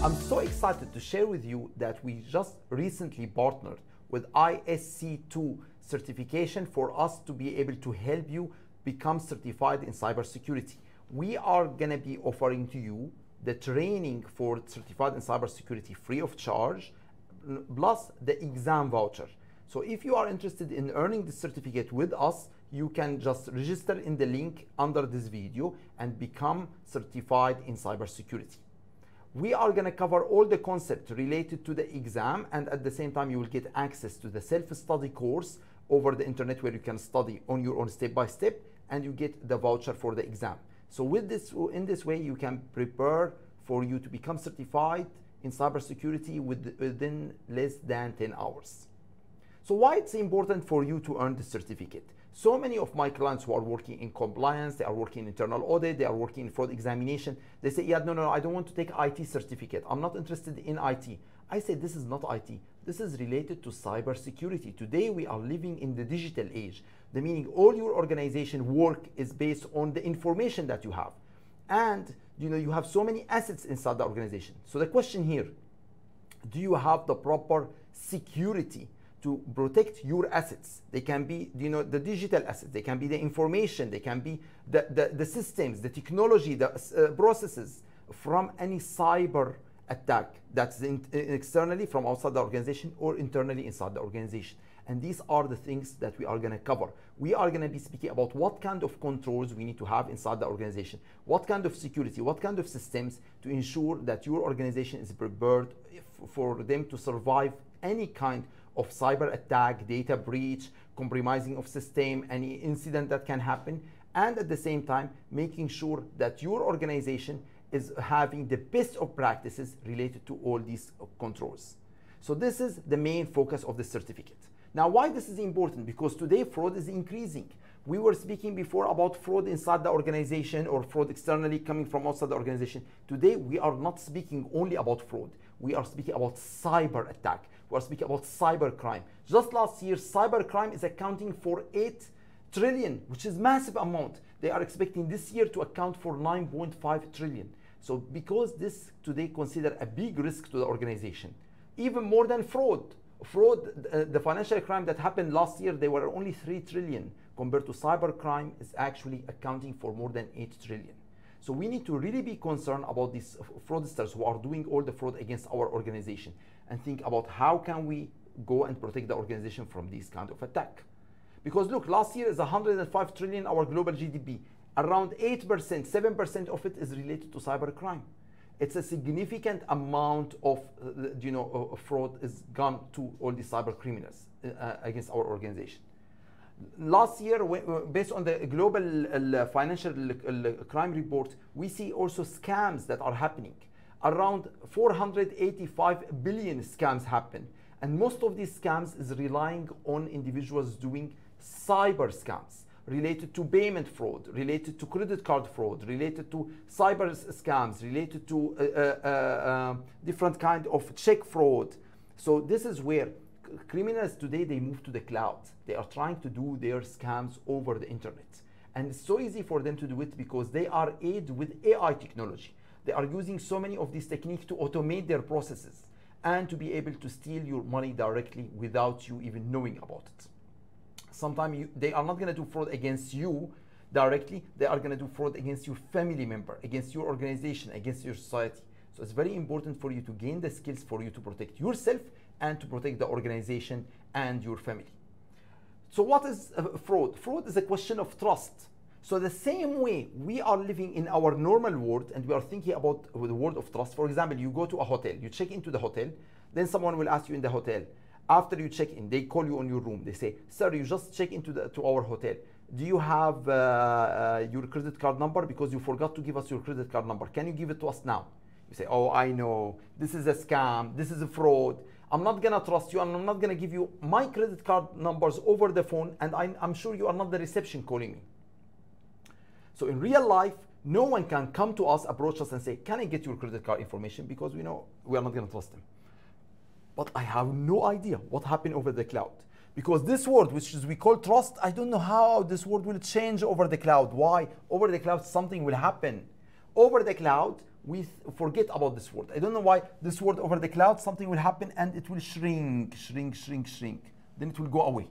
I'm so excited to share with you that we just recently partnered with ISC2 certification for us to be able to help you become certified in cybersecurity. We are going to be offering to you the training for certified in cybersecurity free of charge, plus the exam voucher. So if you are interested in earning this certificate with us, you can just register in the link under this video and become certified in cybersecurity. We are going to cover all the concepts related to the exam, and at the same time you will get access to the self-study course over the internet where you can study on your own step by step, and you get the voucher for the exam. So with this, in this way, you can prepare for you to become certified in cybersecurity within less than 10 hours. So why it's important for you to earn the certificate? So many of my clients who are working in compliance, they are working in internal audit, they are working in fraud examination, they say, yeah, no, I don't want to take IT certificate. I'm not interested in IT. I say, this is not IT. This is related to cybersecurity. Today, we are living in the digital age. The meaning all your organization work is based on the information that you have. And you have so many assets inside the organization. So the question here, do you have the proper security to protect your assets? They can be the digital assets, they can be the information, they can be the systems, the technology, the processes from any cyber attack that's externally from outside the organization or internally inside the organization. And these are the things that we are going to cover. We are going to be speaking about what kind of controls we need to have inside the organization, what kind of security, what kind of systems to ensure that your organization is prepared for them to survive any kind of cyber attack, data breach, compromising of system, any incident that can happen, and at the same time making sure that your organization is having the best of practices related to all these controls. So this is the main focus of the certificate. Now, why this is important? Because today fraud is increasing. We were speaking before about fraud inside the organization or fraud externally coming from outside the organization. Today, we are not speaking only about fraud. We are speaking about cyber attack. We are speaking about cyber crime. Just last year, cyber crime is accounting for 8 trillion, which is massive amount. They are expecting this year to account for 9.5 trillion. So because this today considered a big risk to the organization, even more than fraud. The financial crime that happened last year, they were only 3 trillion compared to cyber crime is actually accounting for more than 8 trillion. So we need to really be concerned about these fraudsters who are doing all the fraud against our organization and think about how can we go and protect the organization from this kind of attack. Because look, last year is 105 trillion our global GDP. Around 8%, 7% of it is related to cyber crime. It's a significant amount of fraud is gone to all these cyber criminals against our organization. Last year, based on the global financial crime report, we see also scams that are happening. Around 485 billion scams happen. And most of these scams is relying on individuals doing cyber scams related to payment fraud, related to credit card fraud, related to cyber scams, related to different kind of check fraud. So this is where criminals today, they move to the cloud. They are trying to do their scams over the internet. And it's so easy for them to do it because they are aided with AI technology. They are using so many of these techniques to automate their processes and to be able to steal your money directly without you even knowing about it. Sometimes they are not going to do fraud against you directly. They are going to do fraud against your family member, against your organization, against your society. So it's very important for you to gain the skills for you to protect yourself and to protect the organization and your family. So what is fraud? Fraud is a question of trust. So the same way we are living in our normal world and we are thinking about the world of trust. For example, you go to a hotel, you check into the hotel, then someone will ask you in the hotel, after you check in, they call you on your room. They say, sir, you just check into our hotel. Do you have your credit card number? Because you forgot to give us your credit card number. Can you give it to us now? You say, oh, I know. This is a scam. This is a fraud. I'm not going to trust you, and I'm not going to give you my credit card numbers over the phone, and I'm sure you are not the reception calling me. So in real life, no one can come to us, approach us and say, can I get your credit card information? Because we know we are not going to trust them. But I have no idea what happened over the cloud. Because this word, which is we call trust, I don't know how this word will change over the cloud. Why? Over the cloud, something will happen. Over the cloud, we forget about this word. I don't know why this word over the cloud, something will happen and it will shrink, shrink, shrink, shrink. Then it will go away.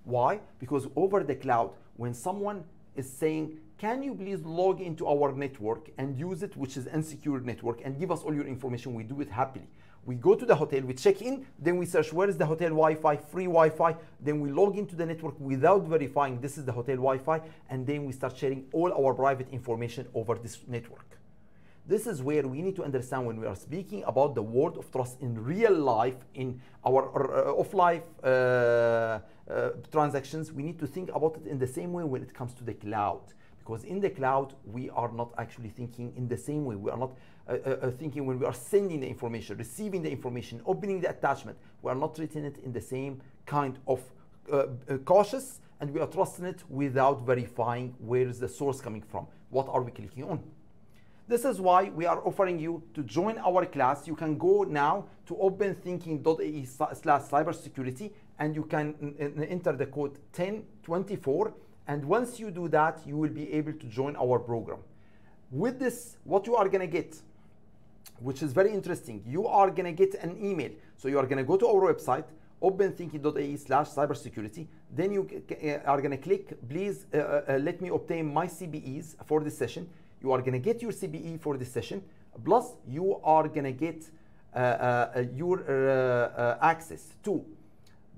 Why? Because over the cloud, when someone is saying, can you please log into our network and use it, which is unsecured network, and give us all your information, we do it happily. We go to the hotel, we check in, then we search where is the hotel Wi-Fi, free Wi-Fi, then we log into the network without verifying this is the hotel Wi-Fi, and then we start sharing all our private information over this network. This is where we need to understand when we are speaking about the word of trust in real life, in our off-life transactions, we need to think about it in the same way when it comes to the cloud. Because in the cloud, we are not actually thinking in the same way. We are not thinking when we are sending the information, receiving the information, opening the attachment. We are not treating it in the same kind of cautious, and we are trusting it without verifying where is the source coming from. What are we clicking on? This is why we are offering you to join our class. You can go now to openthinking.ae/cybersecurity, and you can enter the code 1024. And once you do that, you will be able to join our program. With this, what you are going to get, which is very interesting, you are going to get an email. So you are going to go to our website, openthinking.ae/cybersecurity. Then you are going to click, please let me obtain my CBEs for this session. You are going to get your CBE for this session. Plus, you are going to get your access to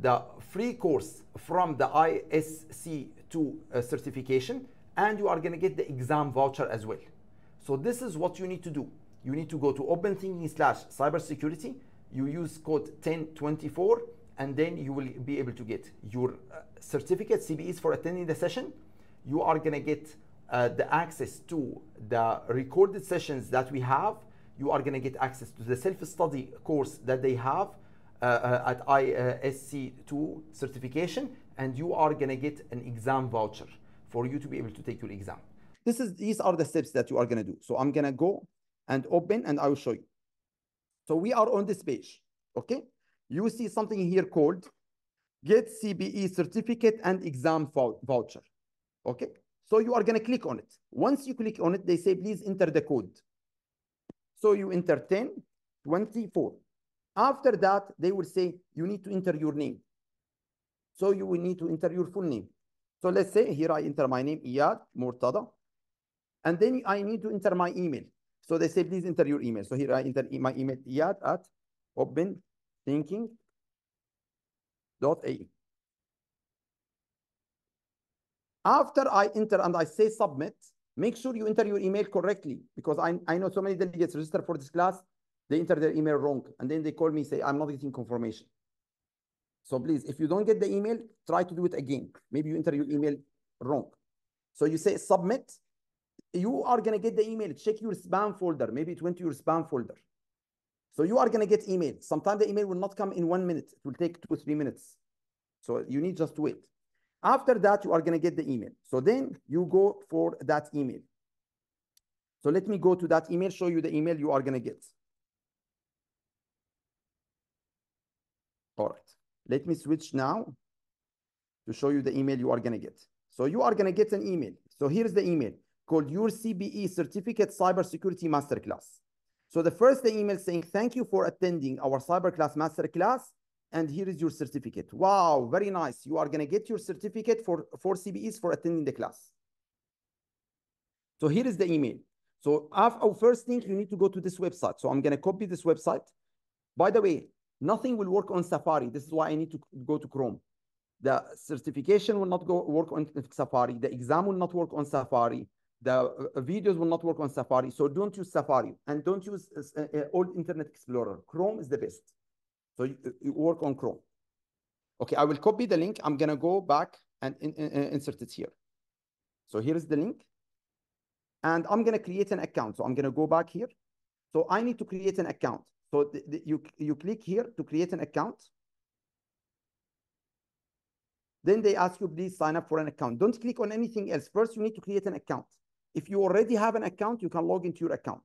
the free course from the ISC2 certification, and you are going to get the exam voucher as well. So this is what you need to do. You need to go to openthinking/cybersecurity. You use code 1024, and then you will be able to get your certificate, CBEs for attending the session. You are going to get the access to the recorded sessions that we have. You are going to get access to the self-study course that they have at ISC2 certification, and you are going to get an exam voucher for you to be able to take your exam. These are the steps that you are going to do. So I'm going to go and open, and I will show you. So we are on this page, okay? You see something here called Get CBE Certificate and Exam Voucher, okay? So you are going to click on it. Once you click on it, they say, please enter the code. So you enter 1024. After that, they will say, you need to enter your name. So you will need to enter your full name. So let's say here I enter my name, Iyad Murtada. And then I need to enter my email. So they say, please enter your email. So here I enter my email, iyad@openthinking.ae. After I enter and I say submit, make sure you enter your email correctly, because I know so many delegates registered for this class, they enter their email wrong, and then they call me, say, I'm not getting confirmation. So please, if you don't get the email, try to do it again. Maybe you enter your email wrong. So you say submit, you are going to get the email. Check your spam folder. Maybe it went to your spam folder. So you are going to get email. Sometimes the email will not come in 1 minute. It will take 2 or 3 minutes. So you need just to wait. After that, you are going to get the email. So then you go for that email. So let me go to that email, show you the email you are going to get. All right. Let me switch now to show you the email you are going to get. So you are going to get an email. So here's the email called Your CBE Certificate Cybersecurity Masterclass. So the first email saying, thank you for attending our Cyberclass Masterclass, and here is your certificate. Wow, very nice. You are going to get your certificate for 4 CBEs for attending the class. So here is the email. So first thing, you need to go to this website. So I'm going to copy this website. By the way, nothing will work on Safari. This is why I need to go to Chrome. The certification will not work on Safari. The exam will not work on Safari. The videos will not work on Safari. So don't use Safari, and don't use old Internet Explorer. Chrome is the best. So you work on Chrome. Okay, I will copy the link. I'm going to go back and insert it here. So here is the link. And I'm going to create an account. So I'm going to go back here. So I need to create an account. So you click here to create an account. Then they ask you, please sign up for an account. Don't click on anything else. First, you need to create an account. If you already have an account, you can log into your account.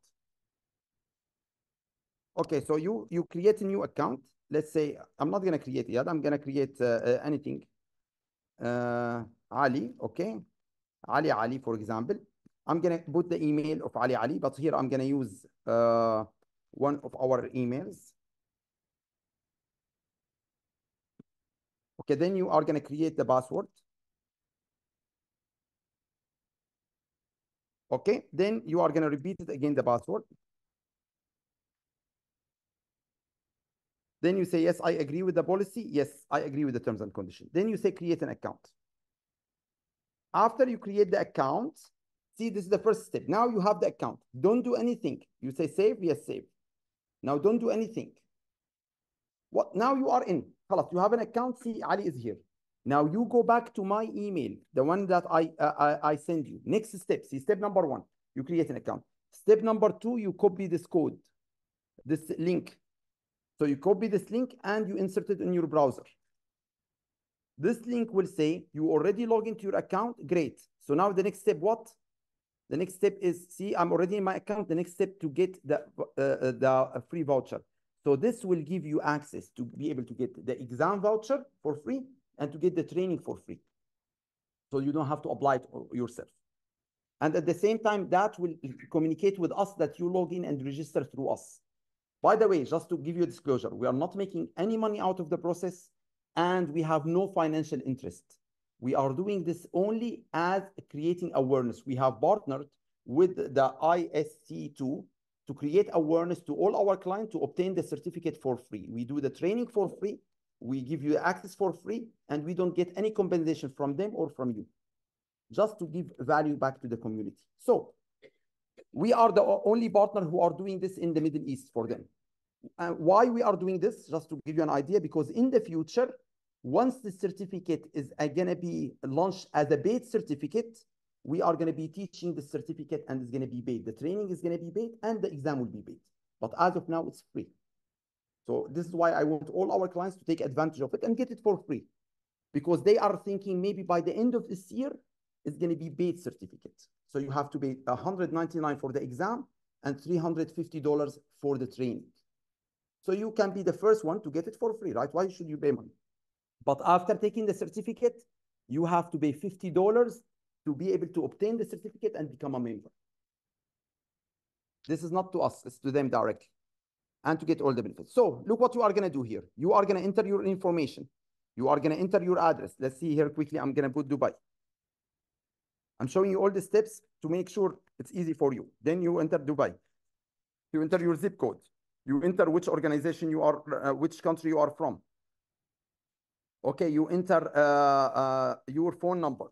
Okay, so you create a new account. Let's say, I'm not going to create yet. I'm going to create anything. Ali, okay. Ali, for example. I'm going to put the email of Ali, but here I'm going to use one of our emails. Okay, then you are going to create the password. Okay, then you are going to repeat it again, the password. Then you say, yes, I agree with the policy. Yes, I agree with the terms and conditions. Then you say, create an account. After you create the account, see, this is the first step. Now you have the account. Don't do anything. You say save, yes, save. Now don't do anything. What? Now you are in. You have an account. See, Ali is here. Now you go back to my email, the one that I send you. Next step. See, step number 1, you create an account. Step number 2, you copy this code, this link. So you copy this link and you insert it in your browser. This link will say you already log into your account. Great. So now the next step, what? The next step is, see, I'm already in my account. The next step to get the free voucher. So this will give you access to be able to get the exam voucher for free and to get the training for free. So you don't have to apply it yourself. And at the same time, that will communicate with us that you log in and register through us. By the way, just to give you a disclosure, we are not making any money out of the process and we have no financial interest. We are doing this only as creating awareness. We have partnered with the ISC2 to create awareness to all our clients to obtain the certificate for free. We do the training for free. We give you access for free, and we don't get any compensation from them or from you, just to give value back to the community. So we are the only partner who are doing this in the Middle East for them. Why we are doing this, just to give you an idea, because in the future, once the certificate is going to be launched as a paid certificate, we are going to be teaching the certificate and it's going to be paid. The training is going to be paid and the exam will be paid. But as of now, it's free. So this is why I want all our clients to take advantage of it and get it for free, because they are thinking maybe by the end of this year, it's going to be paid certificate. So you have to pay $199 for the exam and $350 for the training. So you can be the first one to get it for free, right? Why should you pay money? But after taking the certificate, you have to pay $50 to be able to obtain the certificate and become a member. This is not to us, it's to them directly, and to get all the benefits. So look what you are going to do here. You are going to enter your information. You are going to enter your address. Let's see here quickly. I'm going to put Dubai. I'm showing you all the steps to make sure it's easy for you. Then you enter Dubai. You enter your zip code. You enter which organization you are, which country you are from. Okay, you enter your phone number.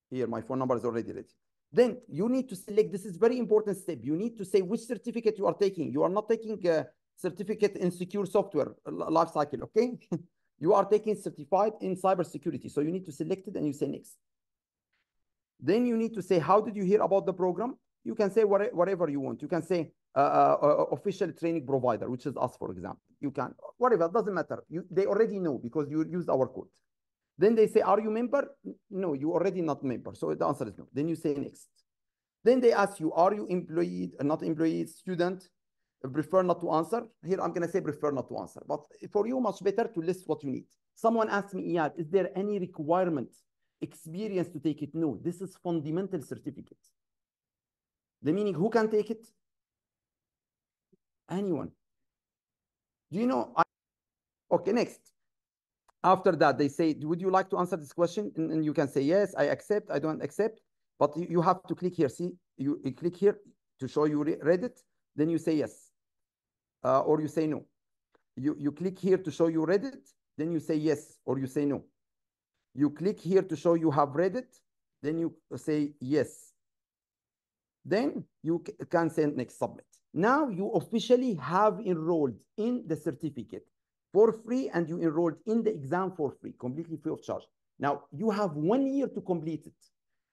Here, my phone number is already ready. Then you need to select, this is very important step. You need to say which certificate you are taking. You are not taking a certificate in secure software life cycle, okay? You are taking certified in cybersecurity. So you need to select it and you say next. Then you need to say, how did you hear about the program? You can say whatever you want. You can say official training provider, which is us, for example. You can, whatever, it doesn't matter. They already know because you used our code. Then they say, are you member? No, you already not member. So the answer is no. Then you say next. Then they ask you, are you employed, not employed, student? Prefer not to answer. Here I'm going to say prefer not to answer. But for you, much better to list what you need. Someone asked me, Iyad, is there any requirement, experience to take it? No, this is fundamental certificate. The meaning, who can take it? Anyone. Do you know? Okay, next. After that, they say, would you like to answer this question? And you can say, yes, I accept, I don't accept. But you have to click here. See, you click here to show you read it. Then you say yes. Or you say no. You click here to show you read it. Then you say yes, or you say no. You click here to show you have read it. Then you say yes. Then you can say next, submit. Now you officially have enrolled in the certificate for free, and you enrolled in the exam for free, completely free of charge. Now you have 1 year to complete it.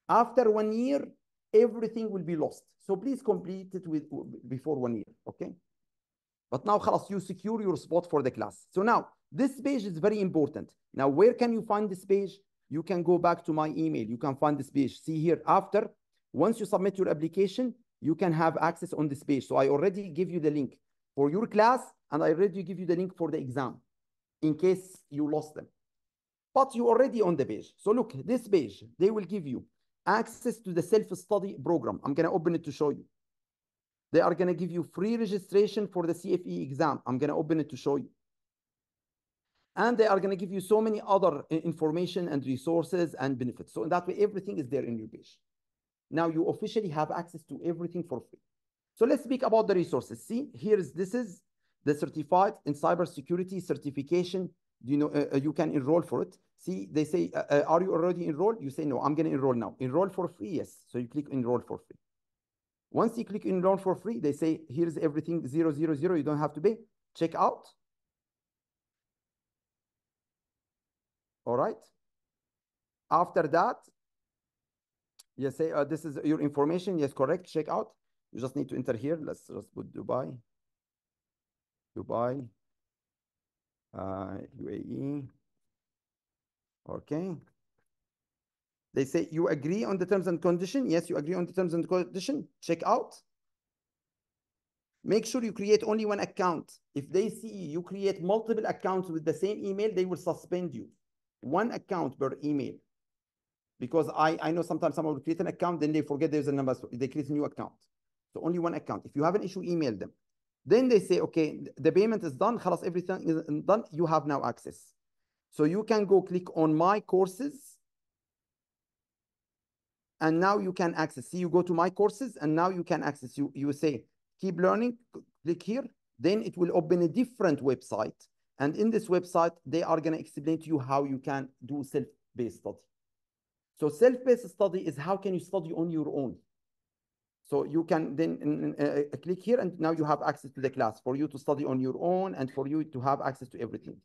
After 1 year, everything will be lost. So please complete it before 1 year, okay? But now, khalas, you secure your spot for the class. So now, this page is very important. Now, where can you find this page? You can go back to my email. You can find this page. See here, after, once you submit your application, you can have access on this page. So I already give you the link for your class, and I already give you the link for the exam in case you lost them. But you're already on the page. So look, this page, they will give you access to the self-study program. I'm going to open it to show you. They are going to give you free registration for the CFE exam. I'm going to open it to show you. And they are going to give you so many other information and resources and benefits. So in that way, everything is there in your page. Now you officially have access to everything for free. So let's speak about the resources. See, this is the certified in cybersecurity certification. You know, you can enroll for it. See, they say, are you already enrolled? You say, no, I'm going to enroll now. Enroll for free, yes. So you click enroll for free. Once you click enroll for free, they say, here's everything 000. You don't have to pay. Check out. All right. After that, you say, this is your information. Yes, correct. Check out. You just need to enter here. Let's just put Dubai. Dubai. UAE. Okay. They say, you agree on the terms and condition? Yes, you agree on the terms and condition. Check out. Make sure you create only one account. If they see you create multiple accounts with the same email, they will suspend you. One account per email. Because I know sometimes someone will create an account, then they forget there's a number, so they create a new account. So only one account. If you have an issue, email them. Then they say, okay, the payment is done, khalas, everything is done, you have now access. So you can go click on my courses, and now you can access. See, you go to my courses, and now you can access. You say, keep learning, click here, then it will open a different website. And in this website, they are going to explain to you how you can do self-based study. So self-based study is how can you study on your own. So you can then click here, and now you have access to the class for you to study on your own and for you to have access to everything.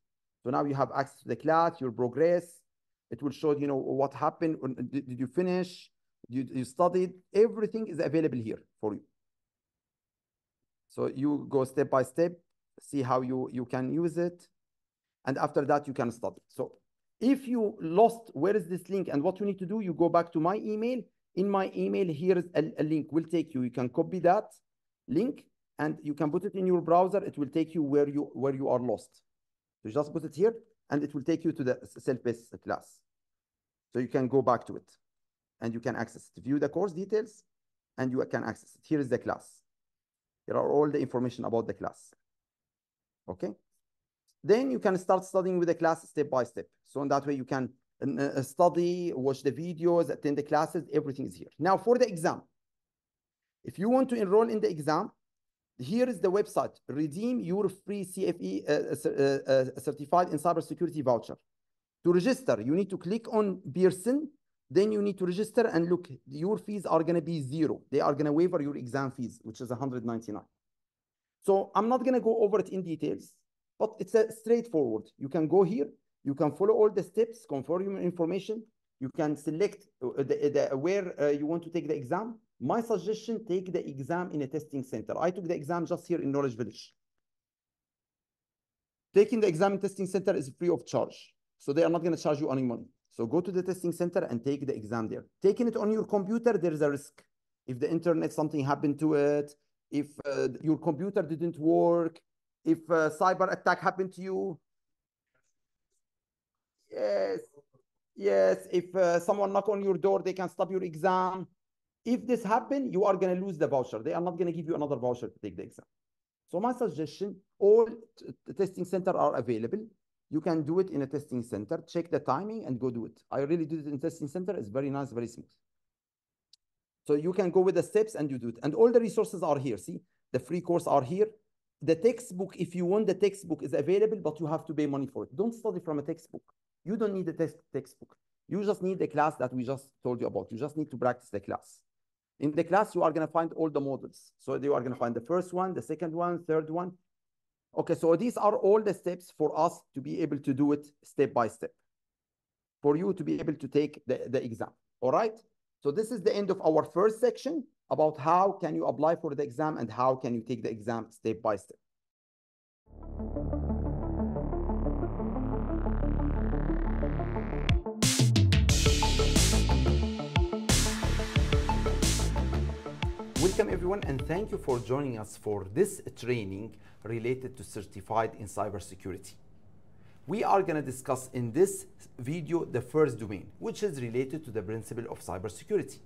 So now you have access to the class, your progress. It will show, you know, what happened. Did you finish? You studied? Everything is available here for you. So you go step by step, see how you can use it. And after that, you can study. So if you lost, where is this link? And what you need to do, you go back to my email. In my email, here is a link will take you. You can copy that link and you can put it in your browser. It will take you where you are lost. So you just put it here and it will take you to the self-paced class. So you can go back to it and you can access it. View the course details and you can access it. Here is the class. Here are all the information about the class. Okay. Then you can start studying with the class step by step. So in that way you can study, watch the videos, attend the classes, everything is here. Now for the exam, if you want to enroll in the exam, here is the website. Redeem your free CFE certified in cybersecurity voucher. To register, you need to click on Pearson, then you need to register and look, your fees are going to be 0. They are going to waiver your exam fees, which is 199. So I'm not going to go over it in details, but it's straightforward. You can go here. You can follow all the steps, confirm your information. You can select where you want to take the exam. My suggestion, take the exam in a testing center. I took the exam just here in Knowledge Village. Taking the exam in testing center is free of charge. So they are not going to charge you any money. So go to the testing center and take the exam there. Taking it on your computer, there is a risk. If the internet, something happened to it, if your computer didn't work, if a cyber attack happened to you. Yes. If someone knock on your door, they can stop your exam. If this happens, you are going to lose the voucher. They are not going to give you another voucher to take the exam. So my suggestion, all testing centers are available. You can do it in a testing center, check the timing and go do it. I really did it in testing center. It's very nice, very smooth. So you can go with the steps and you do it. And all the resources are here. See, the free course are here. The textbook, if you want the textbook, is available, but you have to pay money for it. Don't study from a textbook. You don't need the textbook. You just need the class that we just told you about. You just need to practice the class. In the class, you are going to find all the models. So you are going to find the first one, the second one, third one. Okay, so these are all the steps for us to be able to do it step by step, for you to be able to take the exam. All right? So this is the end of our first section about how can you apply for the exam and how can you take the exam step by step. Welcome everyone, and thank you for joining us for this training related to certified in cybersecurity. we are going to discuss in this video the first domain, which is related to the principle of cybersecurity.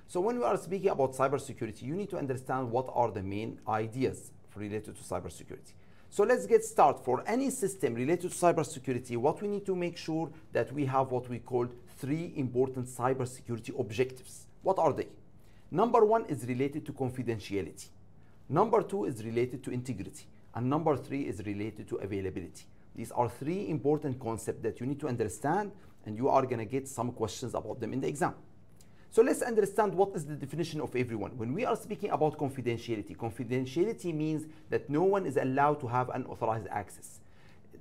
So when we are speaking about cybersecurity, you need to understand what are the main ideas related to cybersecurity. So let's get started. For any system related to cybersecurity, what we need to make sure that we have what we call 3 important cybersecurity objectives. What are they? Number 1 is related to confidentiality. Number 2 is related to integrity. And number 3 is related to availability. These are 3 important concepts that you need to understand, and you are going to get some questions about them in the exam. So let's understand what is the definition of everyone. When we are speaking about confidentiality, confidentiality means that no one is allowed to have unauthorized access.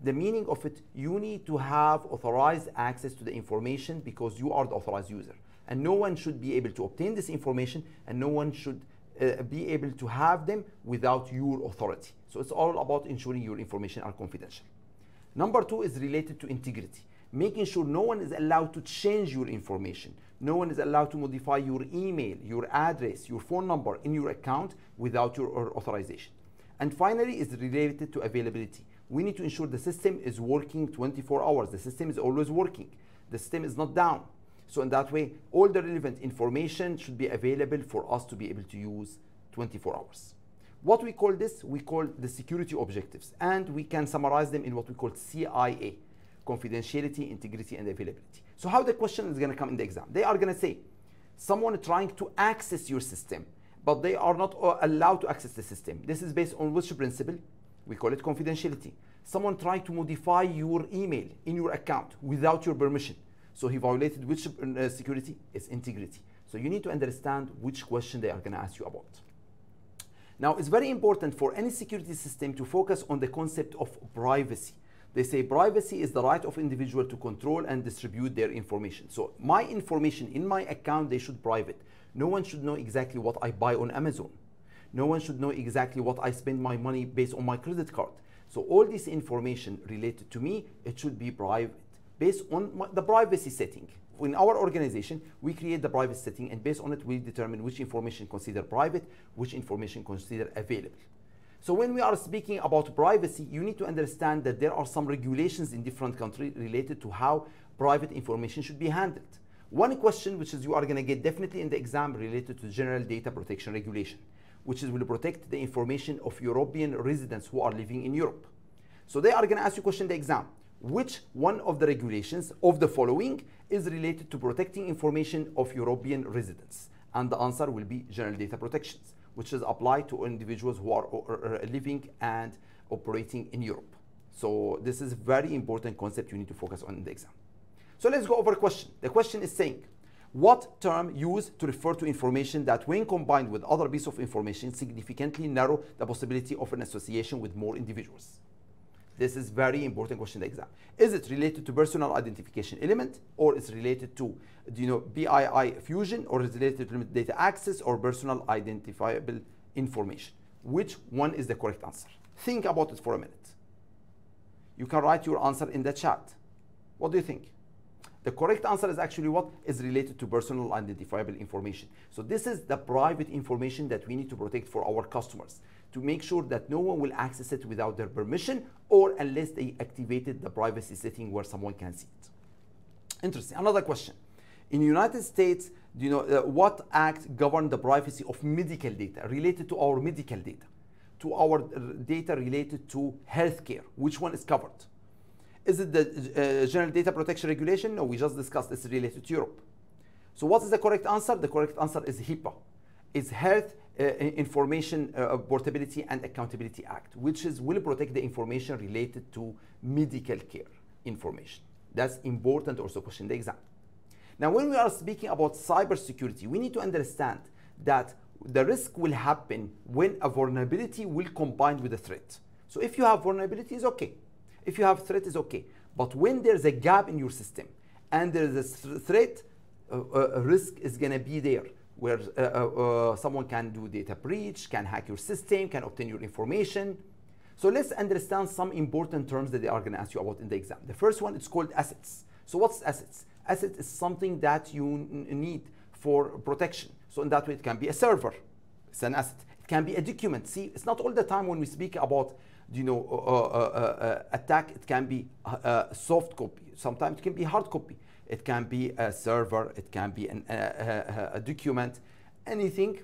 The meaning of it, you need to have authorized access to the information because you are the authorized user. And no one should be able to obtain this information, and no one should be able to have them without your authority. So it's all about ensuring your information are confidential. Number 2 is related to integrity, making sure no one is allowed to change your information. No one is allowed to modify your email, your address, your phone number in your account without your authorization. And finally is related to availability. We need to ensure the system is working 24 hours. The system is always working. The system is not down. So in that way, all the relevant information should be available for us to be able to use 24 hours. What we call this, we call the security objectives. And we can summarize them in what we call CIA, confidentiality, integrity, and availability. So how the question is going to come in the exam? They are going to say, someone trying to access your system, but they are not allowed to access the system. This is based on which principle? We call it confidentiality. Someone trying to modify your email in your account without your permission. So he violated which security? It's integrity. So you need to understand which question they are going to ask you about. Now, it's very important for any security system to focus on the concept of privacy. They say privacy is the right of individual to control and distribute their information. So my information in my account, they should private. No one should know exactly what I buy on Amazon. No one should know exactly what I spend my money based on my credit card. So all this information related to me, it should be private based on the privacy setting. In our organization, we create the privacy setting, and based on it, we determine which information considered private, which information considered available. So when we are speaking about privacy, you need to understand that there are some regulations in different countries related to how private information should be handled. One question which is you are going to get definitely in the exam related to General Data Protection Regulation, which is will protect the information of European residents who are living in Europe. So they are going to ask you a question in the exam. Which one of the regulations of the following is related to protecting information of European residents? And the answer will be General Data Protections, which is applied to individuals who are living and operating in Europe. So this is a very important concept you need to focus on in the exam. So let's go over a question. The question is saying, what term used to refer to information that when combined with other pieces of information significantly narrow the possibility of an association with more individuals? This is very important question in the exam. Is it related to personal identification element, or is it related to PII fusion, or is it related to data access or personal identifiable information? Which one is the correct answer? Think about it for a minute. You can write your answer in the chat. What do you think? The correct answer is actually what is related to personal identifiable information. So this is the private information that we need to protect for our customers, to make sure that no one will access it without their permission or unless they activated the privacy setting where someone can see it. Interesting. Another question. In the United States, what act governed the privacy of medical data related to our medical data, to our data related to healthcare? Which one is covered? Is it the General Data Protection Regulation? No, we just discussed this related to Europe. So what is the correct answer? The correct answer is HIPAA. It's Health Information Portability and Accountability Act, which will protect the information related to medical care information. That's important also question in the exam. Now, when we are speaking about cybersecurity, we need to understand that the risk will happen when a vulnerability will combine with a threat. So if you have vulnerability, it's okay. If you have threat, it's okay. But when there's a gap in your system and there's a threat, a risk is going to be there, where someone can do data breach, can hack your system, can obtain your information. So let's understand some important terms that they are going to ask you about in the exam. The first one is called assets. So what's assets? Asset is something that you need for protection. So in that way, it can be a server. It's an asset. It It can be a document. See, it's not all the time when we speak about, attack, it can be a soft copy. Sometimes it can be hard copy. It can be a server. It can be a document. Anything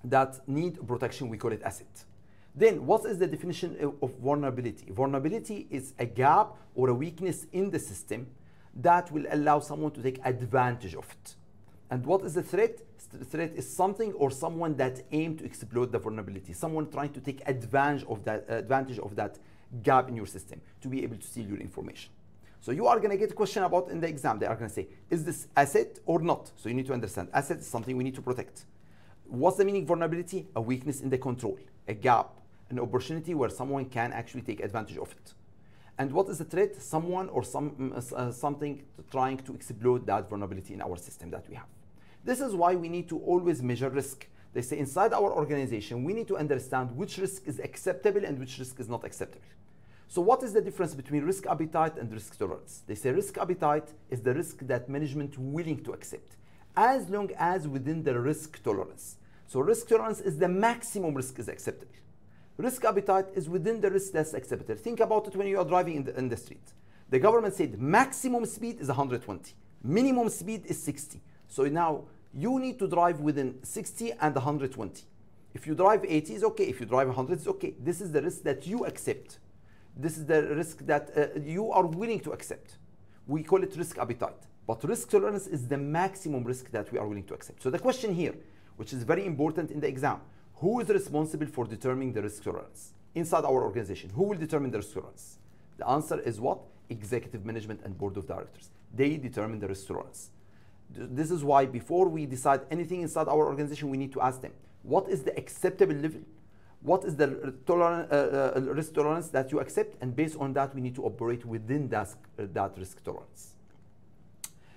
that need protection, we call it asset. Then what is the definition of vulnerability? Vulnerability is a gap or a weakness in the system that will allow someone to take advantage of it. And what is the threat? The threat is something or someone that aim to exploit the vulnerability, someone trying to take advantage of that gap in your system to be able to steal your information. So you are going to get a question about in the exam. They are going to say, is this asset or not? So you need to understand asset is something we need to protect. What's the meaning of vulnerability? A weakness in the control, a gap, an opportunity where someone can actually take advantage of it. And what is the threat? Someone or something trying to exploit that vulnerability in our system that we have. This is why we need to always measure risk. They say inside our organization, we need to understand which risk is acceptable and which risk is not acceptable. So what is the difference between risk appetite and risk tolerance? They say risk appetite is the risk that management willing to accept, as long as within the risk tolerance. So risk tolerance is the maximum risk is acceptable. Risk appetite is within the risk that's acceptable. Think about it when you are driving in the street. The government said maximum speed is 120, minimum speed is 60. So now you need to drive within 60 and 120. If you drive 80 is okay. If you drive 100 is okay. This is the risk that you accept. This is the risk that you are willing to accept. We call it risk appetite. But risk tolerance is the maximum risk that we are willing to accept. So the question here, which is very important in the exam, who is responsible for determining the risk tolerance inside our organization? Who will determine the risk tolerance? The answer is what? Executive management and board of directors. They determine the risk tolerance. This is why before we decide anything inside our organization, we need to ask them, what is the acceptable level? What is the risk tolerance that you accept? And based on that, we need to operate within that risk tolerance.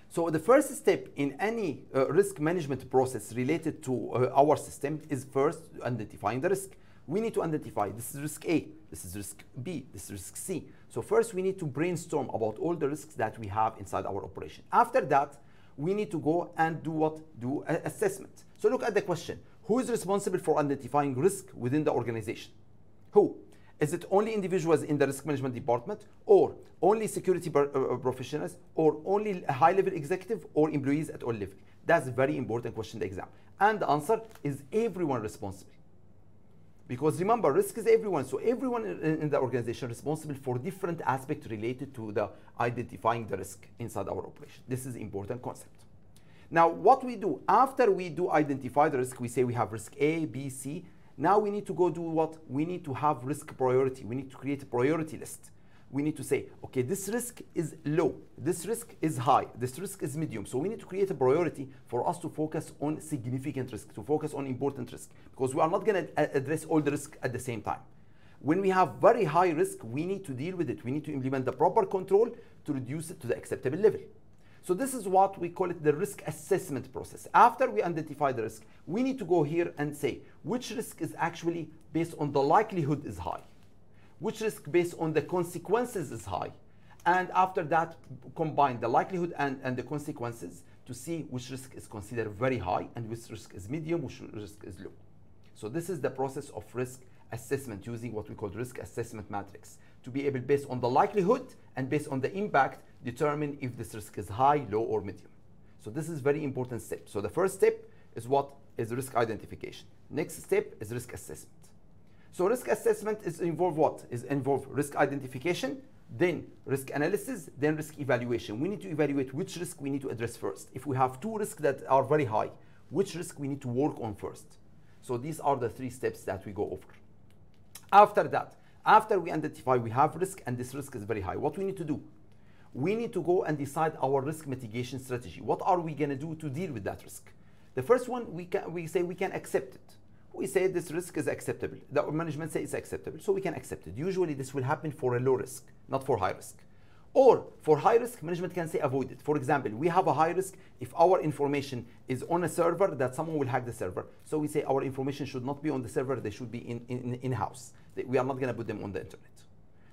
So the first step in any risk management process related to our system is first identifying the risk. We need to identify this is risk A, this is risk B, this is risk C. So first we need to brainstorm about all the risks that we have inside our operation. After that, we need to go and do what? Do an assessment. So look at the question. Who is responsible for identifying risk within the organization? Who? Is it only individuals in the risk management department, or only security professionals, or only a high-level executive, or employees at all levels? That's a very important question in the exam. And the answer is everyone responsible. Because remember, risk is everyone. So everyone in the organization is responsible for different aspects related to the identifying the risk inside our operation. This is an important concept. Now, what we do after we do identify the risk, we say we have risk A, B, C. Now we need to go do what? We need to have risk priority. We need to create a priority list. We need to say, okay, this risk is low, this risk is high, this risk is medium. So we need to create a priority for us to focus on significant risk, to focus on important risk, because we are not going to address all the risk at the same time. When we have very high risk, we need to deal with it. We need to implement the proper control to reduce it to the acceptable level. So this is what we call it the risk assessment process. After we identify the risk, we need to go here and say which risk is actually based on the likelihood is high, which risk based on the consequences is high, and after that combine the likelihood and the consequences to see which risk is considered very high and which risk is medium, which risk is low. So this is the process of risk assessment using what we call risk assessment matrix to be able, based on the likelihood and based on the impact, determine if this risk is high, low, or medium. So this is very important step. So the first step is what? Is risk identification. Next step is risk assessment. So risk assessment is involve what? Is involve risk identification, then risk analysis, then risk evaluation. We need to evaluate which risk we need to address first. If we have two risks that are very high, which risk we need to work on first. So these are the three steps that we go over. After that, after we identify we have risk and this risk is very high, what we need to do? We need to go and decide our risk mitigation strategy. What are we going to do to deal with that risk? The first one, we say we can accept it. We say this risk is acceptable. The management says it's acceptable, so we can accept it. Usually this will happen for a low risk, not for high risk. Or for high risk, management can say avoid it. For example, we have a high risk if our information is on a server that someone will hack the server. So we say our information should not be on the server, they should be in-house. We are not going to put them on the internet.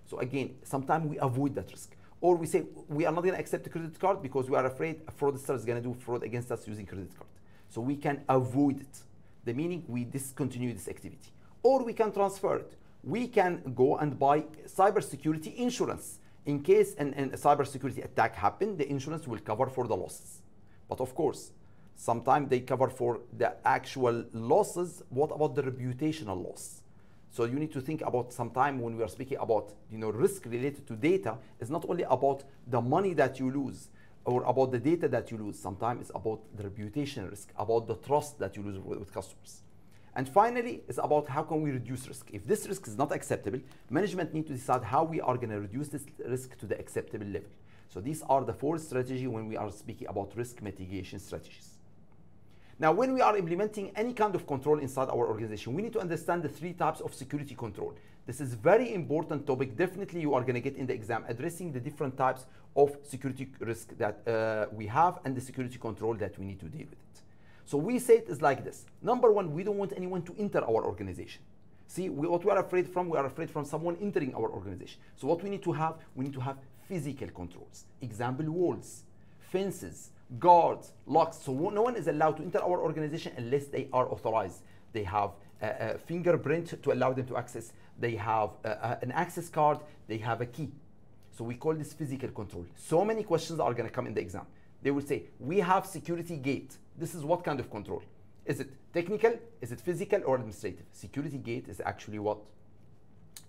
So again, sometimes we avoid that risk. Or we say we are not going to accept a credit card because we are afraid a fraudster is going to do fraud against us using credit card. So we can avoid it. The meaning we discontinue this activity. Or we can transfer it. We can go and buy cybersecurity insurance. In case a cybersecurity attack happened, the insurance will cover for the losses. But of course, sometimes they cover for the actual losses. What about the reputational loss? So you need to think about sometime when we are speaking about risk related to data, it's not only about the money that you lose or about the data that you lose. Sometimes it's about the reputation risk, about the trust that you lose with customers. And finally, it's about how can we reduce risk. If this risk is not acceptable, management need to decide how we are going to reduce this risk to the acceptable level. So these are the 4 strategies when we are speaking about risk mitigation strategies. Now, when we are implementing any kind of control inside our organization, we need to understand the 3 types of security control. This is very important topic. Definitely you are going to get in the exam, addressing the different types of security risk that we have and the security control that we need to deal with it. So we say it is like this. Number 1, we don't want anyone to enter our organization. See, what we are afraid from, we are afraid from someone entering our organization. So what we need to have physical controls. Example, walls, fences, guards, locks. So no one is allowed to enter our organization unless they are authorized. They have a fingerprint to allow them to access. They have an access card. They have a key. So we call this physical control. So many questions are going to come in the exam. They will say, we have security gate. This is what kind of control? Is it technical? Is it physical or administrative? Security gate is actually what?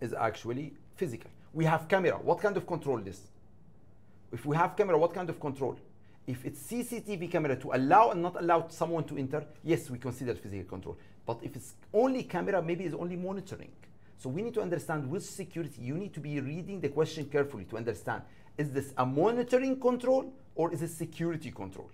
Is actually physical. We have camera. What kind of control is this? If we have camera, what kind of control? If it's CCTV camera to allow and not allow someone to enter, yes, we consider physical control. But if it's only camera, maybe it's only monitoring. So we need to understand which security. You need to be reading the question carefully to understand, is this a monitoring control or is it security control?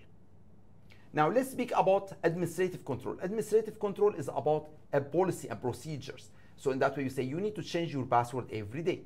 Now let's speak about administrative control. Administrative control is about a policy and procedures. So in that way you say you need to change your password every day.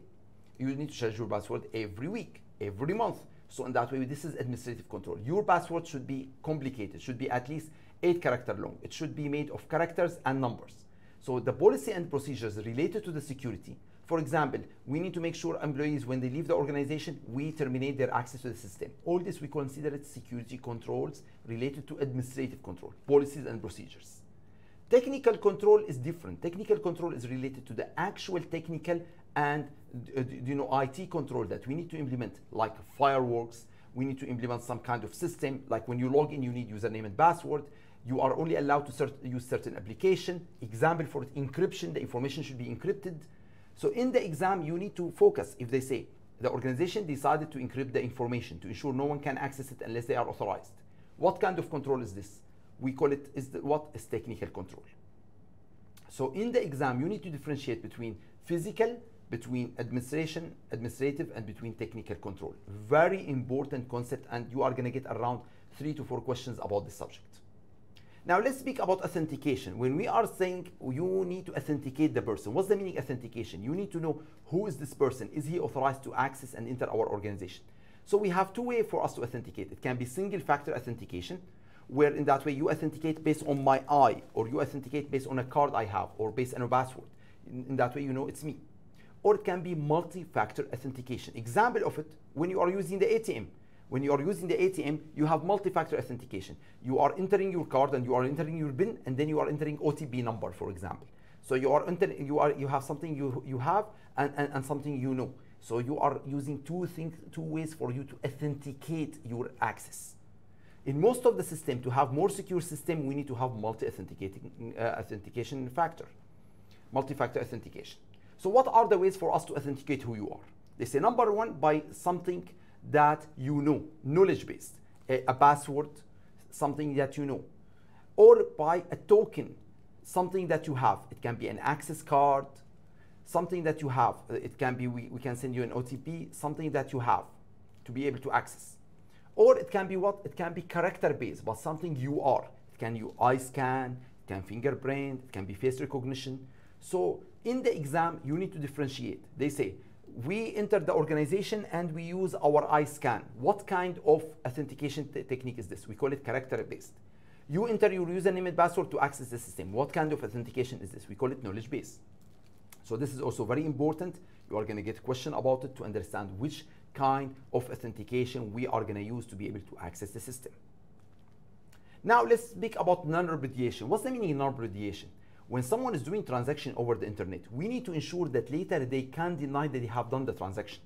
You need to change your password every week, every month. So in that way, this is administrative control. Your password should be complicated, should be at least 8 characters long. It should be made of characters and numbers. So the policy and procedures related to the security, for example, we need to make sure employees, when they leave the organization, we terminate their access to the system. All this we consider it security controls related to administrative control, policies and procedures. Technical control is different. Technical control is related to the actual technical and IT control that we need to implement, like fireworks. We need to implement some kind of system, like when you log in, you need username and password. You are only allowed to use certain application. Example for encryption, the information should be encrypted. So in the exam, you need to focus. If they say the organization decided to encrypt the information to ensure no one can access it unless they are authorized, what kind of control is this? We call it what is technical control. So in the exam, you need to differentiate between physical, between administrative, and between technical control. Very important concept, and you are going to get around 3 to 4 questions about this subject. Now let's speak about authentication. When we are saying you need to authenticate the person, what's the meaning of authentication? You need to know who is this person. Is he authorized to access and enter our organization? So we have 2 ways for us to authenticate. It can be single factor authentication, where in that way you authenticate based on my eye, or you authenticate based on a card I have, or based on a password. In that way you know it's me. Or it can be multi-factor authentication. Example of it, when you are using the ATM. When you are using the ATM, you have multi-factor authentication. You are entering your card and you are entering your PIN, and then you are entering OTP number, for example. So you are entering, you have something you have and something you know. So you are using 2 ways for you to authenticate your access. In most of the system, to have more secure system, we need to have authentication factor, multi-factor authentication. So what are the ways for us to authenticate who you are? They say number 1, by something that you know, knowledge-based, a password, something that you know, or by a token, something that you have. It can be an access card, something that you have. It can be, we can send you an OTP, something that you have to be able to access. Or it can be what? It can be character-based, but something you are. It can be eye scan, it can fingerprint, it can be face recognition. So in the exam, you need to differentiate. They say, we enter the organization and we use our eye scan. What kind of authentication technique is this? We call it character-based. You enter your username and password to access the system. What kind of authentication is this? We call it knowledge-based. So this is also very important. You are going to get a question about it to understand which kind of authentication we are going to use to be able to access the system. Now let's speak about non-repudiation. What's the meaning of non-repudiation? When someone is doing transaction over the internet, we need to ensure that later they can deny that they have done the transaction.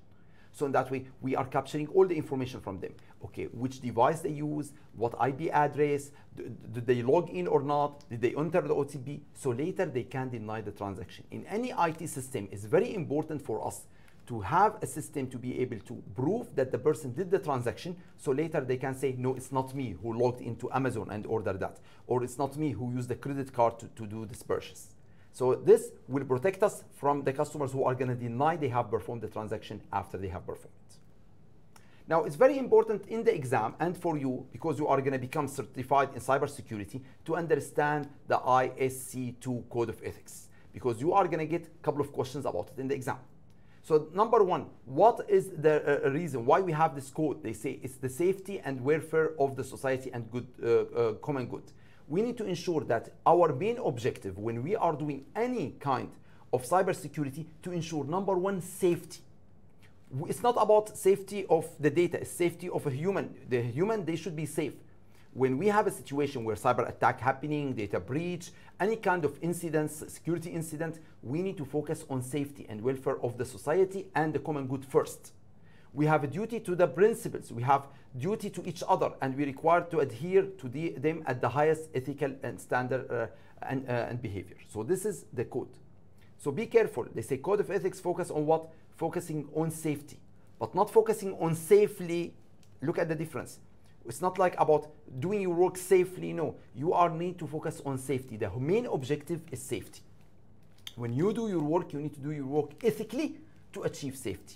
So in that way, we are capturing all the information from them. Okay, which device they use, what IP address, did they log in or not, did they enter the OTP? So later they can deny the transaction. In any IT system, it's very important for us to have a system to be able to prove that the person did the transaction, so later they can say, no, it's not me who logged into Amazon and ordered that, or it's not me who used the credit card to do this purchase. So this will protect us from the customers who are going to deny they have performed the transaction after they have performed it. Now, it's very important in the exam and for you, because you are going to become certified in cybersecurity, to understand the ISC2 Code of Ethics, because you are going to get a couple of questions about it in the exam. So number one, what is the reason why we have this code? They say it's the safety and welfare of the society and good, common good. We need to ensure that our main objective when we are doing any kind of cybersecurity to ensure, number one, safety. It's not about safety of the data, it's safety of a human. The human, they should be safe. When we have a situation where cyber attack happening, data breach, any kind of incidents, security incident, we need to focus on safety and welfare of the society and the common good first. We have a duty to the principles, we have duty to each other, and we require to adhere to them at the highest ethical and standard and behavior. So this is the code. So be careful. They say Code of Ethics focus on what? Focusing on safety, but not focusing on safely. Look at the difference. It's not like about doing your work safely. No, you need to focus on safety. The main objective is safety. When you do your work, you need to do your work ethically to achieve safety.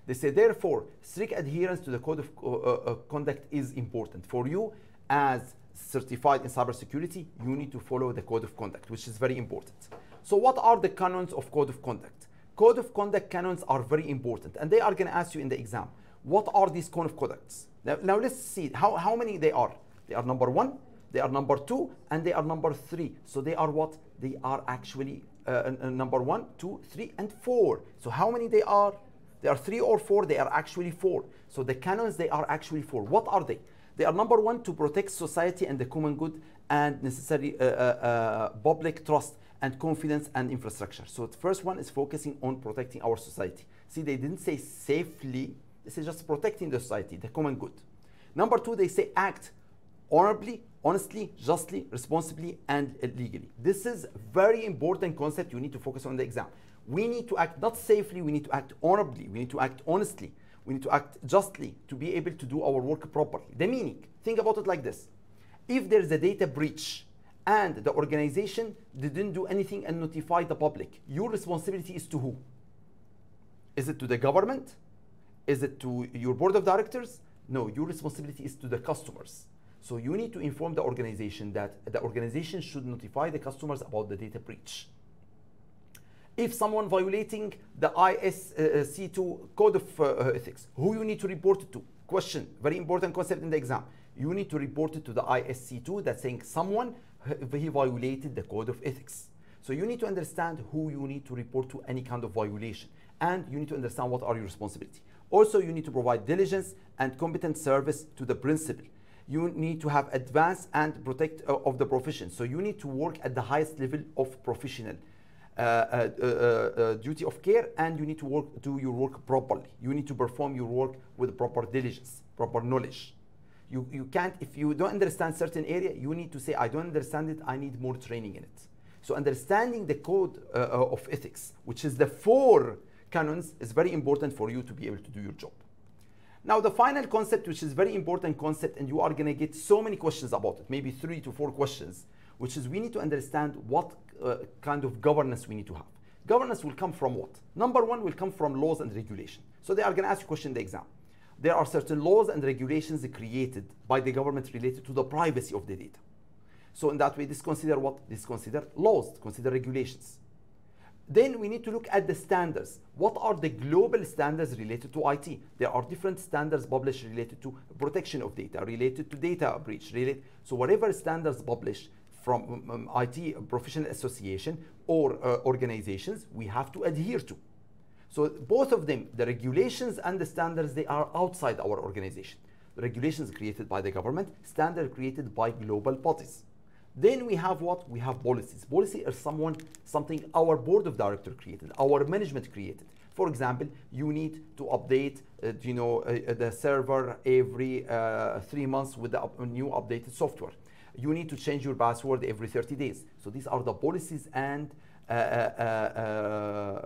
They say, therefore, strict adherence to the code of conduct is important. For you, as certified in cybersecurity, you need to follow the code of conduct, which is very important. So what are the canons of code of conduct? Code of conduct canons are very important, and they are going to ask you in the exam, what are these code of conducts? Now let's see how many they are. They are number 1, they are number 2, and they are number 3. So they are what? They are actually number 1, 2, 3, and 4. So how many they are? They are 3 or 4, they are actually 4. So the canons, they are actually 4. What are they? They are number 1, to protect society and the common good and necessary public trust and confidence and infrastructure. So the first one is focusing on protecting our society. See, they didn't say safely, they say just protecting the society, the common good. Number 2, they say act honorably, honestly, justly, responsibly, and legally. This is a very important concept you need to focus on in the exam. We need to act not safely, we need to act honorably, we need to act honestly, we need to act justly to be able to do our work properly. The meaning, think about it like this. If there's a data breach and the organization didn't do anything and notify the public, your responsibility is to who? Is it to the government? Is it to your board of directors? No, your responsibility is to the customers. So you need to inform the organization that the organization should notify the customers about the data breach. If someone violating the ISC2 Code of Ethics, who you need to report it to? Question, very important concept in the exam. You need to report it to the ISC2 that's saying someone, he violated the Code of Ethics. So you need to understand who you need to report to any kind of violation. And you need to understand what are your responsibility. Also, you need to provide diligence and competent service to the principal. You need to have advanced and protect of the profession. So you need to work at the highest level of professional duty of care, and you need to do your work properly. You need to perform your work with proper diligence, proper knowledge. You can't, if you don't understand certain area, you need to say, I don't understand it, I need more training in it. So understanding the code of ethics, which is the 4 canons, is very important for you to be able to do your job. Now the final concept, which is very important concept, and you are going to get so many questions about it, maybe 3 to 4 questions, which is we need to understand what kind of governance we need to have. Governance will come from what? Number 1 will come from laws and regulation. So they are going to ask you a question in the exam. There are certain laws and regulations created by the government related to the privacy of the data. So in that way, this consider what? This consider laws, consider regulations. Then we need to look at the standards. What are the global standards related to IT? There are different standards published related to protection of data, related to data breach, so whatever standards published from IT professional association or organizations, we have to adhere to. So both of them, the regulations and the standards, they are outside our organization. regulations created by the government, standard created by global bodies. Then we have what? We have policies. Policy is something our board of directors created, our management created. For example, you need to update the server every 3 months with the new updated software. You need to change your password every 30 days. So these are the policies and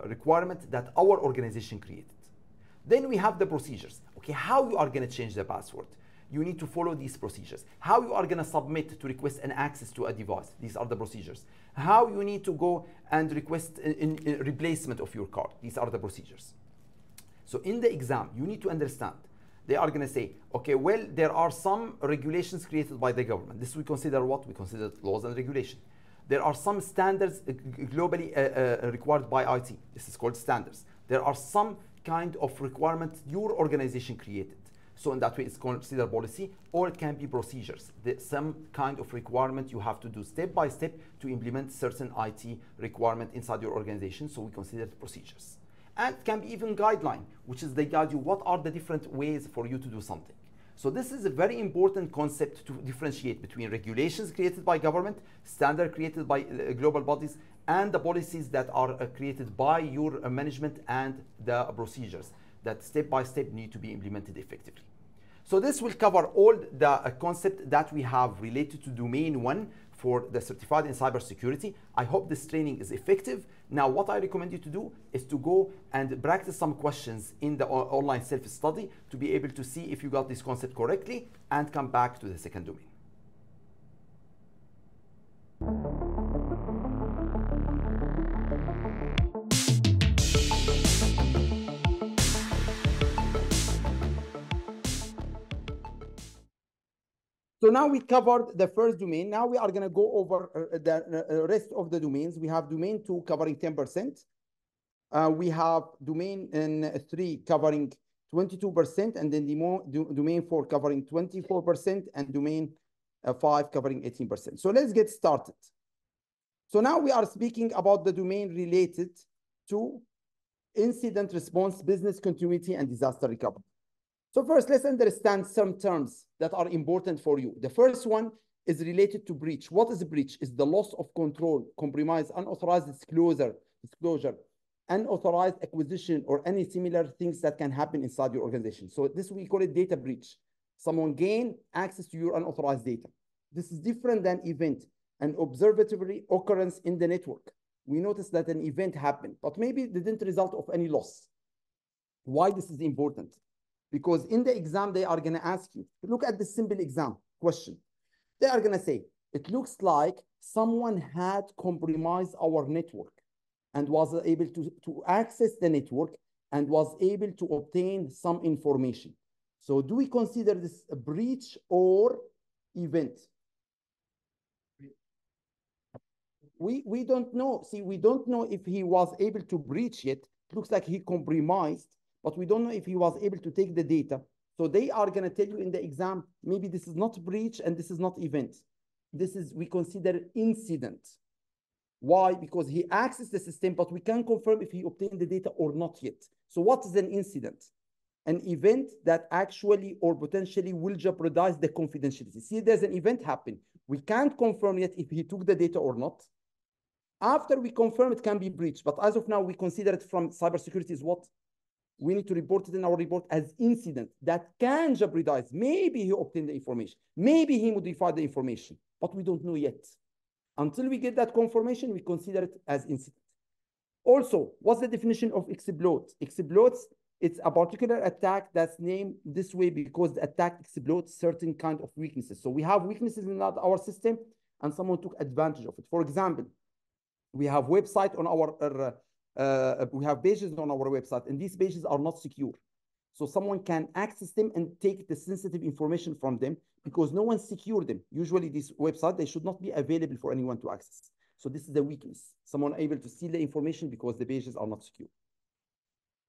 requirements that our organization created. Then we have the procedures. Okay, how you are going to change the password? You need to follow these procedures. How you are going to submit to request an access to a device? These are the procedures. How you need to go and request a replacement of your card? These are the procedures. So in the exam, you need to understand. They are going to say, okay, well, there are some regulations created by the government. This we consider what? We consider laws and regulation. There are some standards globally required by IT. This is called standards. There are some kind of requirements your organization created. So in that way, it's considered policy, or it can be procedures. Some kind of requirement you have to do step by step to implement certain IT requirement inside your organization. So we consider it procedures. And it can be even guideline, which is they guide you what are the different ways for you to do something. So this is a very important concept to differentiate between regulations created by government, standard created by global bodies, and the policies that are created by your management and the procedures that step by step need to be implemented effectively. So this will cover all the concept that we have related to domain 1 for the certified in cybersecurity. I hope this training is effective. Now, what I recommend you to do is to go and practice some questions in the online self-study to be able to see if you got this concept correctly and come back to the second domain. So now we covered the first domain. Now we are going to go over the rest of the domains. We have domain 2 covering 10%. We have domain 3 covering 22%, and then domain 4 covering 24%, and domain 5 covering 18%. So let's get started. So now we are speaking about the domain related to incident response, business continuity, and disaster recovery. So first, let's understand some terms that are important for you. The first one is related to breach. What is a breach? It's the loss of control, compromise, unauthorized disclosure, unauthorized acquisition, or any similar things that can happen inside your organization. So this, we call it data breach. Someone gain access to your unauthorized data. This is different than event, an observatory occurrence in the network. We noticed that an event happened, but maybe it didn't result of any loss. Why this is important? Because in the exam, they are going to ask you, look at the simple exam question. They are going to say, it looks like someone had compromised our network and was able to access the network and was able to obtain some information. So do we consider this a breach or event? We don't know. See, we don't know if he was able to breach yet. It looks like he compromised, but we don't know if he was able to take the data. So they are going to tell you in the exam, maybe this is not breach and this is not event. This is, we consider incident. Why? Because he accessed the system, but we can't confirm if he obtained the data or not yet. So what is an incident? An event that actually or potentially will jeopardize the confidentiality. See, there's an event happen. We can't confirm yet if he took the data or not. After we confirm, it can be breached. But as of now, we consider it from cybersecurity is what? We need to report it in our report as incident that can jeopardize. Maybe he obtained the information. Maybe he modified the information, but we don't know yet. Until we get that confirmation, we consider it as incident. Also, what's the definition of exploit? Exploits, it's a particular attack that's named this way because the attack exploits certain kind of weaknesses. So we have weaknesses in our system and someone took advantage of it. For example, we have website on our we have pages on our website, and these pages are not secure. So someone can access them and take the sensitive information from them because no one secured them. Usually this website, they should not be available for anyone to access. So this is the weakness. Someone able to steal the information because the pages are not secure.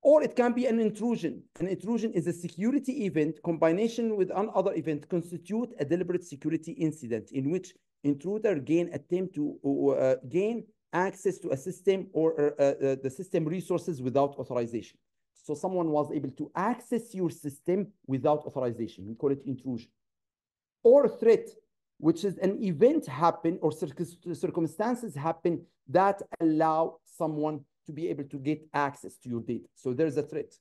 Or it can be an intrusion. An intrusion is a security event combination with another event constitute a deliberate security incident in which intruder attempt to gain access to a system or the system resources without authorization. So someone was able to access your system without authorization. We call it intrusion. Or threat, which is an event happen or circumstances happen that allow someone to be able to get access to your data. So there's a threat.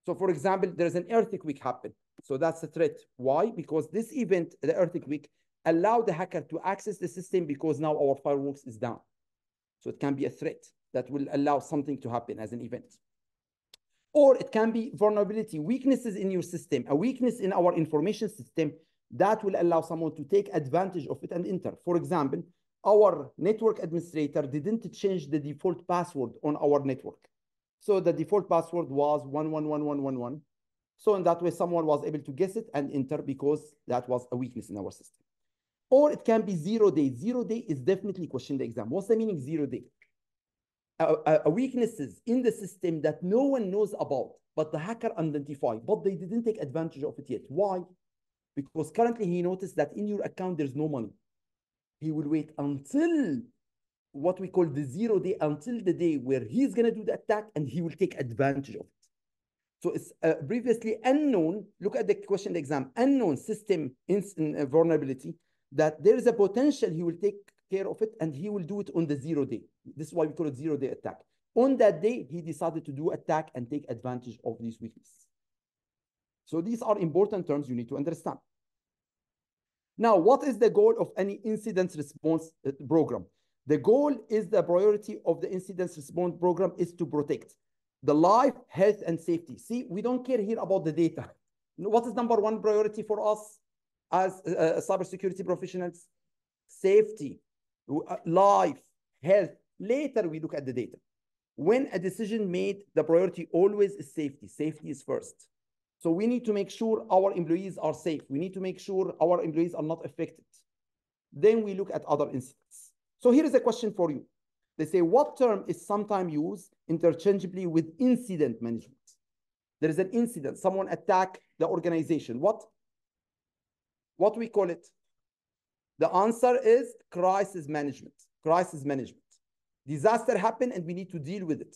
So for example, there's an earthquake happen. So that's a threat. Why? Because this event, the earthquake, allow the hacker to access the system because now our firewalls is down. So it can be a threat that will allow something to happen as an event. Or it can be vulnerability, weaknesses in your system, a weakness in our information system that will allow someone to take advantage of it and enter. For example, our network administrator didn't change the default password on our network. So the default password was 111111. So in that way, someone was able to guess it and enter because that was a weakness in our system. Or it can be 0 day. 0 day is definitely question the exam. What's the meaning 0 day? A weaknesses in the system that no one knows about, but the hacker identified, but they didn't take advantage of it yet. Why? Because currently he noticed that in your account, there's no money. He will wait until what we call the 0 day, until the day where he's going to do the attack and he will take advantage of it. So it's previously unknown. Look at the question exam, unknown system vulnerability, that there is a potential he will take care of it and he will do it on the 0 day. This is why we call it 0 day attack. On that day, he decided to do attack and take advantage of these weaknesses. So these are important terms you need to understand. Now, what is the goal of any incident response program? The goal is the priority of the incident response program is to protect the life, health, and safety. See, we don't care here about the data. What is number one priority for us as cybersecurity professionals? Safety, life, health. Later, we look at the data. When a decision made, the priority always is safety. Safety is first. So we need to make sure our employees are safe. We need to make sure our employees are not affected. Then we look at other incidents. So here is a question for you. They say, what term is sometimes used interchangeably with incident management? There is an incident, someone attacked the organization. What we call it? The answer is crisis management. Crisis management. Disaster happened and we need to deal with it.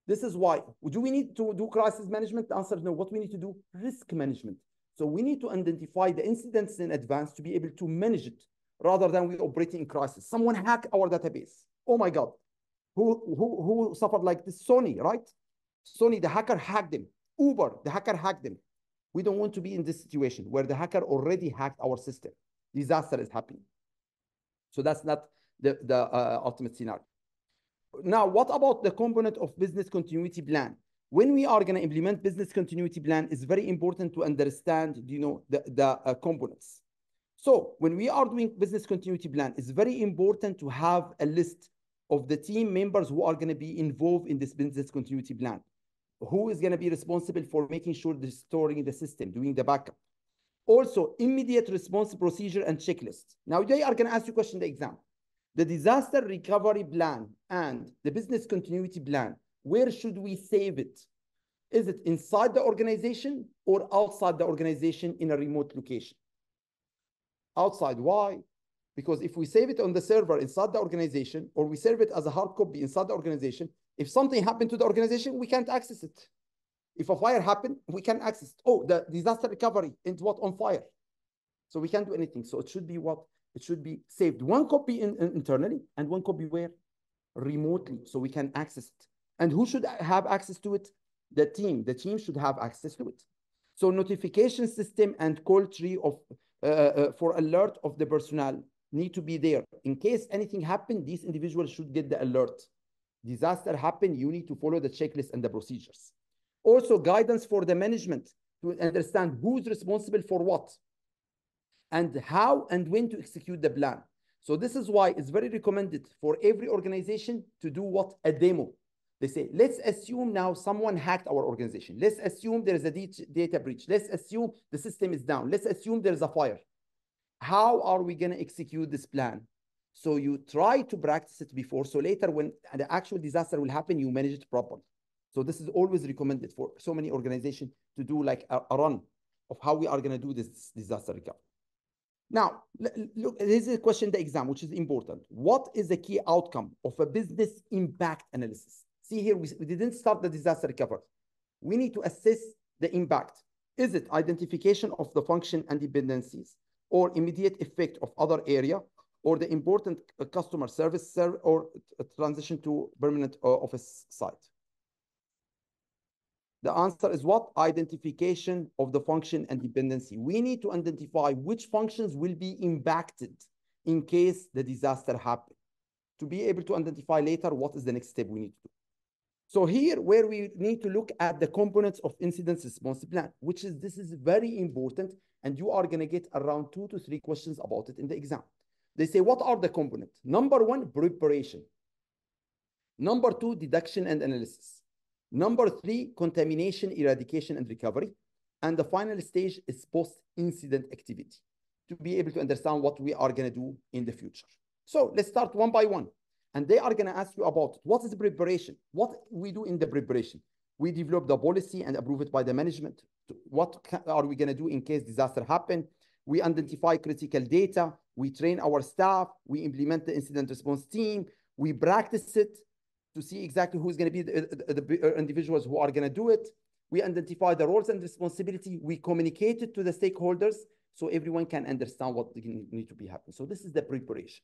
This is why. Do we need to do crisis management? The answer is no. What we need to do? Risk management. So we need to identify the incidents in advance to be able to manage it rather than we operating in crisis. Someone hacked our database. Oh my God. Who suffered like this? Sony, right? Sony, the hacker hacked them. Uber, the hacker hacked them. We don't want to be in this situation where the hacker already hacked our system. Disaster is happening. So that's not the ultimate scenario. Now, what about the component of business continuity plan? When we are going to implement business continuity plan, it's very important to understand, the components. So when we are doing business continuity plan, it's very important to have a list of the team members who are going to be involved in this business continuity plan. Who is going to be responsible for making sure restoring the system, doing the backup. Also, immediate response procedure and checklist. Now, they are going to ask you a question in the exam. The disaster recovery plan and the business continuity plan, where should we save it? Is it inside the organization or outside the organization in a remote location? Outside. Why? Because if we save it on the server inside the organization, or we save it as a hard copy inside the organization, if something happened to the organization, we can't access it. If a fire happened, we can access it. Oh, the disaster recovery into what? On fire. So we can't do anything. So it should be what? It should be saved. One copy internally and one copy where? Remotely, so we can access it. And who should have access to it? The team. The team should have access to it. So notification system and call tree of for alert of the personnel need to be there. In case anything happened, these individuals should get the alert. Disaster happened, you need to follow the checklist and the procedures. Also, guidance for the management to understand who's responsible for what and how and when to execute the plan. So this is why it's very recommended for every organization to do what? A demo. They say, let's assume now someone hacked our organization. Let's assume there is a data breach. Let's assume the system is down. Let's assume there's a fire. How are we going to execute this plan? So you try to practice it before. So later when the actual disaster will happen, you manage it properly. So this is always recommended for so many organizations to do like a run of how we are going to do this disaster recovery. Now, look, this is a question in the exam, which is important. What is the key outcome of a business impact analysis? See here, we didn't start the disaster recovery. we need to assess the impact. Is it identification of the function and dependencies, or immediate effect of other area, or the important customer service or transition to permanent office site? The answer is what? Identification of the function and dependency. We need to identify which functions will be impacted in case the disaster happens, to be able to identify later what is the next step we need to do. So here, where we need to look at the components of incident response plan, this is very important, and you are going to get around 2 to 3 questions about it in the exam. They say, what are the components? Number 1, preparation. Number 2, detection and analysis. Number 3, contamination, eradication, and recovery. And the final stage is post-incident activity, to be able to understand what we are going to do in the future. So let's start one by one. And they are going to ask you about what is the preparation? What we do in the preparation? We develop the policy and approve it by the management. What are we going to do in case disaster happen? We identify critical data. We train our staff. We implement the incident response team. We practice it to see exactly who's going to be the individuals who are going to do it. We identify the roles and responsibility. We communicate it to the stakeholders so everyone can understand what need to be happening. So this is the preparation.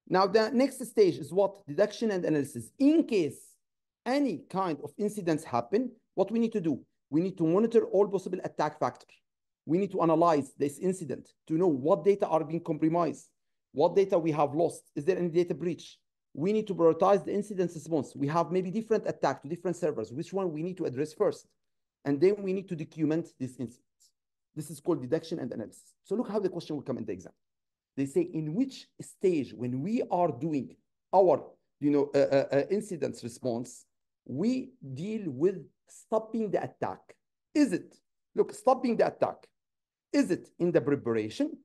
Now, the next stage is what? Detection and analysis. In case any kind of incidents happen, what we need to do? We need to monitor all possible attack factors. We need to analyze this incident to know what data are being compromised, what data we have lost. Is there any data breach? We need to prioritize the incident response. We have maybe different attacks to different servers. Which one we need to address first? And then we need to document these incidents. This is called detection and analysis. So look how the question will come in the exam. They say, in which stage, when we are doing our incident response, we deal with stopping the attack. Is it, look, stopping the attack, is it in the preparation,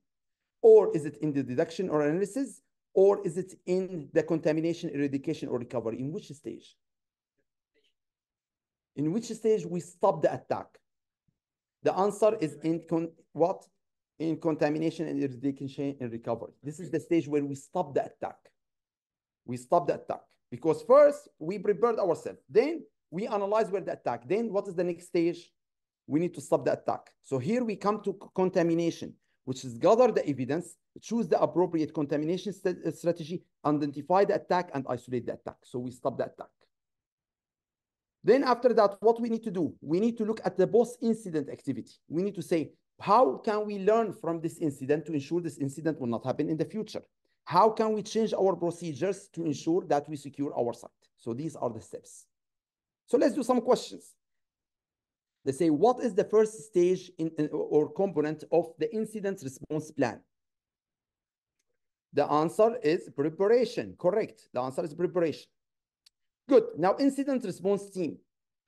or is it in the detection or analysis, or is it in the contamination, eradication, or recovery? In which stage? In which stage we stop the attack? The answer is in what? In contamination and eradication and recovery. This is the stage where we stop the attack. We stop the attack because first we prepared ourselves. Then we analyze where the attack. Then what is the next stage? We need to stop the attack. So here we come to contamination, which is gather the evidence, choose the appropriate contamination strategy, identify the attack, and isolate the attack. So we stop the attack. Then after that, what we need to do? We need to look at the post-incident activity. We need to say, how can we learn from this incident to ensure this incident will not happen in the future? How can we change our procedures to ensure that we secure our site? So these are the steps. So let's do some questions. They say, what is the first stage or component of the incident response plan? The answer is preparation. Correct. The answer is preparation. Good. Now, incident response team.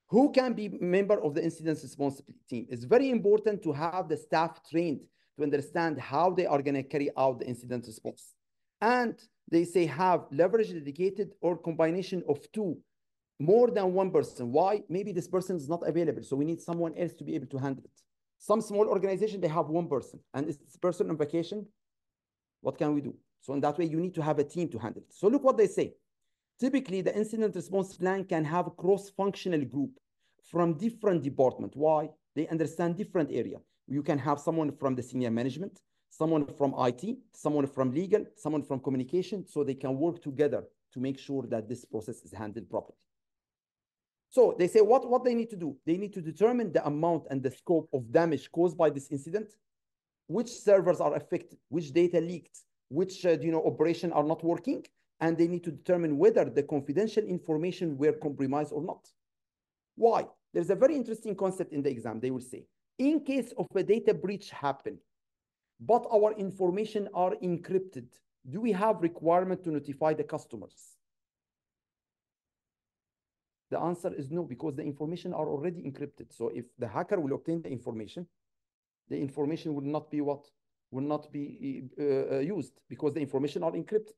Who can be a member of the incident response team? It's very important to have the staff trained to understand how they are going to carry out the incident response. And they say have leverage dedicated or combination of 2, more than 1 person. Why? Maybe this person is not available, so we need someone else to be able to handle it. Some small organization, they have 1 person, and is this person on vacation? What can we do? So in that way, you need to have a team to handle it. So look what they say. Typically, the incident response plan can have a cross-functional group from different departments. Why? They understand different area. You can have someone from the senior management, someone from IT, someone from legal, someone from communication, so they can work together to make sure that this process is handled properly. So they say what they need to do. They need to determine the amount and the scope of damage caused by this incident, which servers are affected, which data leaked, which operation are not working, and they need to determine whether the confidential information were compromised or not. Why? There's a very interesting concept in the exam. They will say, in case of a data breach happen, but our information are encrypted, do we have requirement to notify the customers? The answer is no, because the information are already encrypted. So if the hacker will obtain the information will not be what? Will not be used because the information are encrypted.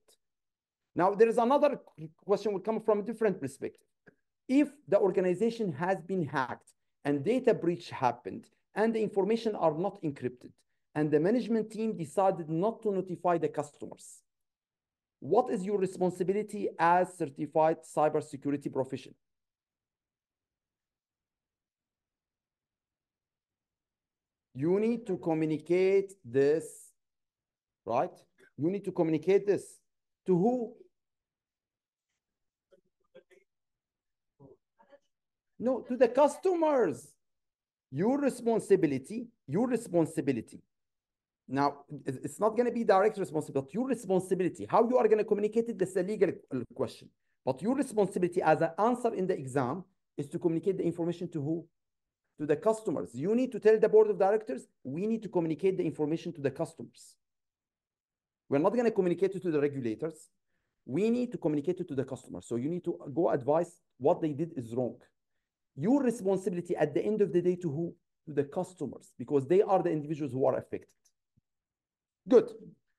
Now, there is another question will come from a different perspective. If the organization has been hacked and data breach happened and the information are not encrypted and the management team decided not to notify the customers, what is your responsibility as certified cybersecurity professional? You need to communicate this, right? You need to communicate this to who? No, to the customers. Your responsibility. Now, it's not going to be direct responsibility, but your responsibility. How you are going to communicate it, that's a legal question. But your responsibility as an answer in the exam is to communicate the information to who? To the customers. You need to tell the board of directors, we need to communicate the information to the customers. We're not going to communicate it to the regulators. We need to communicate it to the customers. So you need to go advise what they did is wrong. Your responsibility at the end of the day to who? To the customers, because they are the individuals who are affected. Good.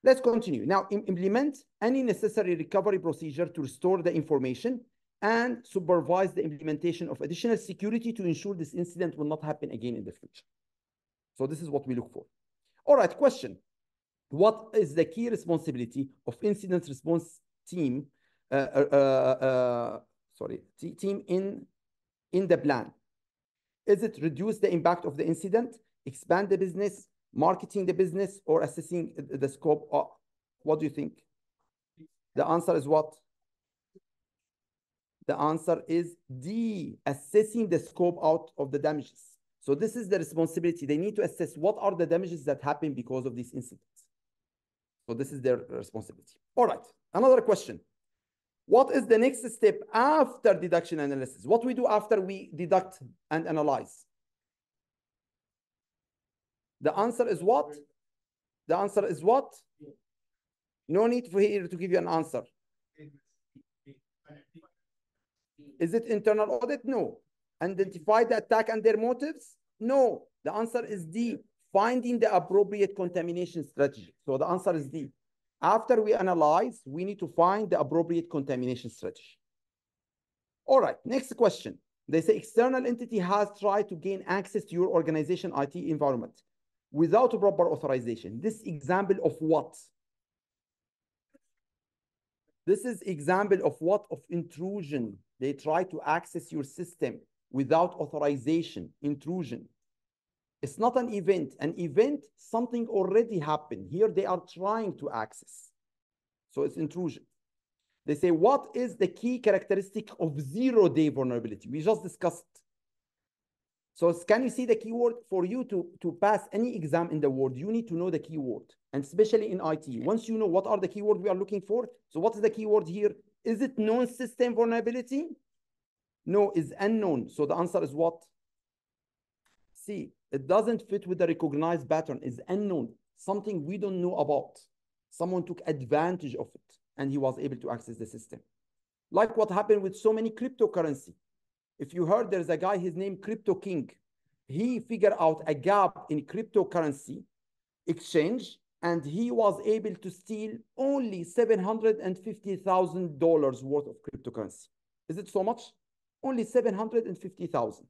Let's continue. Now, implement any necessary recovery procedure to restore the information and supervise the implementation of additional security to ensure this incident will not happen again in the future. So this is what we look for. All right, question. What is the key responsibility of incident response team, team in the plan? Is it reduce the impact of the incident, expand the business, marketing the business, or assessing the scope? What do you think? The answer is what? The answer is D, assessing the scope out of the damages. So this is the responsibility. They need to assess what are the damages that happen because of these incidents. So this is their responsibility. All right, another question. What is the next step after deduction analysis? What we do after we deduct and analyze? The answer is what? The answer is what? No need for here to give you an answer. Is it internal audit? No. Identify the attack and their motives? No. The answer is D, finding the appropriate contamination strategy. So the answer is D. After we analyze, we need to find the appropriate contamination strategy. All right, next question. They say external entity has tried to gain access to your organization IT environment without a proper authorization. This example of what? This is example of what? Of intrusion. They try to access your system without authorization, intrusion. It's not an event. An event, something already happened. Here they are trying to access. So it's intrusion. They say, what is the key characteristic of zero-day vulnerability? We just discussed. So can you see the keyword? For you to pass any exam in the world, you need to know the keyword, and especially in IT. Once you know what are the keywords we are looking for, so what is the keyword here? Is it known system vulnerability? No, is unknown. So the answer is what? C. It doesn't fit with the recognized pattern. Is unknown, something we don't know about. Someone took advantage of it and he was able to access the system. Like what happened with so many cryptocurrency. If you heard, there's a guy, his name Crypto King. He figured out a gap in cryptocurrency exchange and he was able to steal only $750,000 worth of cryptocurrency. Is it so much? Only 750,000.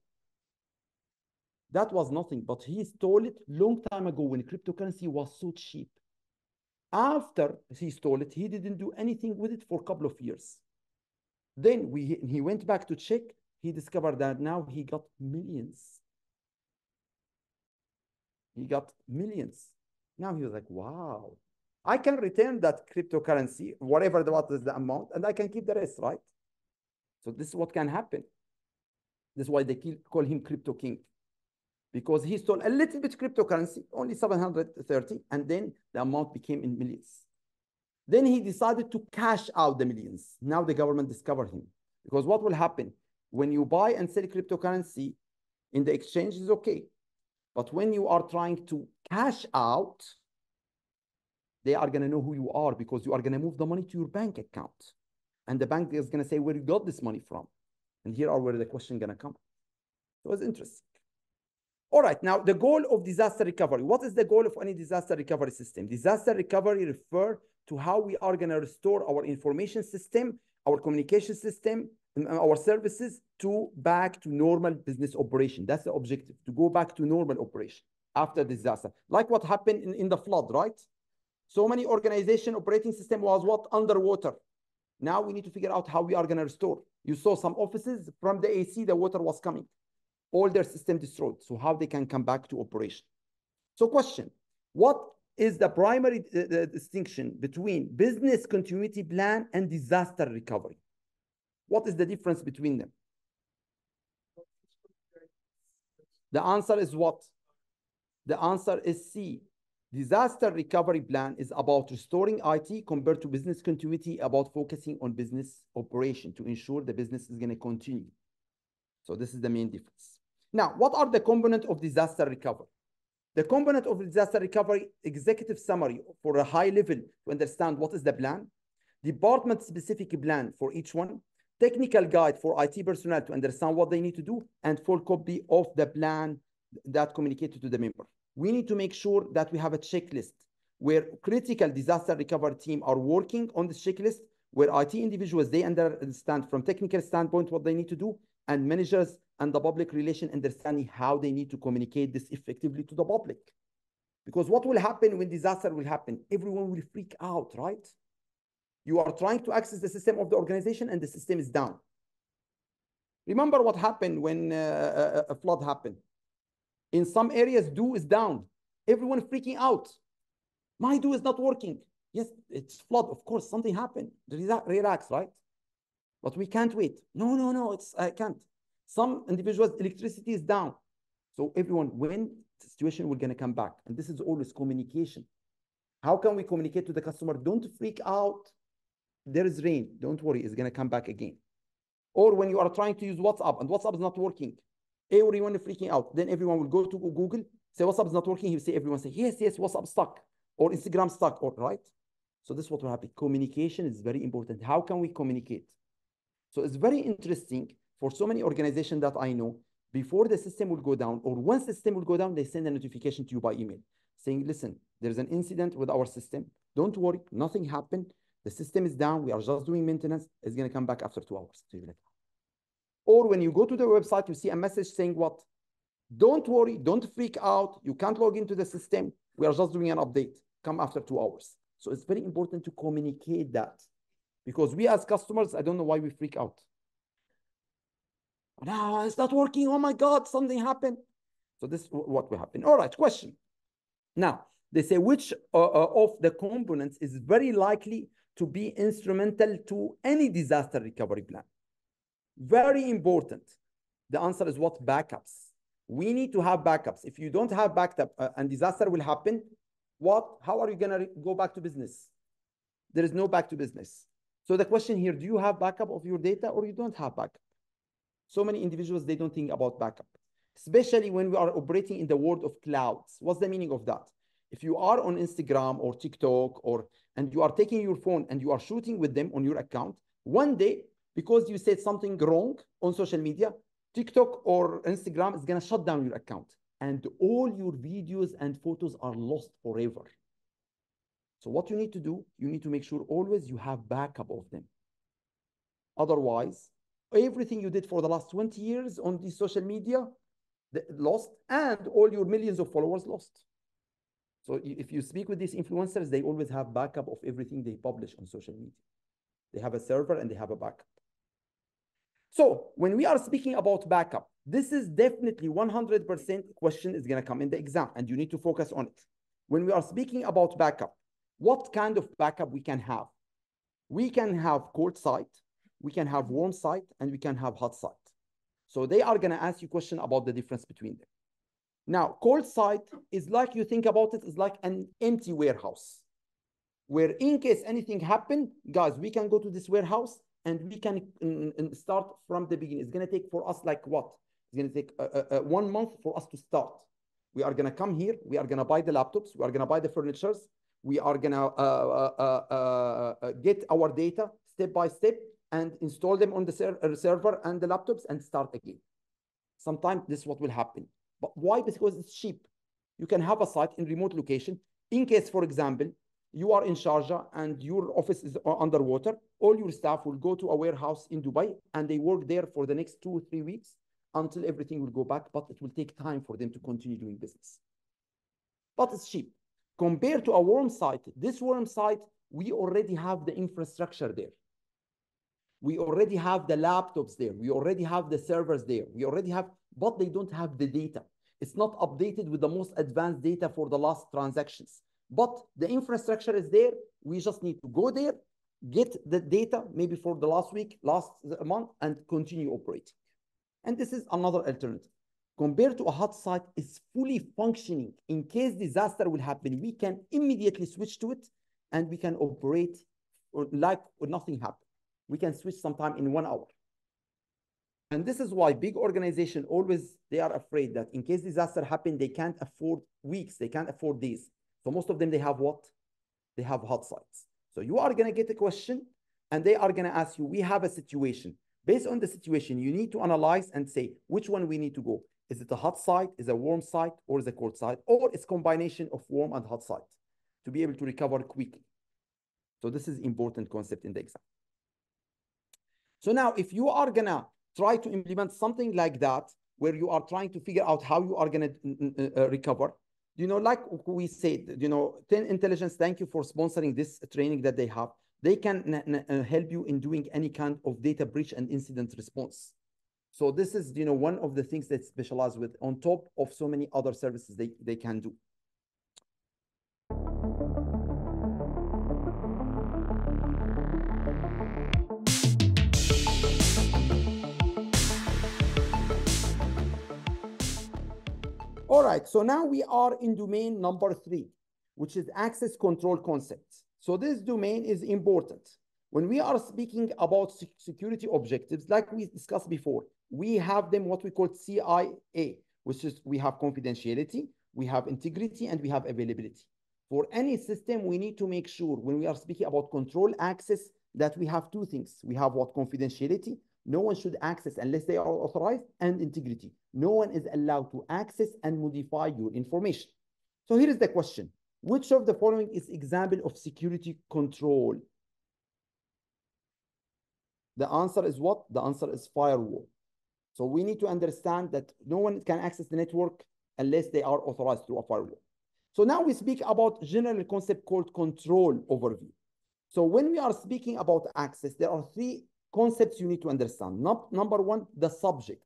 That was nothing, but he stole it long time ago when cryptocurrency was so cheap. After he stole it, he didn't do anything with it for a couple of years. Then he went back to check. He discovered that now he got millions. He got millions. Now he was like, wow, I can return that cryptocurrency, whatever what is the amount, and I can keep the rest, right? So this is what can happen. This is why they call him Crypto King. Because he stole a little bit cryptocurrency, only 730, and then the amount became in millions. Then he decided to cash out the millions. Now the government discovered him. Because what will happen? When you buy and sell cryptocurrency in the exchange is okay. But when you are trying to cash out, they are going to know who you are because you are going to move the money to your bank account. And the bank is going to say where you got this money from. And here are where the question going to come. So it's interesting. All right, now the goal of disaster recovery. What is the goal of any disaster recovery system? Disaster recovery refers to how we are going to restore our information system, our communication system, and our services back to normal business operation. That's the objective, to go back to normal operation after disaster. Like what happened in the flood, right? So many organization operating system was what? Underwater. Now we need to figure out how we are going to restore. You saw some offices from the AC, the water was coming. All their system destroyed. So how they can come back to operation. So question, what is the primary distinction between business continuity plan and disaster recovery? What is the difference between them? The answer is what? The answer is C. Disaster recovery plan is about restoring IT compared to business continuity, about focusing on business operation to ensure the business is going to continue. So this is the main difference. Now, what are the components of disaster recovery? The component of disaster recovery, executive summary for a high level to understand what is the plan, department-specific plan for each one, technical guide for IT personnel to understand what they need to do, and full copy of the plan that communicated to the member. We need to make sure that we have a checklist where critical disaster recovery team are working on this checklist, where IT individuals, they understand from technical standpoint what they need to do, and managers and the public relation understanding how they need to communicate this effectively to the public. Because what will happen when disaster will happen? Everyone will freak out, right? You are trying to access the system of the organization and the system is down. Remember what happened when a flood happened. In some areas, Do is down. Everyone freaking out. My Do is not working. Yes, it's flood. Of course, something happened. Relax, right? But we can't wait. No, I can't. Some individuals, electricity is down. So everyone, when the situation will gonna come back? And this is always communication. How can we communicate to the customer? Don't freak out. There is rain. Don't worry, it's gonna come back again. Or when you are trying to use WhatsApp and WhatsApp is not working, everyone is freaking out. Then everyone will go to Google, say WhatsApp is not working. He will say, everyone say, yes, WhatsApp stuck, or Instagram stuck, or right? So this is what will happen. Communication is very important. How can we communicate? So it's very interesting for so many organizations that I know, before the system will go down, or once the system will go down, they send a notification to you by email saying, listen, there's an incident with our system. Don't worry, nothing happened. The system is down. We are just doing maintenance. It's going to come back after 2 hours. Or when you go to the website, you see a message saying what? Don't worry, don't freak out. You can't log into the system. We are just doing an update. Come after 2 hours. So it's very important to communicate that, because we as customers, I don't know why we freak out. No, it's not working. Oh my God, something happened. So this is what will happen. All right, question. Now, they say which of the components is very likely to be instrumental to any disaster recovery plan? Very important. The answer is what? Backups. We need to have backups. If you don't have backup and disaster will happen, what? How are you going to go back to business? There is no back to business. So the question here, do you have backup of your data or you don't have backup? So many individuals, they don't think about backup, especially when we are operating in the world of clouds. What's the meaning of that? If you are on Instagram or TikTok and you are taking your phone and you are shooting with them on your account, one day, because you said something wrong on social media, TikTok or Instagram is going to shut down your account and all your videos and photos are lost forever. So what you need to do, you need to make sure always you have backup of them. Otherwise, everything you did for the last 20 years on the social media lost, and all your millions of followers lost. So if you speak with these influencers, they always have backup of everything they publish on social media. They have a server and they have a backup. So when we are speaking about backup, this is definitely 100% question is going to come in the exam, and you need to focus on it. When we are speaking about backup, what kind of backup we can have? We can have cold site, we can have warm site, and we can have hot site. So they are going to ask you a question about the difference between them. Now, cold site is like, you think about it, is like an empty warehouse, where in case anything happened, guys, we can go to this warehouse and we can start from the beginning. It's going to take for us like what? It's going to take 1 month for us to start. We are going to come here. We are going to buy the laptops. We are going to buy the furnitures. We are going to get our data step by step and install them on the server and the laptops and start again. Sometimes this is what will happen. But why? Because it's cheap. You can have a site in remote location. In case, for example, you are in Sharjah and your office is underwater, all your staff will go to a warehouse in Dubai and they work there for the next 2 or 3 weeks until everything will go back, but it will take time for them to continue doing business. But it's cheap. Compared to a warm site, this warm site, we already have the infrastructure there. We already have the laptops there. We already have the servers there. We already have, but they don't have the data. It's not updated with the most advanced data for the last transactions. But the infrastructure is there. We just need to go there, get the data maybe for the last week, last month, and continue operating. And this is another alternative. Compared to a hot site, it's fully functioning. In case disaster will happen, we can immediately switch to it and we can operate like nothing happened. We can switch sometime in 1 hour. And this is why big organizations always, they are afraid that in case disaster happen, they can't afford weeks, they can't afford days. So most of them, they have what? They have hot sites. So you are going to get a question and they are going to ask you, we have a situation. Based on the situation, you need to analyze and say which one we need to go. Is it a hot site, is it a warm site, or is it a cold site, or it's a combination of warm and hot site to be able to recover quickly. So this is important concept in the exam. So now if you are going to try to implement something like that, where you are trying to figure out how you are going to recover, you know, like we said, you know, 10 Intelligence, thank you for sponsoring this training that they have. They can help you in doing any kind of data breach and incident response. So this is, you know, one of the things that specialize with on top of so many other services they can do. All right, so now we are in domain number 3, which is access control concepts. So this domain is important. When we are speaking about security objectives, like we discussed before, we have them what we call CIA, which is we have confidentiality, we have integrity, and we have availability. For any system, we need to make sure when we are speaking about control access that we have 2 things. We have what? Confidentiality. No one should access unless they are authorized, and integrity. No one is allowed to access and modify your information. So here is the question. Which of the following is example of security control? The answer is what? The answer is firewall. So we need to understand that no one can access the network unless they are authorized through a firewall. So now we speak about general concept called control overview. So when we are speaking about access, there are 3 concepts you need to understand. Number 1, the subject.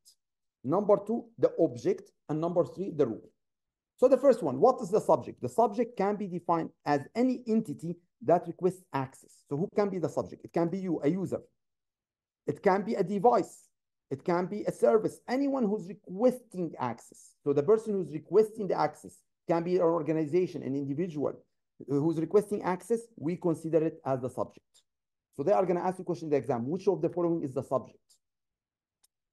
Number 2, the object. And number 3, the rule. So the first one, what is the subject? The subject can be defined as any entity that requests access. So who can be the subject? It can be you, a user. It can be a device. It can be a service. Anyone who's requesting access. So the person who's requesting the access can be an organization, an individual who's requesting access. We consider it as the subject. So they are going to ask you a question in the exam. Which of the following is the subject?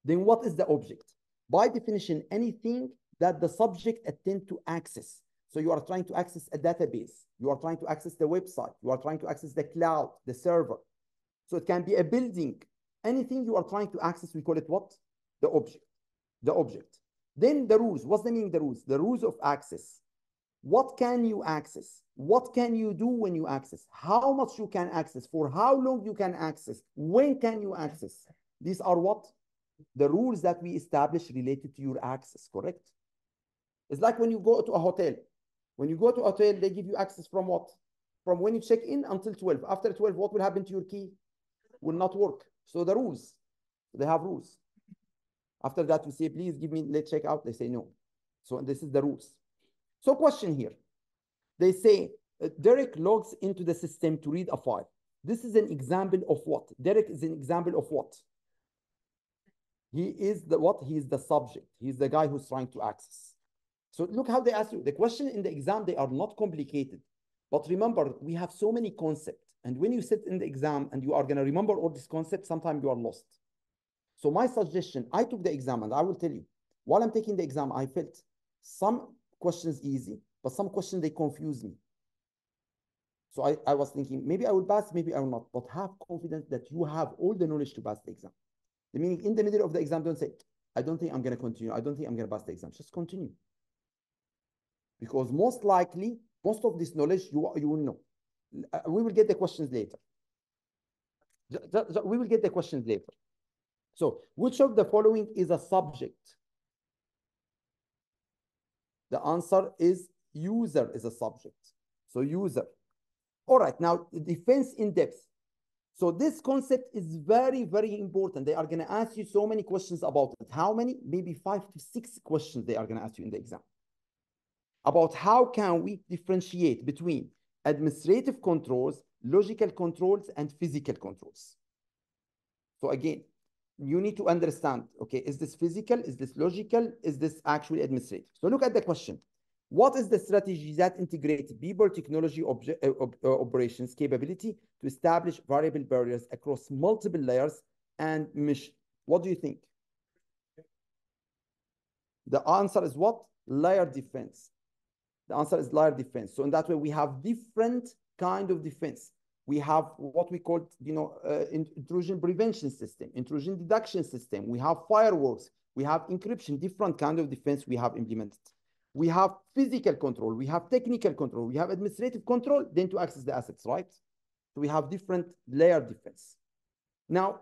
Then what is the object? By definition, anything that the subject attend to access. So you are trying to access a database. You are trying to access the website. You are trying to access the cloud, the server. So it can be a building. Anything you are trying to access, we call it what? The object. The object. Then the rules. What's the meaning of the rules? The rules of access. What can you access? What can you do when you access? How much you can access? For how long you can access? When can you access? These are what? The rules that we establish related to your access, correct? It's like when you go to a hotel. When you go to a hotel, they give you access from what? From when you check in until 12. After 12, what will happen to your key? Will not work. So the rules, they have rules. After that, you say, please give me, let's check out. They say no. So this is the rules. So question here. They say, Derek logs into the system to read a file. This is an example of what? Derek is an example of what? He is the what? He is the subject. He's the guy who's trying to access. So look how they ask you. The question in the exam, they are not complicated. But remember, we have so many concepts. And when you sit in the exam and you are going to remember all these concepts, sometimes you are lost. So my suggestion, I took the exam and I will tell you, while I'm taking the exam, I felt some questions easy, but some questions, they confuse me. So I was thinking, maybe I will pass, maybe I will not, but have confidence that you have all the knowledge to pass the exam. The meaning in the middle of the exam, don't say, I don't think I'm going to continue. I don't think I'm going to pass the exam. Just continue. Because most likely, most of this knowledge, you will know. We will get the questions later. We will get the questions later. So, which of the following is a subject? The answer is user is a subject. So, user. All right, now, defense in depth. So this concept is very, very important. They are going to ask you so many questions about it. How many? Maybe 5 to 6 questions they are going to ask you in the exam. About how can we differentiate between administrative controls, logical controls, and physical controls. So again, you need to understand, okay, is this physical? Is this logical? Is this actually administrative? So look at the question. What is the strategy that integrates people, technology, operations capability to establish variable barriers across multiple layers and mission? What do you think? The answer is what? Layer defense. The answer is layer defense. So in that way, we have different kind of defense. We have what we call, intrusion prevention system, intrusion detection system. We have firewalls. We have encryption, different kind of defense we have implemented. We have physical control. We have technical control. We have administrative control, then to access the assets, right? So we have different layer defense. Now,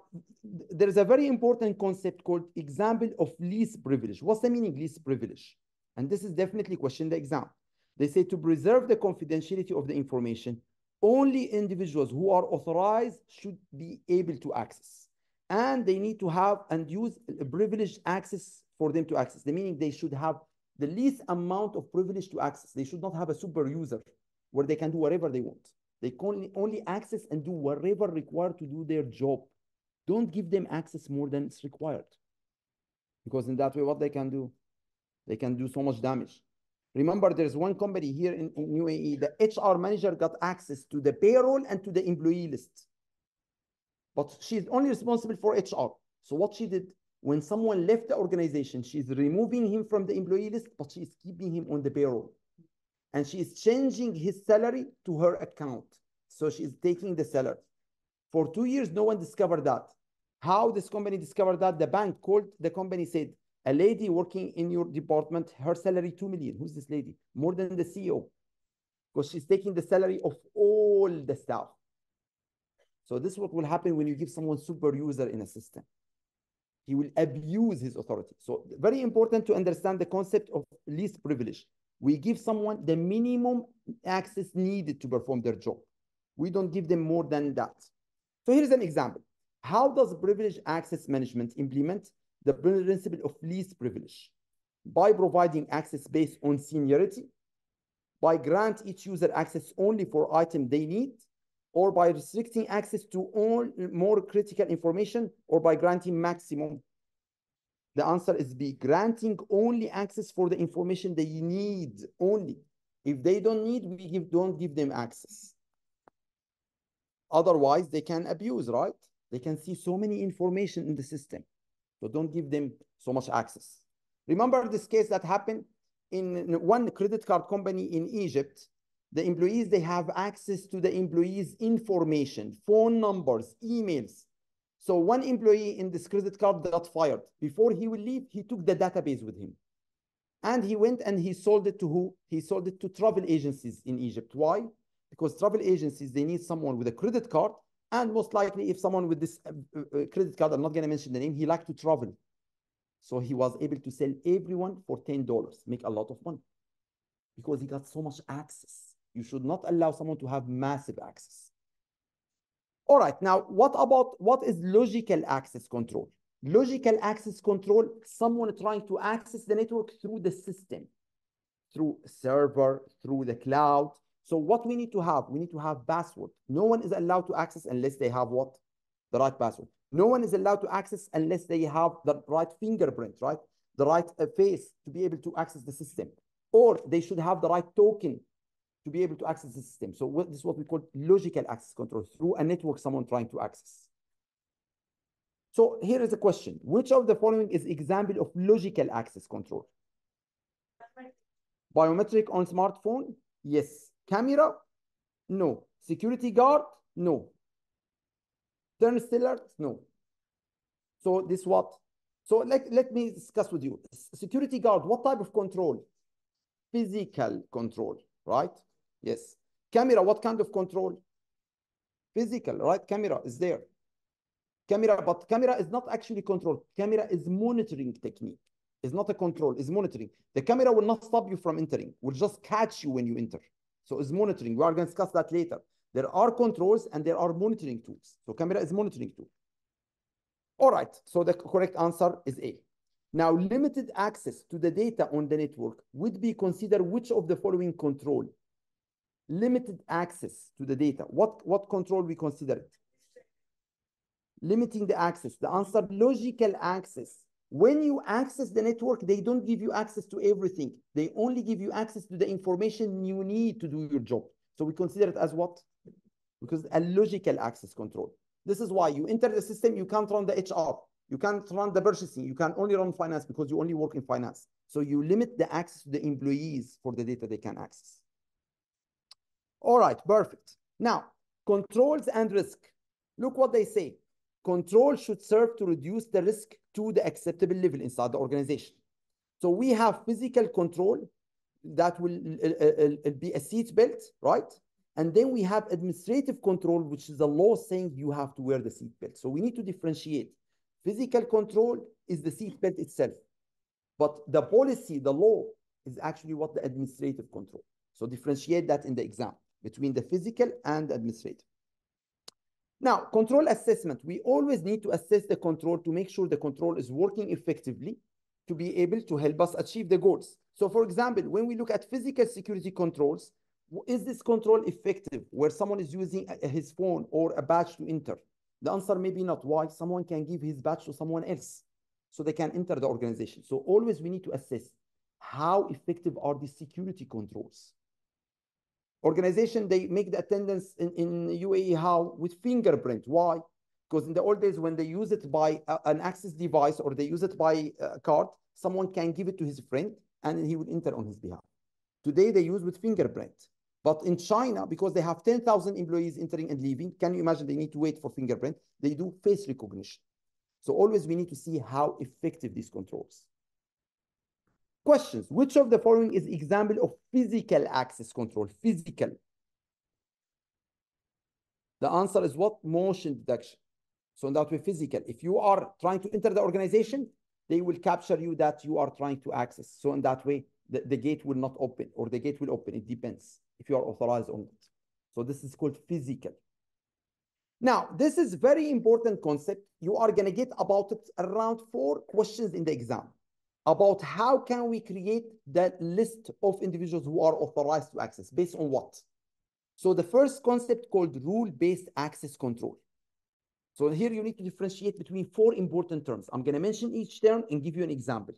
there is a very important concept called example of least privilege. What's the meaning least privilege? And this is definitely questioned in the exam. They say to preserve the confidentiality of the information, only individuals who are authorized should be able to access. And they need to have and use privileged access for them to access. The meaning they should have the least amount of privilege to access. They should not have a super user where they can do whatever they want. They can only access and do whatever required to do their job. Don't give them access more than it's required. Because in that way, what they can do? They can do so much damage. Remember, there's one company here in UAE, the HR manager got access to the payroll and to the employee list. But she's only responsible for HR. So what she did, when someone left the organization, she's removing him from the employee list, but she's keeping him on the payroll. And she's changing his salary to her account. So she's taking the salary. For 2 years, no one discovered that. How this company discovered that? The bank called the company, said, a lady working in your department, her salary 2 million. Who's this lady? More than the CEO. Because she's taking the salary of all the staff. So this is what will happen when you give someone super user in a system. He will abuse his authority. So very important to understand the concept of least privilege. We give someone the minimum access needed to perform their job. We don't give them more than that. So here's an example. How does privilege access management implement the principle of least privilege? By providing access based on seniority, by grant each user access only for item they need, or by restricting access to all more critical information, or by granting maximum. The answer is B, granting only access for the information they need only. If they don't need, don't give them access. Otherwise, they can abuse, right? They can see so many information in the system. So don't give them so much access. Remember this case that happened in one credit card company in Egypt. The employees, they have access to the employees' information, phone numbers, emails. So one employee in this credit card got fired. Before he will leave, he took the database with him. And he went and he sold it to who? He sold it to travel agencies in Egypt. Why? Because travel agencies, they need someone with a credit card. And most likely, if someone with this credit card, I'm not going to mention the name, he liked to travel. So he was able to sell everyone for $10, make a lot of money. Because he got so much access. You should not allow someone to have massive access. All right, now what is logical access control? Logical access control, someone trying to access the network through the system, through server, through the cloud. So what we need to have? We need to have password. No one is allowed to access unless they have what? The right password. No one is allowed to access unless they have the right fingerprint, right? The right face to be able to access the system. Or they should have the right token to be able to access the system. So this is what we call logical access control, through a network someone trying to access. So here is a question. Which of the following is example of logical access control? Biometric on smartphone? Yes. Camera? No. Security guard? No. Turnstile? No. So this what? So let me discuss with you. Security guard, what type of control? Physical control, right? Yes. Camera, what kind of control? Physical, right? Camera is there. Camera, but camera is not actually control. Camera is monitoring technique. It's not a control, it's monitoring. The camera will not stop you from entering. Will just catch you when you enter. So it's monitoring. We are going to discuss that later. There are controls and there are monitoring tools. So camera is monitoring tool. All right, so the correct answer is A. Now, limited access to the data on the network would be considered which of the following control? Limited access to the data. What control we consider it? Limiting the access. The answer, logical access. When you access the network, they don't give you access to everything. They only give you access to the information you need to do your job. So we consider it as what? Because a logical access control. This is why you enter the system, you can't run the HR. You can't run the purchasing. You can only run finance because you only work in finance. So you limit the access to the employees for the data they can access. All right, perfect. Now, controls and risk. Look what they say. Control should serve to reduce the risk to the acceptable level inside the organization. So we have physical control that will be a seat belt, right? And then we have administrative control, which is a law saying you have to wear the seat belt. So we need to differentiate. Physical control is the seat belt itself. But the policy, the law, is actually what the administrative control. So differentiate that in the exam between the physical and the administrative. Now, control assessment. We always need to assess the control to make sure the control is working effectively to be able to help us achieve the goals. So for example, when we look at physical security controls, is this control effective where someone is using his phone or a badge to enter? The answer may be not. Why? Someone can give his badge to someone else so they can enter the organization. So always we need to assess how effective are the security controls. Organization, they make the attendance in UAE how? With fingerprint. Why? Because in the old days, when they use it by an access device or they use it by a card, someone can give it to his friend and he would enter on his behalf. Today, they use with fingerprint. But in China, because they have 10,000 employees entering and leaving, can you imagine they need to wait for fingerprint? They do face recognition. So always we need to see how effective these controls. Questions. Which of the following is example of physical access control? Physical. The answer is what? Motion detection. So in that way, physical. If you are trying to enter the organization, they will capture you that you are trying to access. So in that way, the gate will not open or the gate will open. It depends if you are authorized or not. So this is called physical. Now, this is very important concept. You are going to get about it around 4 questions in the exam about how can we create that list of individuals who are authorized to access based on what? So the first concept called rule-based access control. So here you need to differentiate between 4 important terms. I'm going to mention each term and give you an example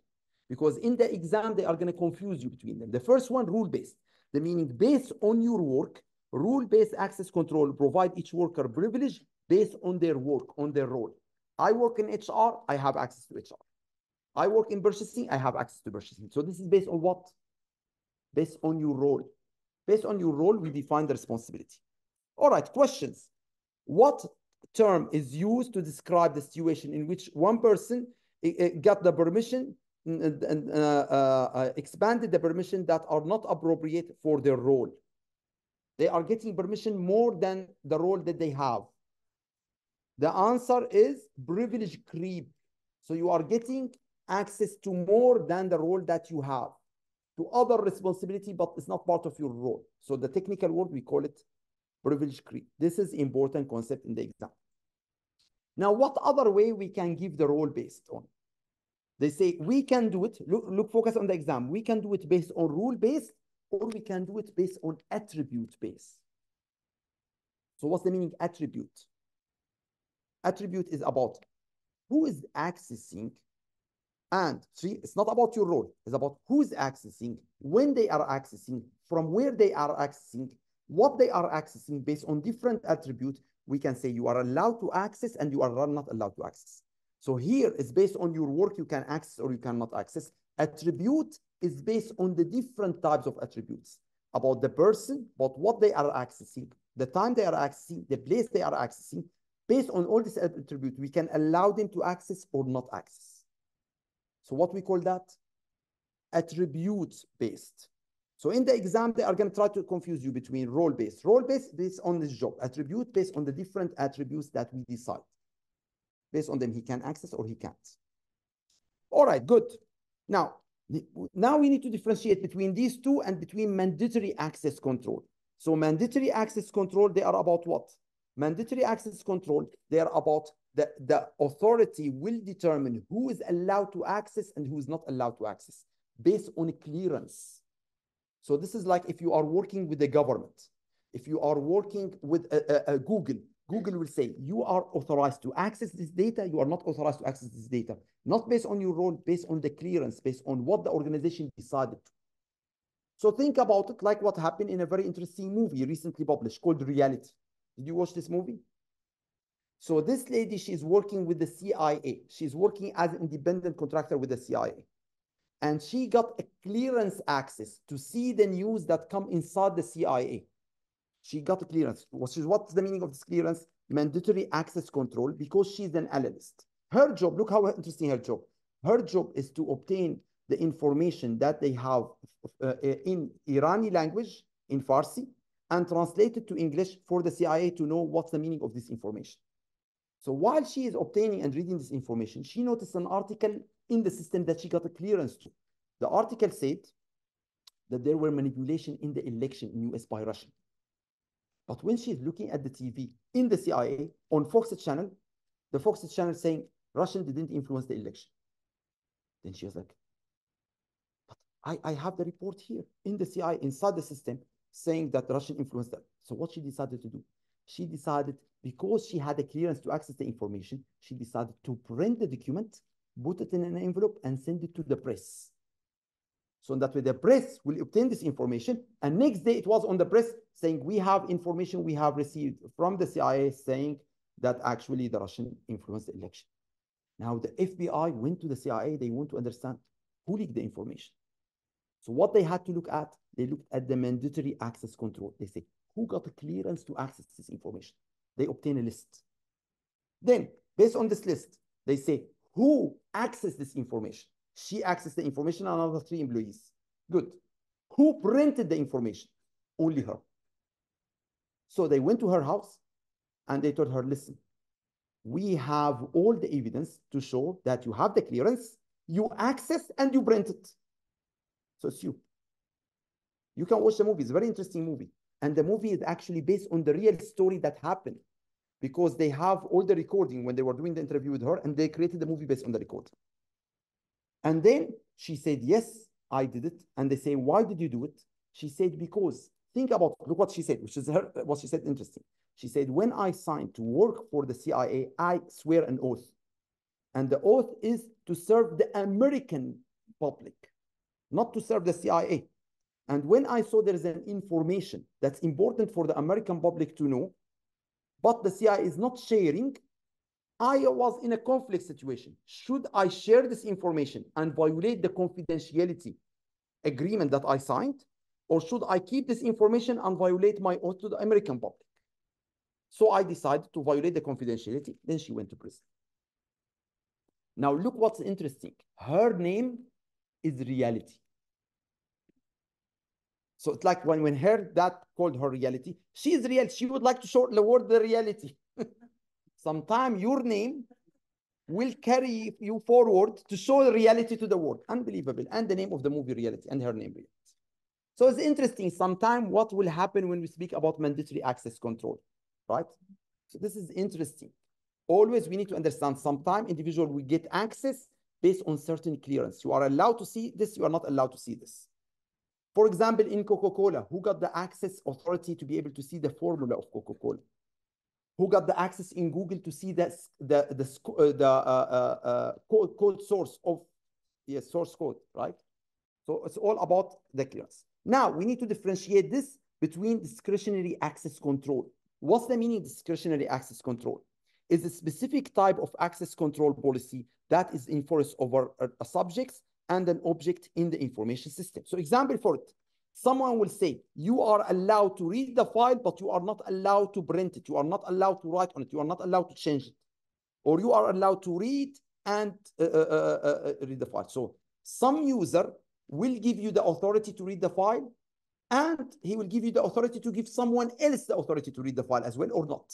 because in the exam, they are going to confuse you between them. The first one, rule-based, the meaning based on your work, rule-based access control provide each worker privilege based on their work, on their role. I work in HR, I have access to HR. I work in purchasing, I have access to purchasing. So this is based on what? Based on your role. Based on your role, we define the responsibility. All right, questions. What term is used to describe the situation in which one person got the permission and expanded the permission that are not appropriate for their role? They are getting permission more than the role that they have. The answer is privilege creep. So you are getting access to more than the role that you have, to other responsibility, but it's not part of your role. So the technical word, we call it privilege creep. This is important concept in the exam. Now, what other way we can give the role based on? They say we can do it, look, focus on the exam. We can do it based on rule based, or we can do it based on attribute based. So what's the meaning attribute? Attribute is about who is accessing, and see, it's not about your role. It's about who's accessing, when they are accessing, from where they are accessing, what they are accessing. Based on different attributes, we can say you are allowed to access and you are not allowed to access. So here it's based on your work, you can access or you cannot access. Attribute is based on the different types of attributes about the person, about what they are accessing, the time they are accessing, the place they are accessing. Based on all these attributes, we can allow them to access or not access. So what we call that? Attribute-based. So in the exam, they are going to try to confuse you between role-based. Role-based based on this job. Attribute based on the different attributes that we decide. Based on them, he can access or he can't. All right, good. Now we need to differentiate between these two and between mandatory access control. So mandatory access control, they are about what? Mandatory access control, they are about the authority will determine who is allowed to access and who is not allowed to access based on clearance. So this is like if you are working with the government, if you are working with Google, Google will say, you are authorized to access this data, you are not authorized to access this data, not based on your role, based on the clearance, based on what the organization decided. So think about it like what happened in a very interesting movie recently published called Reality. Did you watch this movie? So this lady, she's working with the CIA. She's working as an independent contractor with the CIA. And she got a clearance access to see the news that come inside the CIA. She got a clearance. What's the meaning of this clearance? Mandatory access control, because she's an analyst. Her job, look how interesting her job. Her job is to obtain the information that they have in Irani language, in Farsi, and translate it to English for the CIA to know what's the meaning of this information. So while she is obtaining and reading this information, she noticed an article in the system that she got a clearance to. The article said that there were manipulation in the election in US by Russia. But when she's looking at the TV in the CIA on Fox channel, the Fox channel saying Russian didn't influence the election. Then she was like, but I have the report here in the CIA, inside the system, saying that Russian influenced that. So what she decided to do? She decided, because she had a clearance to access the information, she decided to print the document, put it in an envelope, and send it to the press. So that way the press will obtain this information, and next day it was on the press saying, we have information we have received from the CIA saying that actually the Russian influenced the election. Now the FBI went to the CIA, they want to understand who leaked the information. So what they had to look at, they looked at the mandatory access control. They say, who got a clearance to access this information? They obtain a list. Then, based on this list, they say, who accessed this information? She accessed the information, another 3 employees. Good. Who printed the information? Only her. So they went to her house and they told her, listen, we have all the evidence to show that you have the clearance, you access and you print it. So it's you. You can watch the movie. It's a very interesting movie. And the movie is actually based on the real story that happened, because they have all the recording when they were doing the interview with her, and they created the movie based on the recording. And then she said, yes, I did it. And they say, why did you do it? She said, because think about, look what she said, which is her, what she said interesting. She said, when I signed to work for the CIA, I swear an oath. And the oath is to serve the American public, not to serve the CIA. And when I saw there is an information that's important for the American public to know, but the CIA is not sharing, I was in a conflict situation. Should I share this information and violate the confidentiality agreement that I signed? Or should I keep this information and violate my oath to the American public? So I decided to violate the confidentiality. Then she went to prison. Now look what's interesting. Her name is Reality. So it's like when her dad called her Reality, she is real. She would like to shorten the word the reality. Sometime your name will carry you forward to show the reality to the world. Unbelievable. And the name of the movie Reality, and her name Reality. So it's interesting sometime what will happen when we speak about mandatory access control, right? So this is interesting. Always we need to understand sometime individual will get access based on certain clearance. You are allowed to see this, you are not allowed to see this. For example, in Coca-Cola, who got the access authority to be able to see the formula of Coca-Cola? Who got the access in Google to see the code source of source code, right? So it's all about the clearance. Now we need to differentiate this between discretionary access control. What's the meaning of discretionary access control? Is a specific type of access control policy that is enforced over a subject and an object in the information system. So example for it, someone will say, you are allowed to read the file, but you are not allowed to print it. You are not allowed to write on it. You are not allowed to change it. Or you are allowed to read and read the file. So some user will give you the authority to read the file, and he will give you the authority to give someone else the authority to read the file as well, or not.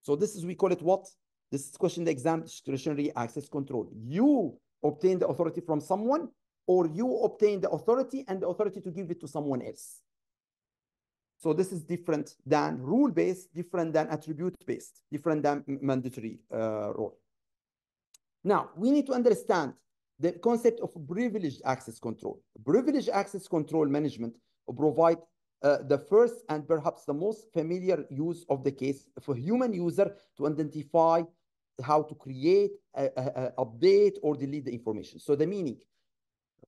So this is, we call it what? This is question the exam, discretionary access control. You obtain the authority from someone, or you obtain the authority and the authority to give it to someone else. So this is different than rule-based, different than attribute-based, different than mandatory role. Now, we need to understand the concept of privileged access control. Privileged access control management provide the first and perhaps the most familiar use of the case for human user to identify how to create, update, or delete the information. So the meaning,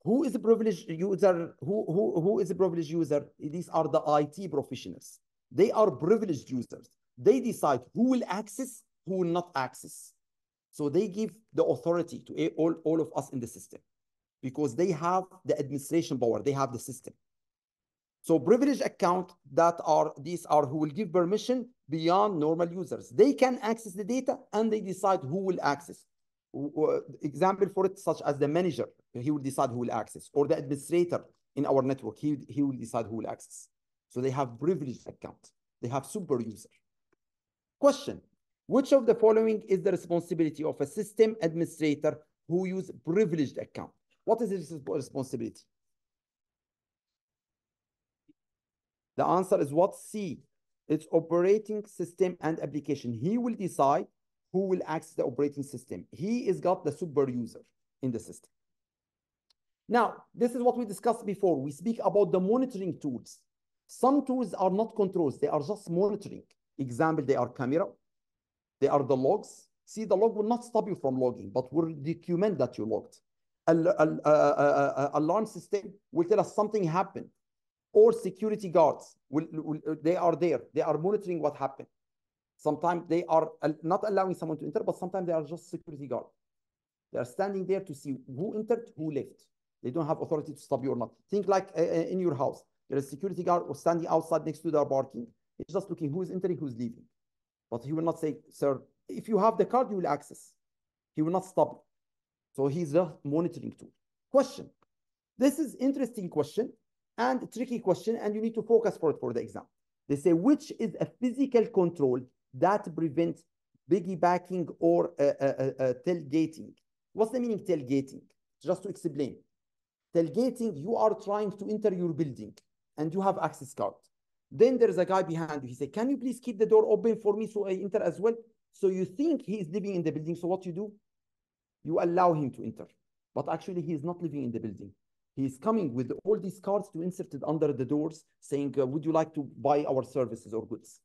who is a privileged user? Who is a privileged user? These are the IT professionals. They are privileged users. They decide who will access, who will not access. So they give the authority to all of us in the system because they have the administration power. They have the system. So privileged account these are who will give permission beyond normal users. They can access the data and they decide who will access. Example for it, such as the manager, he will decide who will access, or the administrator in our network, he will decide who will access. So they have privileged account. They have super user. Question, which of the following is the responsibility of a system administrator who use privileged account? What is his responsibility? The answer is what? C. It's operating system and application. He will decide who will access the operating system. He is got the super user in the system. Now, this is what we discussed before. We speak about the monitoring tools. Some tools are not controls. They are just monitoring. Example, they are camera. They are the logs. See, the log will not stop you from logging, but will document that you logged. Alarm system will tell us something happened. Or security guards, they are there. They are monitoring what happened. Sometimes they are not allowing someone to enter, but sometimes they are just security guard. They are standing there to see who entered, who left. They don't have authority to stop you or not. Think like in your house. There is a security guard or standing outside next to the parking. He's just looking who is entering, who's leaving. But he will not say, sir, if you have the card, you will access. He will not stop you. So he's a monitoring tool. Question. This is interesting question and a tricky question, and you need to focus for it for the exam. They say, which is a physical control that prevents piggybacking or tailgating? What's the meaning tailgating? Just to explain. Tailgating, you are trying to enter your building and you have access card. Then there's a guy behind you. He said, can you please keep the door open for me so I enter as well? So you think he is living in the building. So what you do? You allow him to enter. But actually, he is not living in the building. He is coming with all these cards to insert it under the doors saying, would you like to buy our services or goods?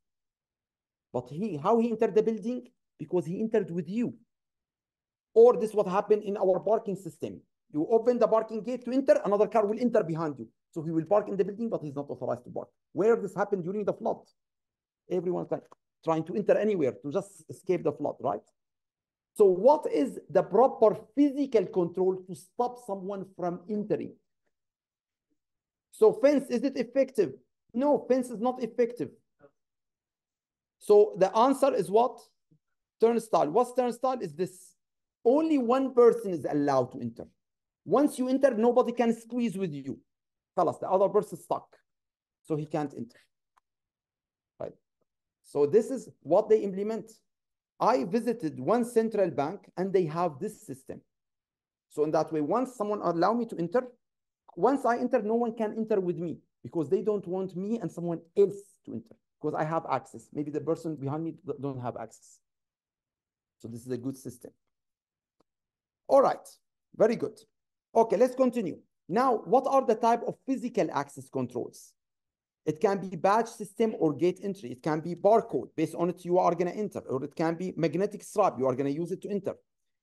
But how he entered the building? Because he entered with you. Or this is what happened in our parking system. You open the parking gate to enter, another car will enter behind you. So he will park in the building, but he's not authorized to park. Where this happened during the flood? Everyone's like trying to enter anywhere to just escape the flood, right? So what is the proper physical control to stop someone from entering? So fence, is it effective? No, fence is not effective. So the answer is what? Turnstile. What's turnstile? Is this. Only one person is allowed to enter. Once you enter, nobody can squeeze with you. Tell us, the other person is stuck. So he can't enter. Right. So this is what they implement. I visited one central bank and they have this system. So in that way, once someone allow me to enter, once I enter, no one can enter with me because they don't want me and someone else to enter because I have access. Maybe the person behind me don't have access. So this is a good system. All right, very good. Okay, let's continue. Now, what are the type of physical access controls? It can be badge system or gate entry. It can be barcode. Based on it, you are going to enter. Or it can be magnetic stripe. You are going to use it to enter.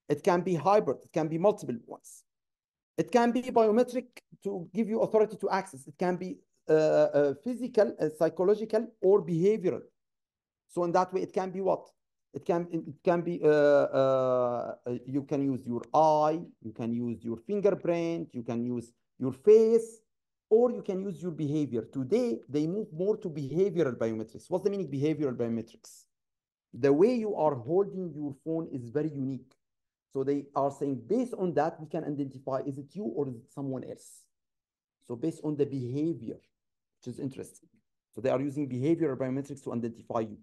It can be hybrid. It can be multiple ones. It can be biometric to give you authority to access. It can be physical, psychological, or behavioral. So in that way, it can be what? It can be, you can use your eye, you can use your fingerprint, you can use your face, or you can use your behavior. Today, they move more to behavioral biometrics. What's the meaning of behavioral biometrics? The way you are holding your phone is very unique. So they are saying, based on that, we can identify, is it you or is it someone else? So based on the behavior, which is interesting. So they are using behavioral biometrics to identify you.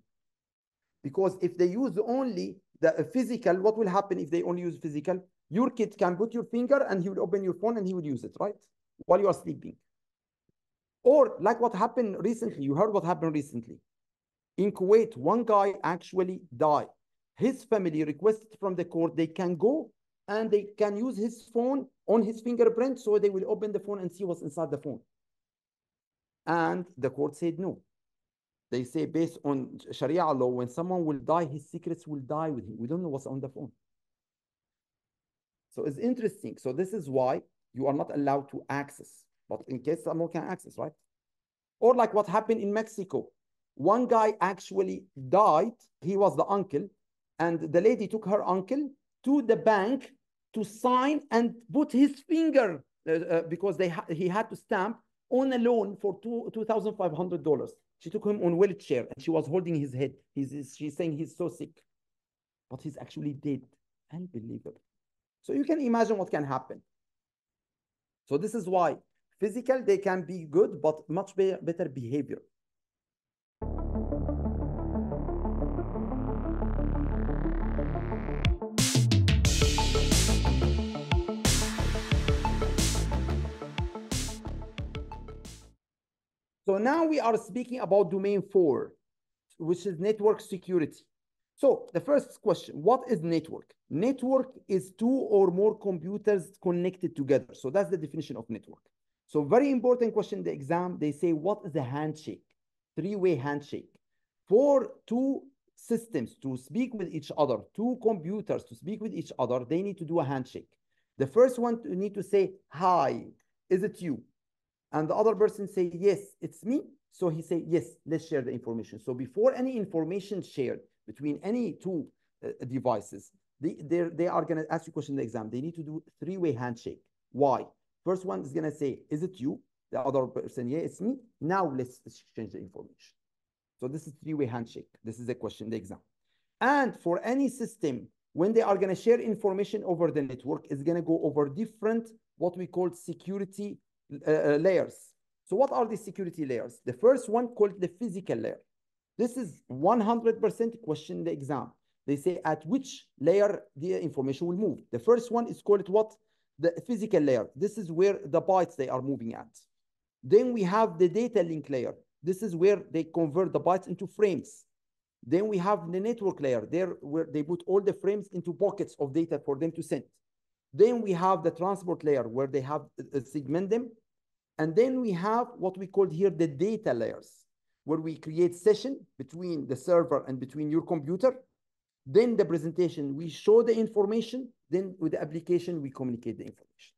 Because if they use only the physical, what will happen if they only use physical? Your kid can put your finger and he will open your phone and he will use it, right? While you are sleeping. Or like what happened recently, you heard what happened recently. In Kuwait, one guy actually died. His family requested from the court they can go and they can use his phone on his fingerprint, so they will open the phone and see what's inside the phone. And the court said no. They say based on Sharia law, when someone will die, his secrets will die with him. We don't know what's on the phone. So it's interesting. So this is why you are not allowed to access, but in case someone can access, right? Or like what happened in Mexico. One guy actually died. He was the uncle, and the lady took her uncle to the bank to sign and put his finger because he had to stamp on a loan for $2,500. She took him on wheelchair and she was holding his head. She's saying he's so sick, but he's actually dead. Unbelievable. So you can imagine what can happen. So this is why physical, they can be good, but much better behavior. So now we are speaking about domain 4, which is network security. So the first question, what is network? Network is two or more computers connected together. So that's the definition of network. So very important question in the exam, they say, what is a handshake? Three-way handshake. For two systems to speak with each other, two computers to speak with each other, they need to do a handshake. The first one need to say, hi, is it you? And the other person say, yes, it's me. So he say, yes, let's share the information. So before any information shared between any two devices, they are going to ask you a question in the exam. They need to do three-way handshake. Why? First one is going to say, is it you? The other person, yeah, it's me. Now let's exchange the information. So this is three-way handshake. This is a question in the exam. And for any system, when they are going to share information over the network, it's going to go over different, what we call security layers. So what are the security layers? The first one called the physical layer. This is 100% question in the exam. They say at which layer the information will move. The first one is called what? The physical layer. This is where the bytes they are moving at. Then we have the data link layer. This is where they convert the bytes into frames. Then we have the network layer, there where they put all the frames into pockets of data for them to send. Then we have the transport layer where they have segment them. And then we have what we call here the data layers, where we create session between the server and between your computer. Then the presentation, we show the information. Then with the application, we communicate the information.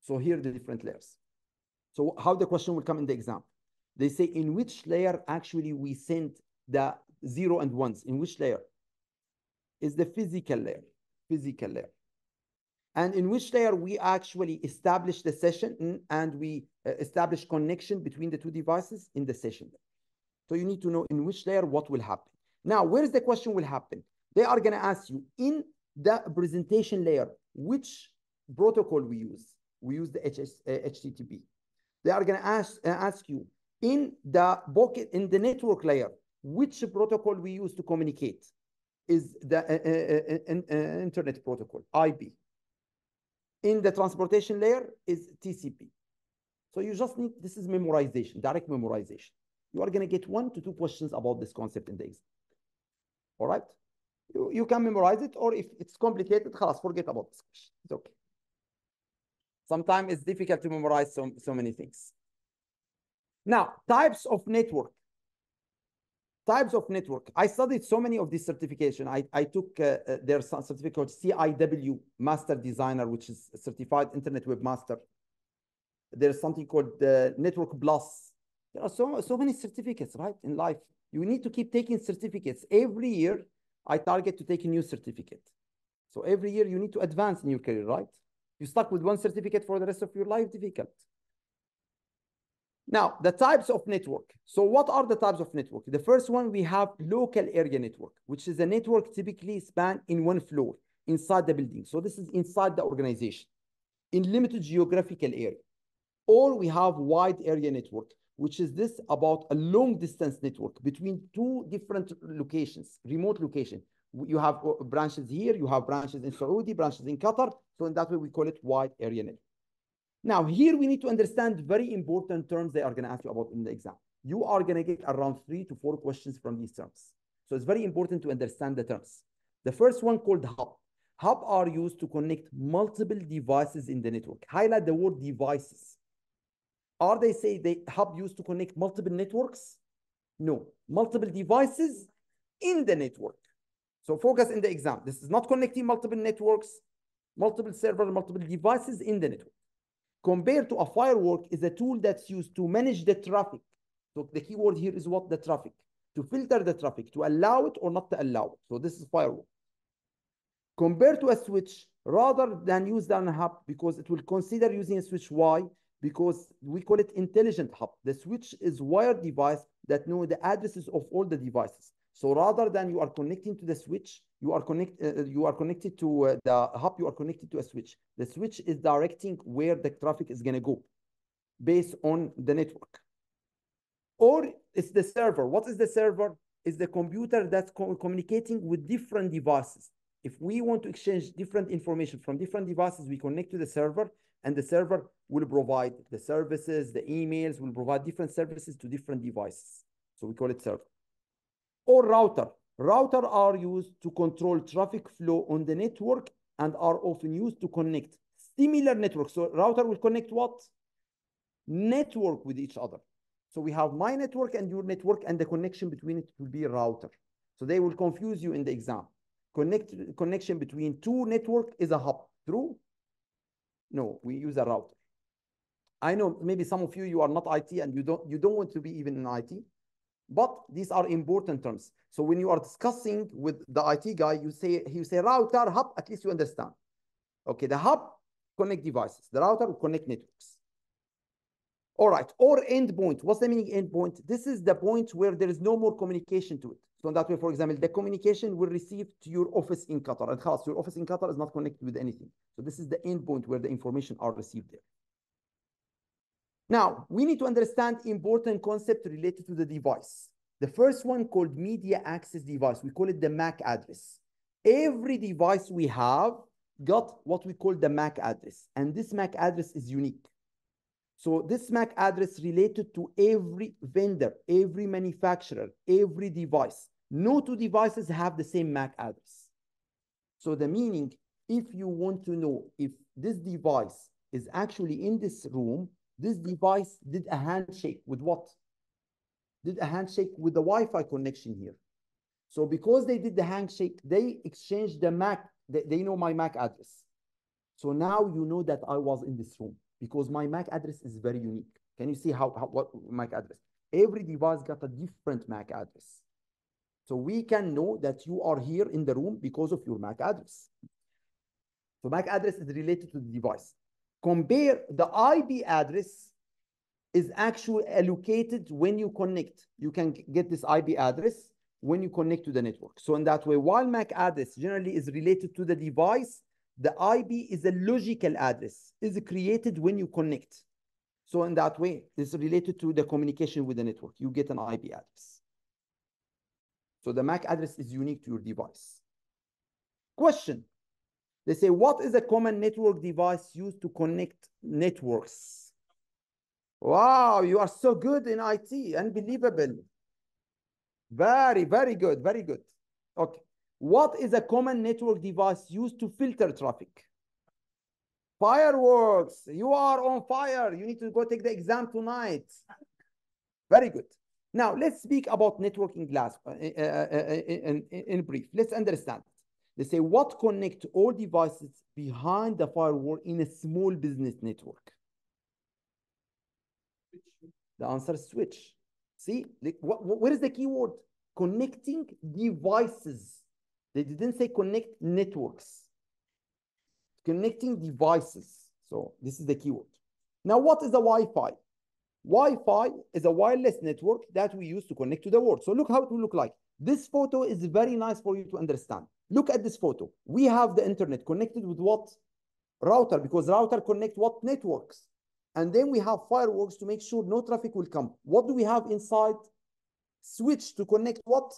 So here are the different layers. So how the question will come in the exam. They say in which layer actually we send the 0 and 1s. In which layer? Is the physical layer. Physical layer. And in which layer we actually establish the session and we establish connection between the two devices in the session. So you need to know in which layer what will happen. Now, where is the question will happen? They are going to ask you in the presentation layer, which protocol we use. We use the HTTP. They are going to ask you in the bucket, in the network layer, which protocol we use to communicate. Is the internet protocol, IP. In the transportation layer is TCP. So you just need, this is memorization, direct memorization. You are going to get 1 to 2 questions about this concept in the exam. All right? You can memorize it, or if it's complicated, forget about this question. It's okay. Sometimes it's difficult to memorize so many things. Now, types of network. Types of network. I studied so many of these certification. I took their certificate called CIW Master Designer, which is a Certified Internet Webmaster. There's something called the Network Plus. There are so many certificates, right, in life. You need to keep taking certificates. Every year, I target to take a new certificate. So every year, you need to advance in your career, right? You stuck with one certificate for the rest of your life, difficult. Now, the types of network. So what are the types of network? The first one, we have local area network, which is a network typically span in one floor inside the building. So this is inside the organization in limited geographical area. Or we have wide area network, which is this about a long distance network between two different locations, remote location. You have branches here, you have branches in Saudi, branches in Qatar. So in that way, we call it wide area network. Now, here we need to understand very important terms they are going to ask you about in the exam. You are going to get around 3 to 4 questions from these terms. So it's very important to understand the terms. The first one called hub. Hub are used to connect multiple devices in the network. Highlight the word devices. Are they say the hub used to connect multiple networks? No, multiple devices in the network. So focus in the exam. This is not connecting multiple networks, multiple servers, multiple devices in the network. Compared to a firewall is a tool that's used to manage the traffic. So the keyword here is what? The traffic. To filter the traffic, to allow it or not to allow it. So this is firewall. Compared to a switch, rather than use an hub, because it will consider using a switch. Why? Because we call it intelligent hub. The switch is wired device that know the addresses of all the devices. So rather than you are connecting to the switch, you are connected to the hub, you are connected to a switch. The switch is directing where the traffic is going to go based on the network. Or it's the server. What is the server? It's the computer that's communicating with different devices. If we want to exchange different information from different devices, we connect to the server, and the server will provide the services, the emails, will provide different services to different devices. So we call it server. Or router. Router are used to control traffic flow on the network and are often used to connect similar networks. So router will connect what? Network with each other. So we have my network and your network, and the connection between it will be a router. So they will confuse you in the exam. Connection between two network is a hub. True? No, we use a router. I know maybe some of you are not IT and you don't want to be even in IT, but these are important terms. So when you are discussing with the IT guy, you say router, hub, at least you understand. Okay, the hub connect devices, the router will connect networks. All right, or endpoint. What's the meaning endpoint? This is the point where there is no more communication to it. So in that way, for example, the communication will receive to your office in Qatar. And khas, your office in Qatar is not connected with anything. So this is the endpoint where the information are received there. Now, we need to understand important concept related to the device. The first one called media access device. We call it the MAC address. Every device we have got what we call the MAC address. And this MAC address is unique. So this MAC address related to every vendor, every manufacturer, every device. No two devices have the same MAC address. So the meaning, if you want to know if this device is actually in this room, this device did a handshake with what? Did a handshake with the Wi-Fi connection here. So because they did the handshake, they exchanged the MAC, they know my MAC address. So now you know that I was in this room because my MAC address is very unique. Can you see what MAC address? Every device got a different MAC address. So we can know that you are here in the room because of your MAC address. So MAC address is related to the device. Compare the IP address is actually allocated when you connect. You can get this IP address when you connect to the network. So in that way, while MAC address generally is related to the device, the IP is a logical address, is created when you connect. So in that way, it's related to the communication with the network. You get an IP address. So the MAC address is unique to your device. Question. They say, what is a common network device used to connect networks? Wow, you are so good in IT. Unbelievable. Very, very good. Very good. Okay. What is a common network device used to filter traffic? Fireworks. You are on fire. You need to go take the exam tonight. Very good. Now, let's speak about networking class in brief. Let's understand. They say, what connect all devices behind the firewall in a small business network? The answer is switch. See, what is the keyword? Connecting devices. They didn't say connect networks. Connecting devices. So this is the keyword. Now, what is the Wi-Fi? Wi-Fi is a wireless network that we use to connect to the world. So look how it will look like. This photo is very nice for you to understand. Look at this photo. We have the internet connected with what? Router, because router connect what? Networks. And then we have firewalls to make sure no traffic will come. What do we have inside? Switch to connect what?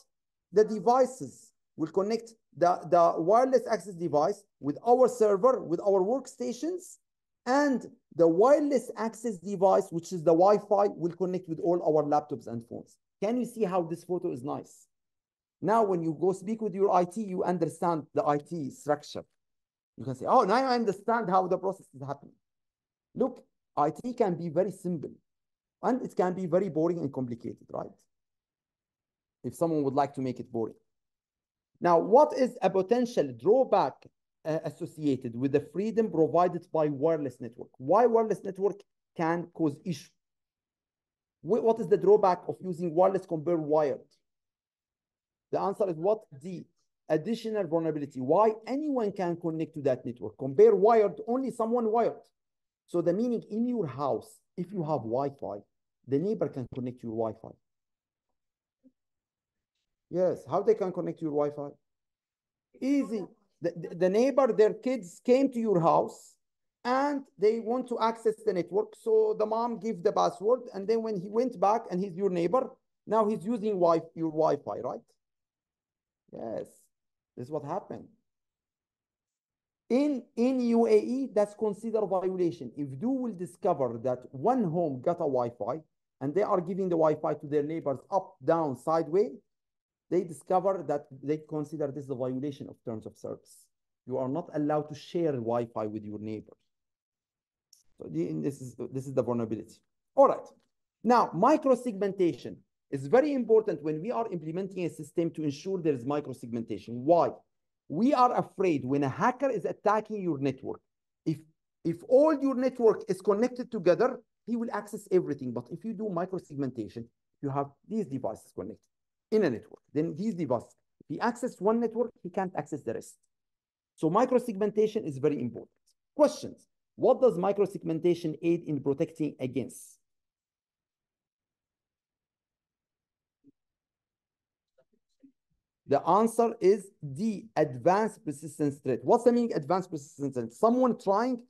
The devices. We'll connect the wireless access device with our server, with our workstations, And the wireless access device, which is the Wi-Fi, will connect with all our laptops and phones. Can you see how this photo is nice? Now, when you go speak with your IT, you understand the IT structure. You can say, oh, now I understand how the process is happening. Look, IT can be very simple, and it can be very boring and complicated, right? If someone would like to make it boring. Now, what is a potential drawback associated with the freedom provided by wireless network? Why wireless network can cause issue? What is the drawback of using wireless compared wired? The answer is what? D, additional vulnerability. Why? Anyone can connect to that network. Compare wired, only someone wired. So the meaning, in your house, if you have Wi-Fi, the neighbor can connect to your Wi-Fi. Yes, how they can connect to your Wi-Fi? Easy. The neighbor, their kids came to your house and they want to access the network. So the mom gave the password, and then when he went back and he's your neighbor, now he's using your Wi-Fi, right? Yes, this is what happened. In UAE, that's considered a violation. If you will discover that one home got a Wi-Fi and they are giving the Wi-Fi to their neighbors up, down, sideways, they discover that they consider this a violation of terms of service. You are not allowed to share Wi-Fi with your neighbor. So this is the vulnerability. All right. Now, micro-segmentation is very important when we are implementing a system to ensure there is micro-segmentation. Why? We are afraid when a hacker is attacking your network, if all your network is connected together, he will access everything. But if you do micro-segmentation, you have these devices connected in a network. Then these devices, if he accesses one network, he can't access the rest. So micro-segmentation is very important. Questions. What does micro-segmentation aid in protecting against? The answer is D, advanced persistence threat. What's the meaning advanced persistence threat? Someone trying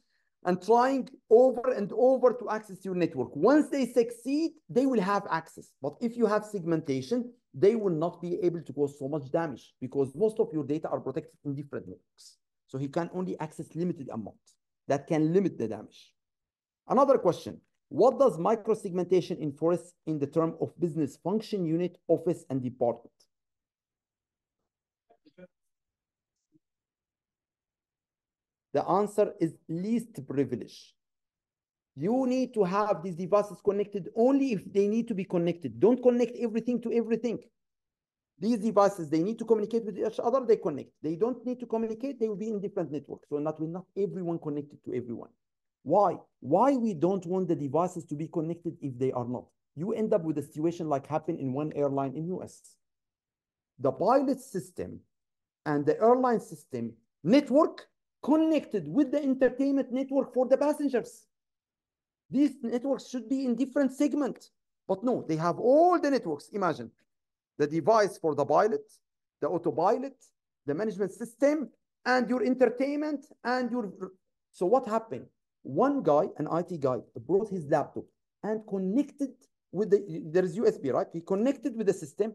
over and over to access your network. Once they succeed, they will have access. But if you have segmentation, they will not be able to cause so much damage because most of your data are protected in different networks. So he can only access limited amount. That can limit the damage. Another question. What does micro-segmentation enforce in the term of business function, unit, office, and department? The answer is least privilege. You need to have these devices connected only if they need to be connected. Don't connect everything to everything. These devices, they need to communicate with each other, they connect. They don't need to communicate, they will be in different networks. So not everyone connected to everyone. Why? Why we don't want the devices to be connected if they are not? You end up with a situation like happened in one airline in US. The pilot system and the airline system network connected with the entertainment network for the passengers. These networks should be in different segments, but no, they have all the networks. Imagine the device for the pilot, the autopilot, the management system, and your entertainment and your. So what happened? One guy, an IT guy, brought his laptop and connected with there's USB, right? He connected with the system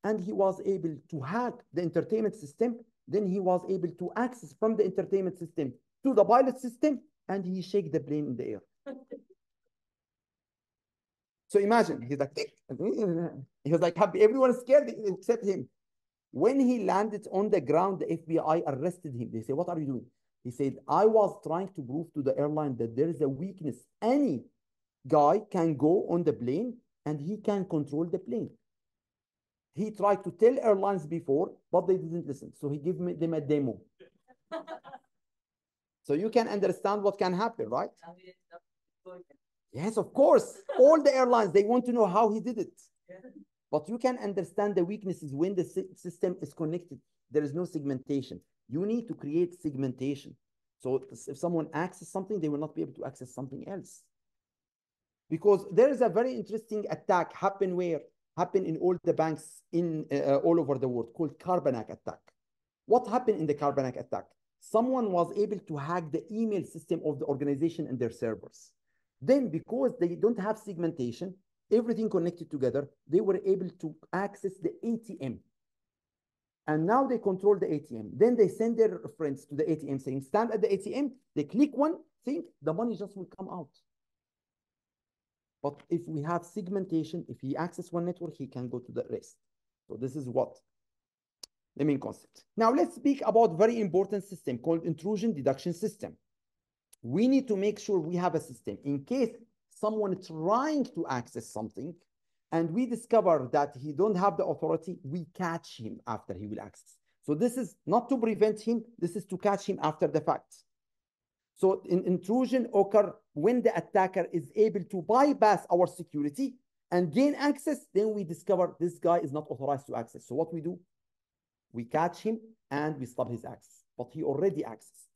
and he was able to hack the entertainment system. Then he was able to access from the entertainment system to the pilot system, and he shake the plane in the air. So imagine, he's like, he was like happy. Everyone scared except him. When he landed on the ground, the FBI arrested him. They said, what are you doing? He said, I was trying to prove to the airline that there is a weakness. Any guy can go on the plane and he can control the plane. He tried to tell airlines before, but they didn't listen. So he gave them a demo. So you can understand what can happen, right? Yes, of course. All the airlines, they want to know how he did it. But you can understand the weaknesses when the system is connected. There is no segmentation. You need to create segmentation. So if someone accesses something, they will not be able to access something else. Because there is a very interesting attack happen in all the banks in all over the world called Carbanak attack. What happened in the Carbanak attack? Someone was able to hack the email system of the organization and their servers. Then because they don't have segmentation, everything connected together, they were able to access the ATM. And now they control the ATM. Then they send their friends to the ATM saying, stand at the ATM. They click one, thing, the money just will come out. But if we have segmentation, if he access one network, he can go to the rest. So this is what the main concept. Now let's speak about very important system called intrusion detection system. We need to make sure we have a system in case someone trying to access something and we discover that he don't have the authority, we catch him after he will access. So this is not to prevent him, this is to catch him after the fact. So intrusion occur when the attacker is able to bypass our security and gain access, then we discover this guy is not authorized to access. So what we do? We catch him and we stop his access, but he already accessed.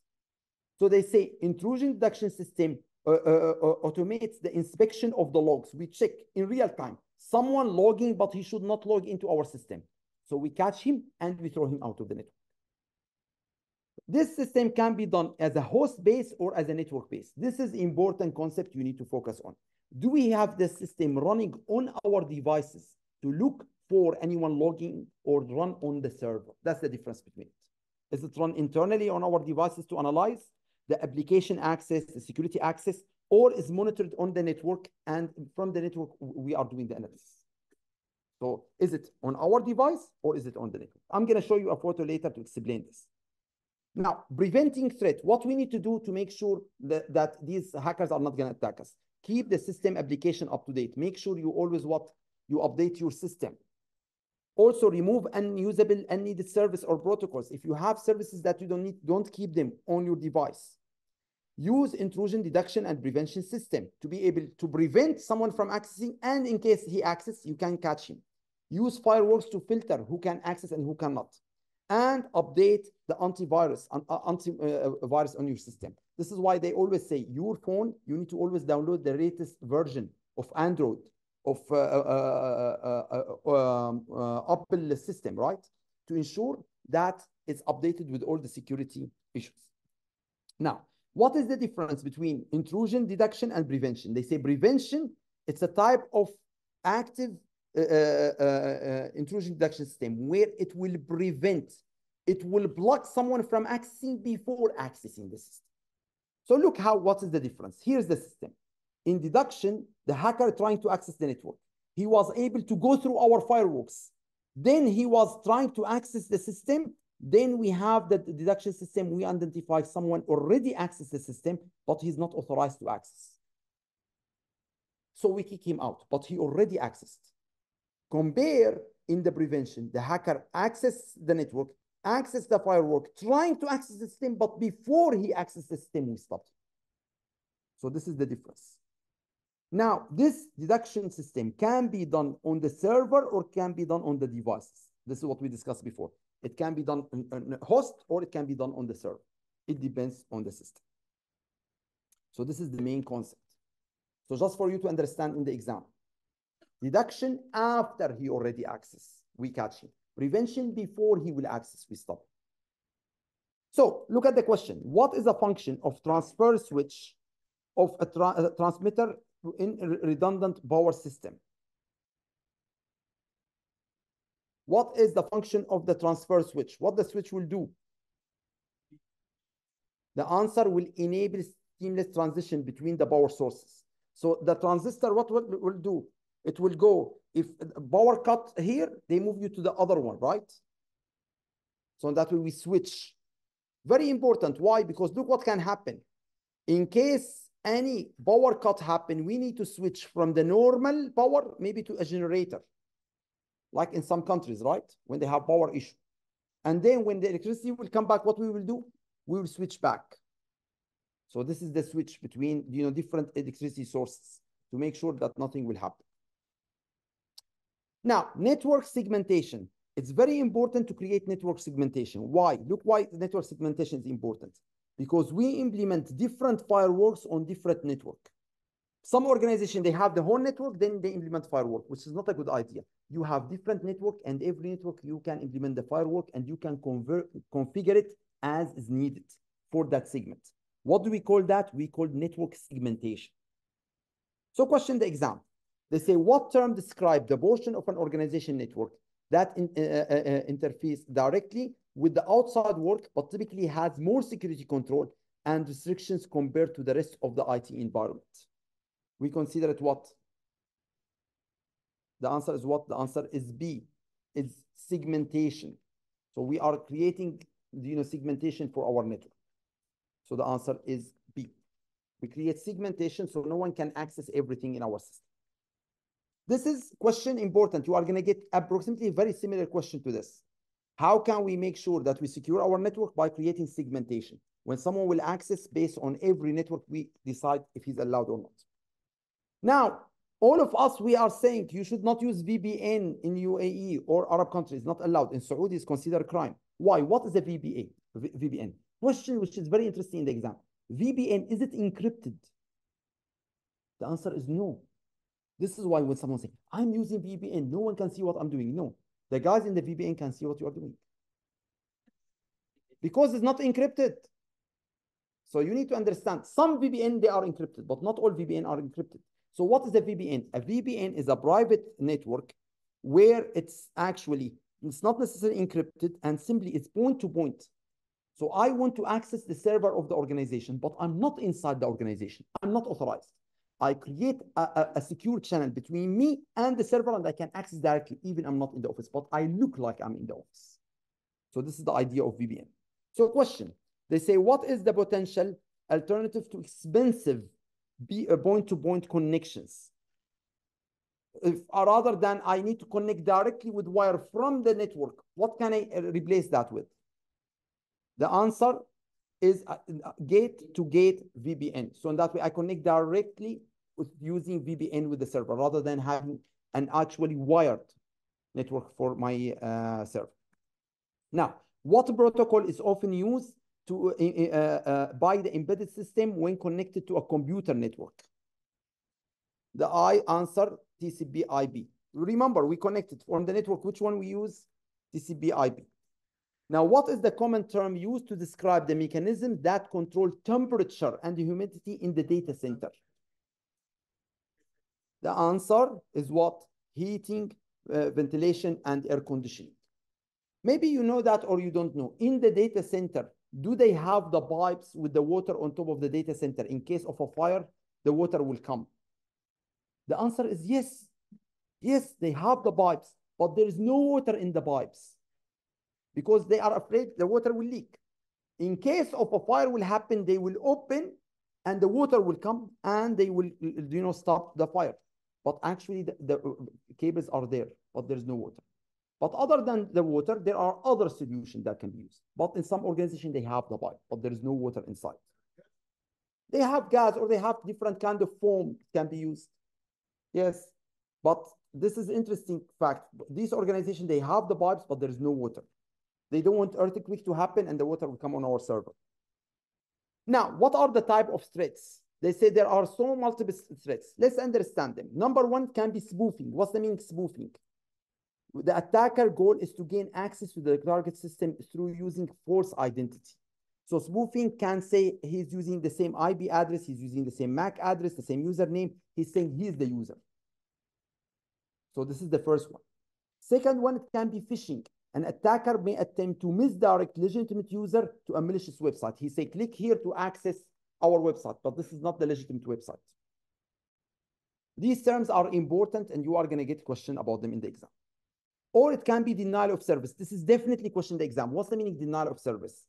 So they say intrusion detection system automates the inspection of the logs. We check in real time. Someone logging, but he should not log into our system. So we catch him and we throw him out of the network. This system can be done as a host base or as a network base. This is important concept you need to focus on. Do we have the system running on our devices to look for anyone logging or run on the server? That's the difference between it. Is it run internally on our devices to analyze the application access, the security access, or is monitored on the network and from the network we are doing the analysis? So is it on our device or is it on the network? I'm going to show you a photo later to explain this. Now, preventing threat, what we need to do to make sure that these hackers are not going to attack us. Keep the system application up to date. Make sure you always you update your system. Also, remove unusable, unneeded service or protocols. If you have services that you don't need, don't keep them on your device. Use intrusion detection and prevention system to be able to prevent someone from accessing, and in case he accesses, you can catch him. Use firewalls to filter who can access and who cannot. And update the antivirus on your system. This is why they always say your phone, you need to always download the latest version of Android, of Apple system, right? To ensure that it's updated with all the security issues. Now, what is the difference between intrusion detection and prevention? They say prevention, it's a type of active intrusion detection system where it will prevent, it will block someone from accessing before accessing the system. So look what is the difference. Here's the system. In detection, the hacker trying to access the network, he was able to go through our firewalls. Then he was trying to access the system. Then we have the detection system. We identify someone already accessed the system, but he's not authorized to access. So we kick him out, but he already accessed. Compare in the prevention, the hacker access the network, access the firewall, trying to access the system, but before he accesses the system, we stopped. So this is the difference. Now, this detection system can be done on the server or can be done on the devices. This is what we discussed before. It can be done on a host or it can be done on the server. It depends on the system. So this is the main concept. So just for you to understand in the exam. Detection after he already accessed, we catch him. Prevention before he will access, we stop. So look at the question. What is the function of transfer switch of a transmitter in a redundant power system? What is the function of the transfer switch? What the switch will do? The answer will enable seamless transition between the power sources. So the transistor, what will do? It will go, if power cut here, they move you to the other one, right? So that way we switch. Very important. Why? Because look what can happen. In case any power cut happen, we need to switch from the normal power maybe to a generator. Like in some countries, right? When they have power issue. And then when the electricity will come back, what we will do? We will switch back. So this is the switch between different electricity sources to make sure that nothing will happen. Now, network segmentation. It's very important to create network segmentation. Why? Look why network segmentation is important. Because we implement different firewalls on different network. Some organization, they have the whole network, then they implement firewall, which is not a good idea. You have different network, and every network you can implement the firewall, and you can configure it as is needed for that segment. What do we call that? We call network segmentation. So question the exam. They say, what term describe the portion of an organization network that interface directly with the outside world, but typically has more security control and restrictions compared to the rest of the IT environment. We consider it what? The answer is what? The answer is B. It's segmentation. So we are creating, segmentation for our network. So the answer is B. We create segmentation so no one can access everything in our system. This is question important. You are going to get approximately a very similar question to this. How can we make sure that we secure our network? By creating segmentation. When someone will access based on every network, we decide if he's allowed or not. Now, all of us, we are saying you should not use VPN in UAE or Arab countries, not allowed. In Saudi, it's considered a crime. Why? What is a VPN? Question which is very interesting in the exam. VPN, is it encrypted? The answer is no. This is why when someone says, I'm using VPN, no one can see what I'm doing. No, the guys in the VPN can see what you are doing. Because it's not encrypted. So you need to understand, some VPN, they are encrypted, but not all VPN are encrypted. So what is a VPN? A VPN is a private network where it's not necessarily encrypted and simply it's point to point. So I want to access the server of the organization, but I'm not inside the organization. I'm not authorized. I create a secure channel between me and the server, and I can access directly, even I'm not in the office, but I look like I'm in the office. So this is the idea of VPN. So question, they say, what is the potential alternative to expensive point-to-point connections? Rather than I need to connect directly with wire from the network, what can I replace that with? The answer is gate-to-gate VPN. So in that way, I connect directly with using VPN with the server rather than having an actually wired network for my server. Now, what protocol is often used to by the embedded system when connected to a computer network? The I answer TCP/IP. Remember, we connected from the network. Which one we use? TCP/IP. Now, what is the common term used to describe the mechanism that control temperature and humidity in the data center? The answer is what? Heating, ventilation, and air conditioning. Maybe you know that or you don't know. In the data center, do they have the pipes with the water on top of the data center? In case of a fire, the water will come. The answer is yes. Yes, they have the pipes, but there is no water in the pipes because they are afraid the water will leak. In case of a fire will happen, they will open and the water will come and they will, stop the fire. But actually the cables are there, but there's no water. But other than the water, there are other solutions that can be used. But in some organizations, they have the pipe, but there is no water inside. They have gas or they have different kind of foam can be used. Yes, but this is interesting fact. These organizations, they have the pipes, but there is no water. They don't want earthquake to happen and the water will come on our server. Now, what are the type of threats? They say there are so multiple threats. Let's understand them. Number one can be spoofing. What's the meaning of spoofing? The attacker goal is to gain access to the target system through using false identity. So spoofing can say he's using the same IP address, he's using the same MAC address, the same username. He's saying he's the user. So this is the first one. Second one, it can be phishing. An attacker may attempt to misdirect legitimate user to a malicious website. He say, click here to access our website, but this is not the legitimate website. These terms are important and you are going to get a question about them in the exam. Or it can be denial of service. This is definitely question in the exam. What's the meaning of denial of service?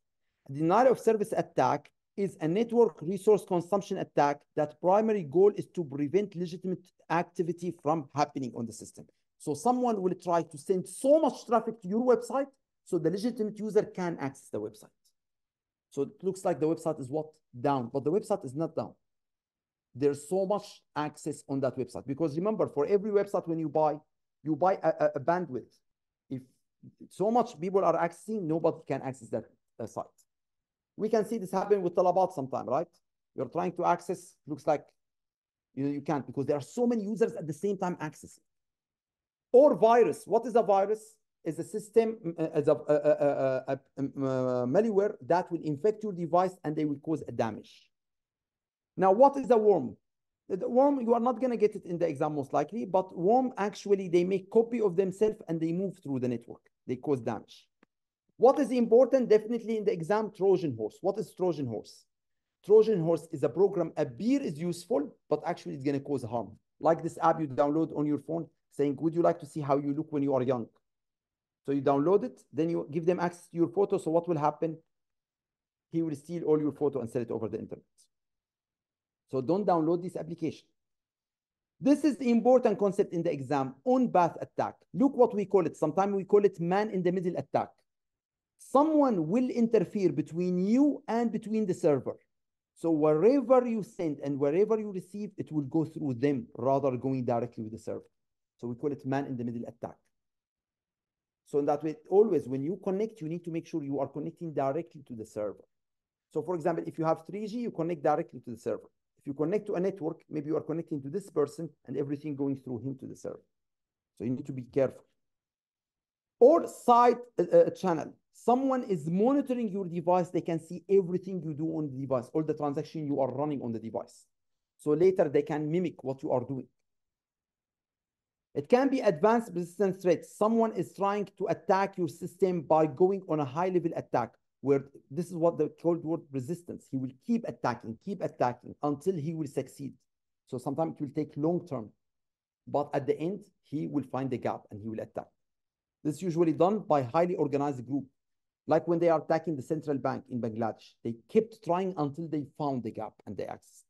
Denial of service attack is a network resource consumption attack that primary goal is to prevent legitimate activity from happening on the system. So someone will try to send so much traffic to your website so the legitimate user can access the website. So it looks like the website is what? Down, but the website is not down. There's so much access on that website because remember, for every website when you buy a bandwidth. If so much people are accessing, nobody can access that site. We can see this happen with Talabat sometime, right? You're trying to access, looks like you can't because there are so many users at the same time accessing. Or virus. What is a virus? Is a system, as a malware that will infect your device and they will cause a damage. Now, what is a worm? The worm, you are not going to get it in the exam most likely, but worm actually, they make copy of themselves and they move through the network. They cause damage. What is important? Definitely in the exam, Trojan horse. What is Trojan horse? Trojan horse is a program appear is useful, but actually it's going to cause harm. Like this app you download on your phone saying, would you like to see how you look when you are young? So you download it, then you give them access to your photo. So what will happen? He will steal all your photo and sell it over the internet. So don't download this application. This is the important concept in the exam, on-path attack. Look what we call it. Sometimes we call it man-in-the-middle attack. Someone will interfere between you and between the server. So wherever you send and wherever you receive, it will go through them rather going directly with the server. So we call it man-in-the-middle attack. So in that way, always when you connect, you need to make sure you are connecting directly to the server. So for example, if you have 3G, you connect directly to the server. If you connect to a network, maybe you are connecting to this person and everything going through him to the server. So you need to be careful. Or side channel. Someone is monitoring your device. They can see everything you do on the device, all the transaction you are running on the device. So later they can mimic what you are doing. It can be advanced persistent threat. Someone is trying to attack your system by going on a high-level attack, where this is what the called word resistance. He will keep attacking until he will succeed. So sometimes it will take long term, but at the end, he will find the gap and he will attack. This is usually done by highly organized group. Like when they are attacking the central bank in Bangladesh, they kept trying until they found the gap and they accessed.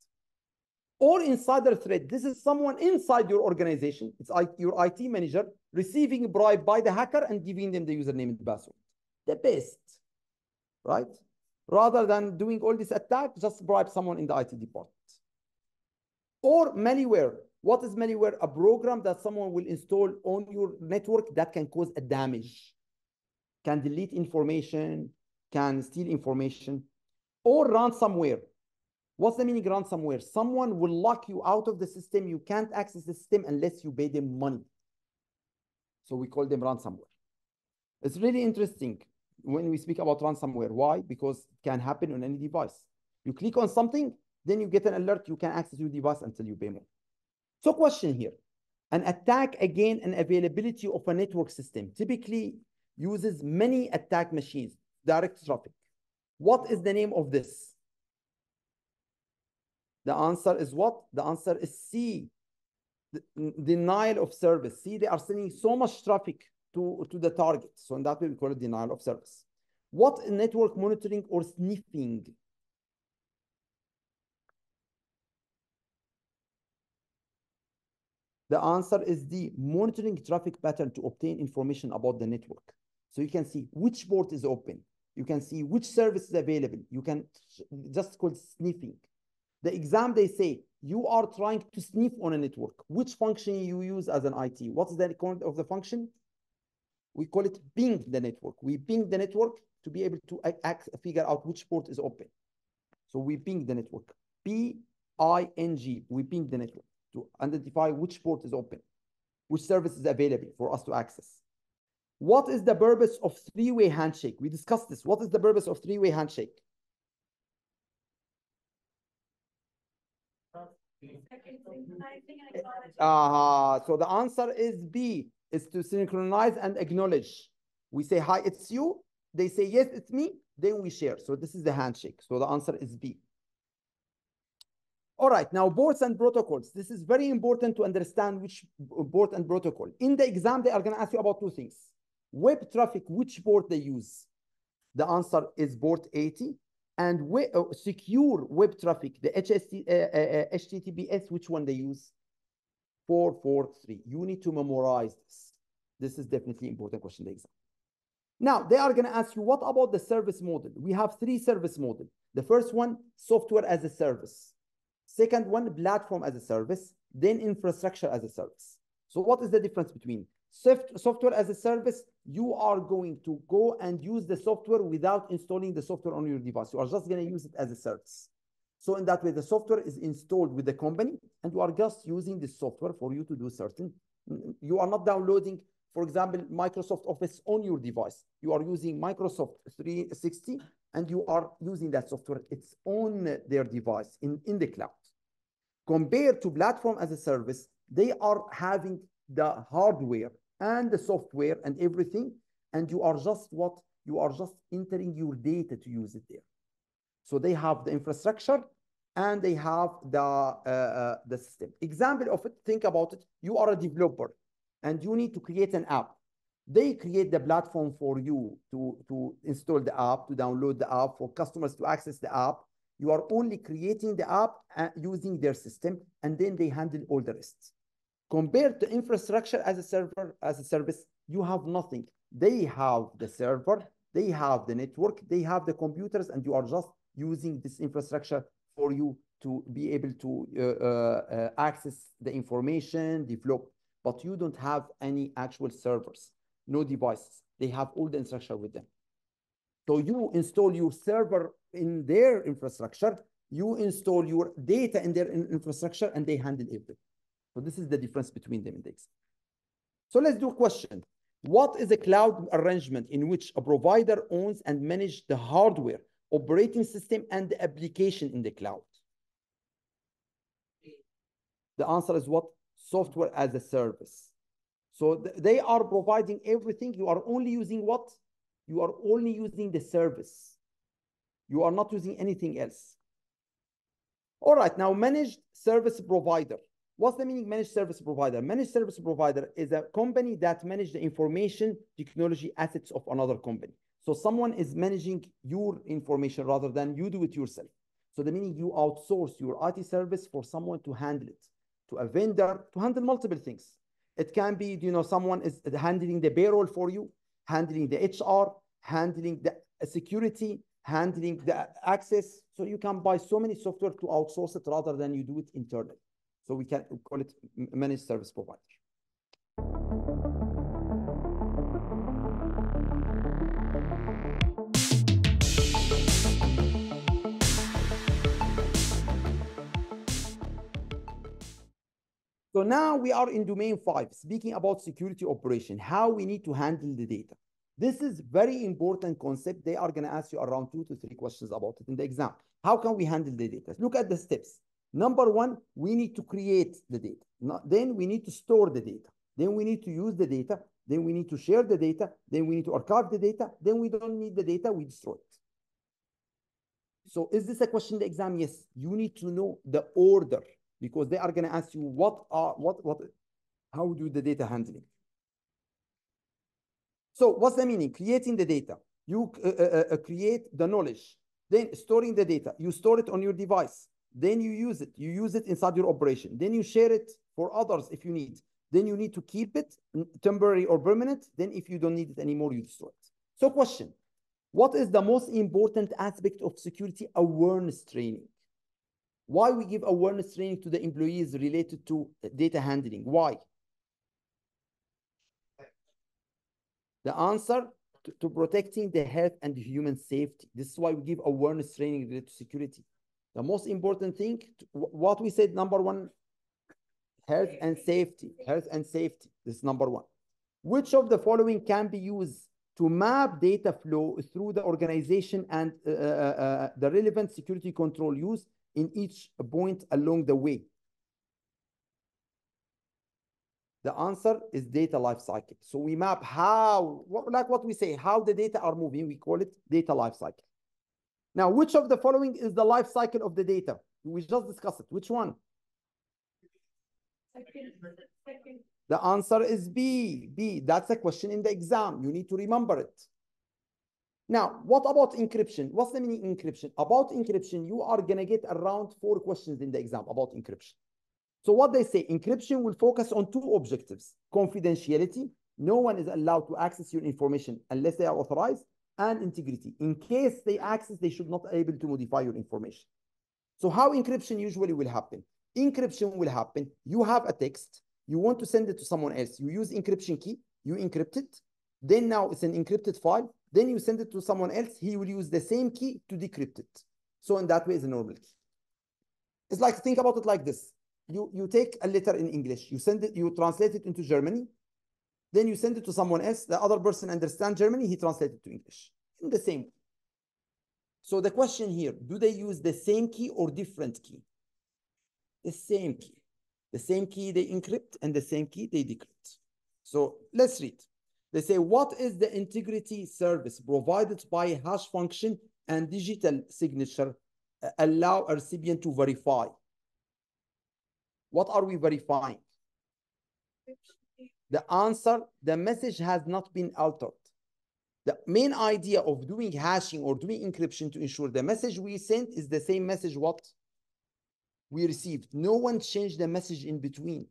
Or insider threat. This is someone inside your organization. It's your IT manager receiving a bribe by the hacker and giving them the username and password. The best, right? Rather than doing all this attack, just bribe someone in the IT department. Or malware. What is malware? A program that someone will install on your network that can cause a damage, can delete information, can steal information. Or ransomware. What's the meaning of ransomware? Someone will lock you out of the system. You can't access the system unless you pay them money. So we call them ransomware. It's really interesting when we speak about ransomware. Why? Because it can happen on any device. You click on something, then you get an alert. You can access your device until you pay more. So question here. An attack against an availability of a network system typically uses many attack machines, direct traffic. What is the name of this? The answer is what? The answer is C. Denial of service. See, they are sending so much traffic to the target. So in that way, we call it denial of service. What is network monitoring or sniffing? The answer is D, monitoring traffic pattern to obtain information about the network. So you can see which port is open. You can see which service is available. You can just call sniffing. The exam, they say, you are trying to sniff on a network. Which function you use as an IT? What's the code of the function? We call it ping the network. We ping the network to be able to figure out which port is open. So we ping the network. P-I-N-G. We ping the network to identify which port is open, which service is available for us to access. What is the purpose of three-way handshake? We discussed this. What is the purpose of three-way handshake? So the answer is B, is to synchronize and acknowledge. We say, hi, it's you. They say, yes, it's me. Then we share. So this is the handshake. So the answer is B. All right, now ports and protocols. This is very important to understand which port and protocol. In the exam, they are going to ask you about two things. Web traffic, which port they use? The answer is port 80. And secure web traffic, the HTTPS, which one they use? 443. You need to memorize this. This is definitely an important question in the exam. Now, they are going to ask you, what about the service model? We have three service models. The first one, software as a service. Second one, platform as a service. Then infrastructure as a service. So what is the difference between software as a service? You are going to go and use the software without installing the software on your device. You are just going to use it as a service. So in that way, the software is installed with the company, and you are just using the software for you to do certain. You are not downloading, for example, Microsoft Office on your device. You are using Microsoft 360, and you are using that software. It's on their device in the cloud. Compared to platform as a service, they are having the hardware and the software and everything, and you are just what? You are just entering your data to use it there. So they have the infrastructure and they have the system. Example of it, think about it. You are a developer and you need to create an app. They create the platform for you to install the app, to download the app, for customers to access the app. You are only creating the app using their system, and then they handle all the rest. Compared to infrastructure as a server, as a service, you have nothing. They have the server, they have the network, they have the computers, and you are just using this infrastructure for you to be able to access the information, develop, but you don't have any actual servers, no devices. They have all the infrastructure with them. So you install your server in their infrastructure, you install your data in their infrastructure, and they handle everything. So this is the difference between them in the example. So let's do a question. What is a cloud arrangement in which a provider owns and manages the hardware, operating system, and the application in the cloud? The answer is what? Software as a service. So they are providing everything. You are only using what? You are only using the service. You are not using anything else. All right, now managed service provider. What's the meaning managed service provider? Managed service provider is a company that manages the information technology assets of another company. So someone is managing your information rather than you do it yourself. So the meaning you outsource your IT service for someone to handle it, to a vendor to handle multiple things. It can be, someone is handling the payroll for you, handling the HR, handling the security, handling the access. So you can buy so many software to outsource it rather than you do it internally. So we can call it managed service provider. So now we are in domain 5, speaking about security operation, how we need to handle the data. This is very important concept. They are going to ask you around 2 to 3 questions about it in the exam. How can we handle the data? Look at the steps. Number 1, we need to create the data. Then we need to store the data. Then we need to use the data. Then we need to share the data. Then we need to archive the data. Then we don't need the data, we destroy it. So is this a question in the exam? Yes. You need to know the order because they are going to ask you how do the data handling. So what's the meaning? Creating the data. You create the knowledge. Then storing the data. You store it on your device. Then you use it. You use it inside your operation. Then you share it for others if you need. Then you need to keep it temporary or permanent. Then if you don't need it anymore, you destroy it. So question, what is the most important aspect of security awareness training? Why we give awareness training to the employees related to data handling? Why? The answer to protecting the health and human safety. This is why we give awareness training related to security. The most important thing, what we said, number 1, health and safety. Health and safety, this is number 1. Which of the following can be used to map data flow through the organization and the relevant security control used in each point along the way? The answer is data lifecycle. So we map how, like what we say, how the data are moving. We call it data lifecycle. Now, which of the following is the life cycle of the data? We just discussed it. Which one? Second. The answer is B. B. That's a question in the exam. You need to remember it. Now, what about encryption? What's the meaning encryption? About encryption, you are going to get around 4 questions in the exam about encryption. So what they say, encryption will focus on 2 objectives: confidentiality. No one is allowed to access your information unless they are authorized, and integrity. In case they access, they should not be able to modify your information. So how encryption usually will happen? Encryption will happen, you have a text, you want to send it to someone else, you use encryption key, you encrypt it, then now it's an encrypted file, then you send it to someone else, he will use the same key to decrypt it. So in that way, it's a normal key. It's like, think about it like this. You take a letter in English, you send it, you translate it into Germany, then you send it to someone else, the other person understands Germany, he translates it to English in the same way. So the question here, do they use the same key or different key? The same key. The same key they encrypt and the same key they decrypt. So let's read. They say, what is the integrity service provided by a hash function and digital signature allow a recipient to verify. What are we verifying? The answer, the message has not been altered. The main idea of doing hashing or doing encryption to ensure the message we sent is the same message what we received. No one changed the message in between.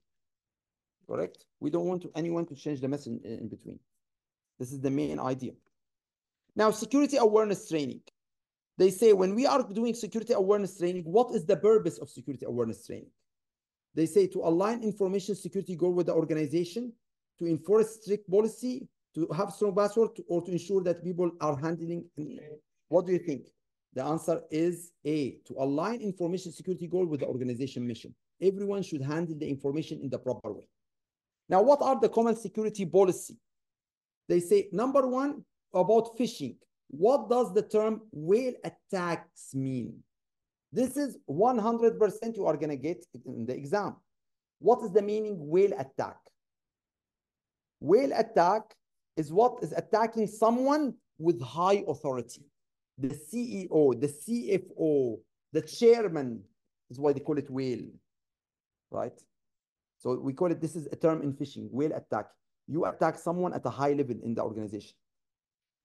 Correct? We don't want anyone to change the message in between. This is the main idea. Now, security awareness training. They say when we are doing security awareness training, what is the purpose of security awareness training? They say to align information security goal with the organization, to enforce strict policy, to have strong password, or to ensure that people are handling. What do you think? The answer is A, to align information security goal with the organization mission. Everyone should handle the information in the proper way. Now, what are the common security policy? They say, number one, about phishing. What does the term whale attacks mean? This is 100% you are going to get in the exam. What is the meaning whale attack? Whale attack is what is attacking someone with high authority. The CEO, the CFO, the chairman is why they call it whale, right? So we call it, this is a term in phishing, whale attack. You attack someone at a high level in the organization.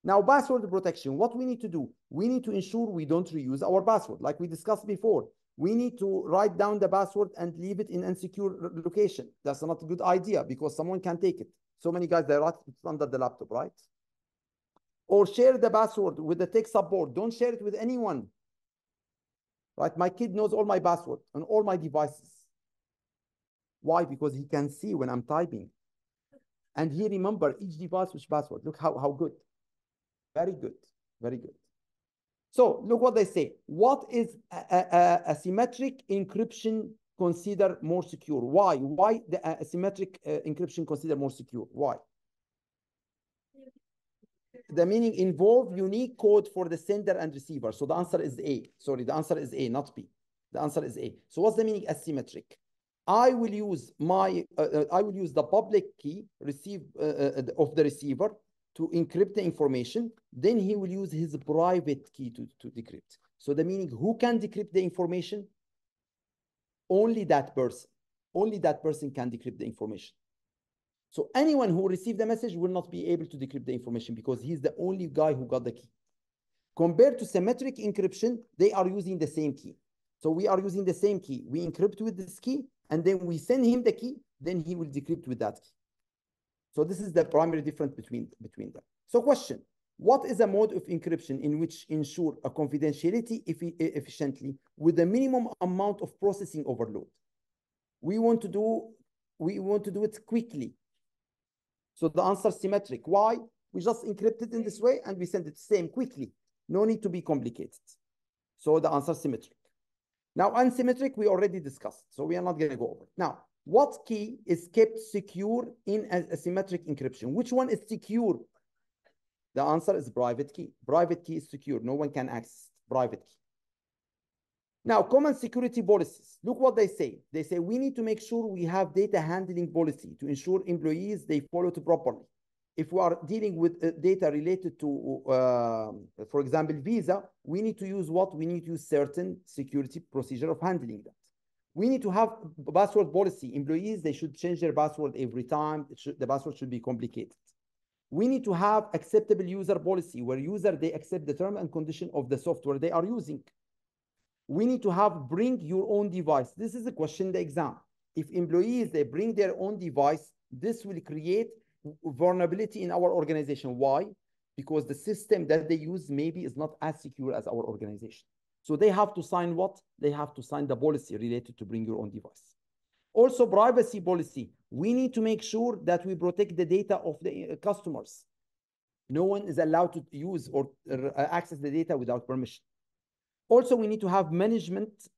Now, password protection, what we need to do? We need to ensure we don't reuse our password. Like we discussed before, we need to write down the password and leave it in insecure location. That's not a good idea because someone can take it. So many guys, they write it under the laptop, right? Or share the password with the tech support. Don't share it with anyone, right? My kid knows all my password on all my devices. Why? Because he can see when I'm typing. And he remember each device which password. Look how good. Very good. Very good. So look what they say. What is asymmetric encryption considered more secure? Why? Why the asymmetric encryption considered more secure? Why? The meaning involve unique code for the sender and receiver. So the answer is A. Sorry, the answer is A, not B. The answer is A. So what's the meaning asymmetric? I will use the public key of the receiver to encrypt the information. Then he will use his private key to decrypt. So the meaning, who can decrypt the information? Only that person. Only that person can decrypt the information. So anyone who received the message will not be able to decrypt the information because he's the only guy who got the key. Compared to symmetric encryption, they are using the same key. So we are using the same key. We encrypt with this key, and then we send him the key, then he will decrypt with that key. So this is the primary difference between them. So question, what is a mode of encryption in which ensure a confidentiality efficiently with a minimum amount of processing overload? We want to do it quickly. So the answer is symmetric. Why? We just encrypt it in this way and we send it same quickly. No need to be complicated. So the answer is symmetric. Now, unsymmetric, we already discussed. So we are not going to go over it. Now, what key is kept secure in asymmetric encryption? Which one is secure? The answer is private key. Private key is secure. No one can access private key. Now, common security policies. Look what they say. They say we need to make sure we have data handling policy to ensure employees, they follow it properly. If we are dealing with data related to, for example, visa, we need to use what? We need to use certain security procedure of handling that. We need to have password policy. Employees, they should change their password every time. The password should be complicated. We need to have acceptable user policy where they accept the term and condition of the software they are using. We need to have bring your own device. This is a question in the exam. If employees, they bring their own device, this will create vulnerability in our organization. Why? Because the system that they use maybe is not as secure as our organization. So they have to sign what? They have to sign the policy related to bring your own device. Also, privacy policy. We need to make sure that we protect the data of the customers. No one is allowed to use or access the data without permission. Also, we need to have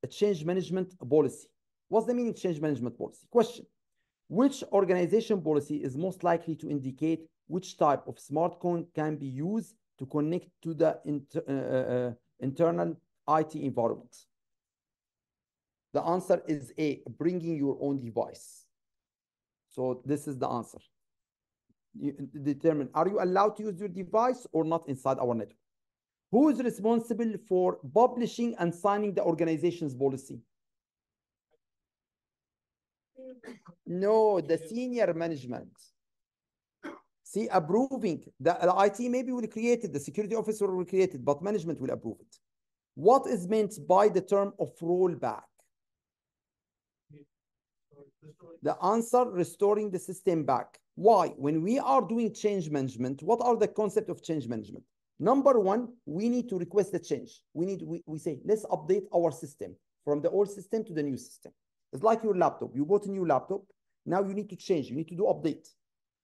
change management policy. What's the meaning of change management policy? Question. Which organization policy is most likely to indicate which type of smart phone can be used to connect to the internal IT environment? The answer is A, bringing your own device. So this is the answer. You determine, are you allowed to use your device or not inside our network? Who is responsible for publishing and signing the organization's policy? No, the senior management. See, approving the IT maybe will create it, the security officer will create it, but management will approve it. What is meant by the term of rollback? The answer, restoring the system back. Why? When we are doing change management, what are the concept of change management? Number one, we need to request a change. We say, let's update our system from the old system to the new system. It's like your laptop. You bought a new laptop. Now you need to change. You need to do update.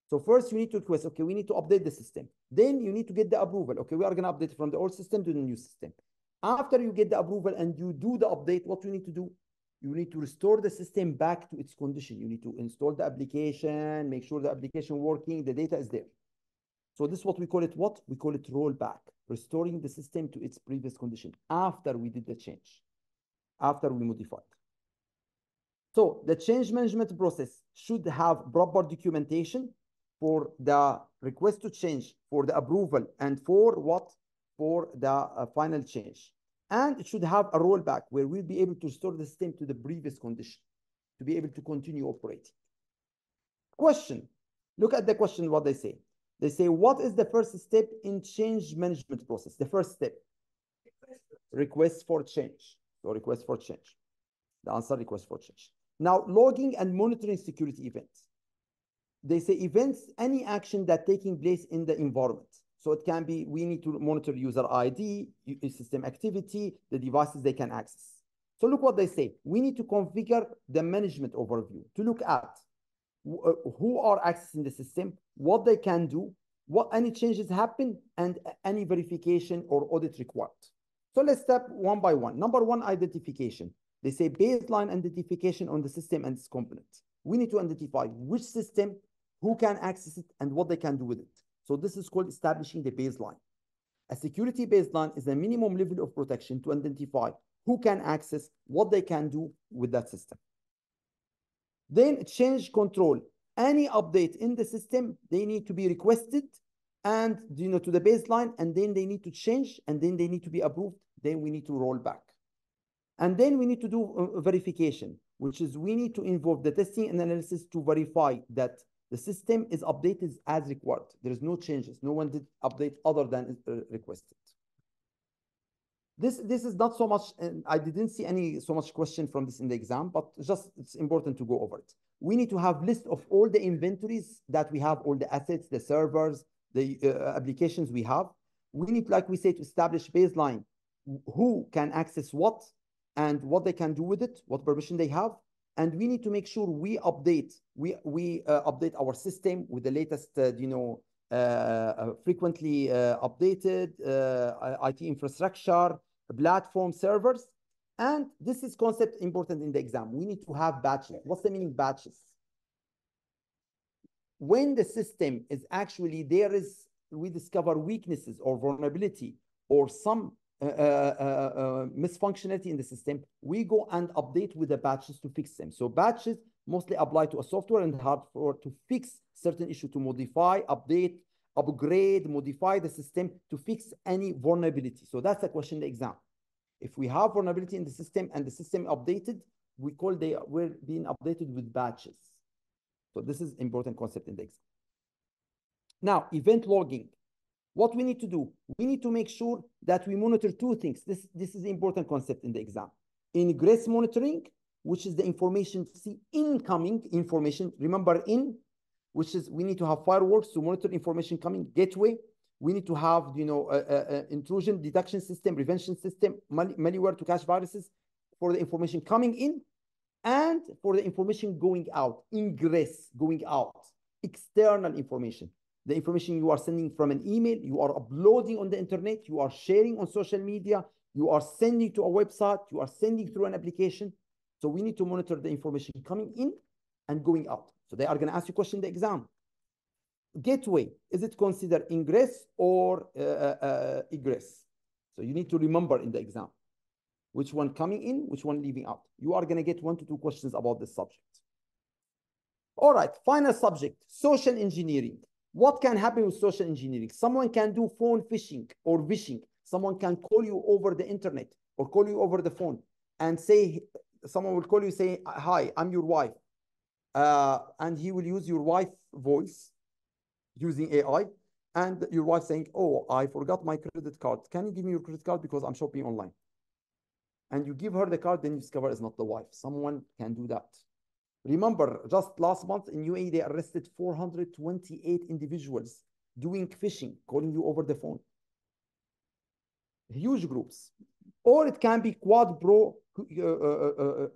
So first you need to request, okay, we need to update the system. Then you need to get the approval. Okay, we are going to update from the old system to the new system. After you get the approval and you do the update, what you need to do? You need to restore the system back to its condition. You need to install the application, make sure the application working, the data is there. So this is what we call it, what? We call it rollback, restoring the system to its previous condition after we did the change, after we modified. So the change management process should have proper documentation for the request to change, for the approval, and for what? For the final change. And it should have a rollback where we'll be able to restore the system to the previous condition, to be able to continue operating. Question. Look at the question, what they say. They say, what is the first step in change management process? The first step. Request for change. So request for change. The answer, request for change. Now, logging and monitoring security events. They say events, any action that taking place in the environment. So it can be, we need to monitor user ID, system activity, the devices they can access. So look what they say. We need to configure the management overview to look at who are accessing the system, what they can do, what any changes happen, and any verification or audit required. So let's step one by one. Number one, identification. They say baseline identification on the system and its components. We need to identify which system, who can access it, and what they can do with it. So this is called establishing the baseline. A security baseline is a minimum level of protection to identify who can access, what they can do with that system. Then change control. Any update in the system, they need to be requested and to the baseline, and then they need to change, and then they need to be approved. Then we need to roll back. And then we need to do verification, which is we need to involve the testing and analysis to verify that the system is updated as required. There is no changes. No one did update other than requested. This is not so much, I didn't see any so much question from this in the exam, but just it's important to go over it. We need to have list of all the inventories that we have, all the assets, the servers, the applications we have. We need, like we say, to establish baseline, who can access what and what they can do with it, what permission they have. And we need to make sure we update, we update our system with the latest, frequently updated IT infrastructure, platform, servers. And this is concept important in the exam. We need to have batches. What's the meaning batches? When the system is actually, we discover weaknesses or vulnerability or some misfunctionality in the system, we go and update with the batches to fix them. So batches mostly apply to a software and hardware to fix certain issue, to modify, update, upgrade, modify the system to fix any vulnerability. So that's the question in the exam. If we have vulnerability in the system and the system updated, we're being updated with batches. So this is important concept in the exam. Now, event logging. What we need to do, we need to make sure that we monitor two things. This is the important concept in the exam. Ingress monitoring, which is the information, incoming information. Remember which is we need to have firewalls to monitor information coming, gateway. We need to have, intrusion detection system, prevention system, malware to catch viruses for the information coming in and for the information going out, ingress, going out, external information. The information you are sending from an email, you are uploading on the internet, you are sharing on social media, you are sending to a website, you are sending through an application. So we need to monitor the information coming in and going out. So they are going to ask you a question in the exam. Gateway, is it considered ingress or egress? So you need to remember in the exam which one coming in, which one leaving out. You are going to get 1 to 2 questions about this subject. All right, final subject, social engineering. What can happen with social engineering? Someone can do phone phishing or vishing. Someone can call you over the internet or call you over the phone and say, someone will call you, say, hi, I'm your wife. And he will use your wife's voice using AI, and your wife saying, oh, I forgot my credit card. Can you give me your credit card because I'm shopping online? And you give her the card, then you discover it's not the wife. Someone can do that. Remember, just last month in UAE, they arrested 428 individuals doing phishing, calling you over the phone. Huge groups. Or it can be quad pro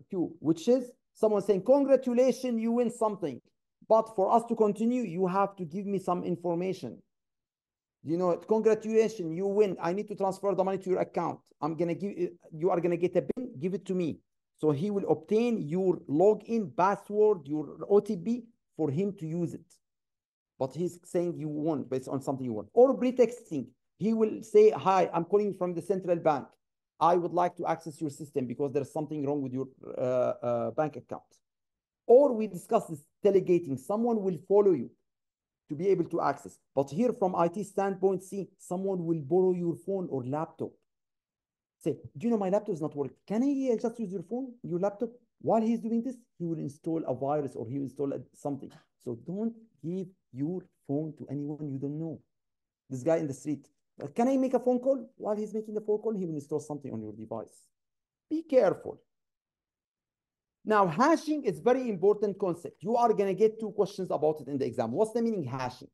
Q, which is someone saying, congratulations, you win something. But for us to continue, you have to give me some information. You know, congratulations, you win. I need to transfer the money to your account. I'm going to give you are going to get a PIN, give it to me. So he will obtain your login password, your OTP for him to use it. But he's saying you won based on something you want. Or pretexting. He will say, hi, I'm calling from the central bank. I would like to access your system because there's something wrong with your bank account. Or we discuss this delegating. Someone will follow you to be able to access. But here from IT standpoint, see, someone will borrow your phone or laptop. Say, do you know my laptop is not working? Can I just use your phone, your laptop? While he's doing this, he will install a virus or he will install something. So don't give your phone to anyone you don't know. This guy in the street, can I make a phone call? While he's making the phone call, he will install something on your device. Be careful. Now, hashing is very important concept. You are going to get 2 questions about it in the exam. What's the meaning hashing?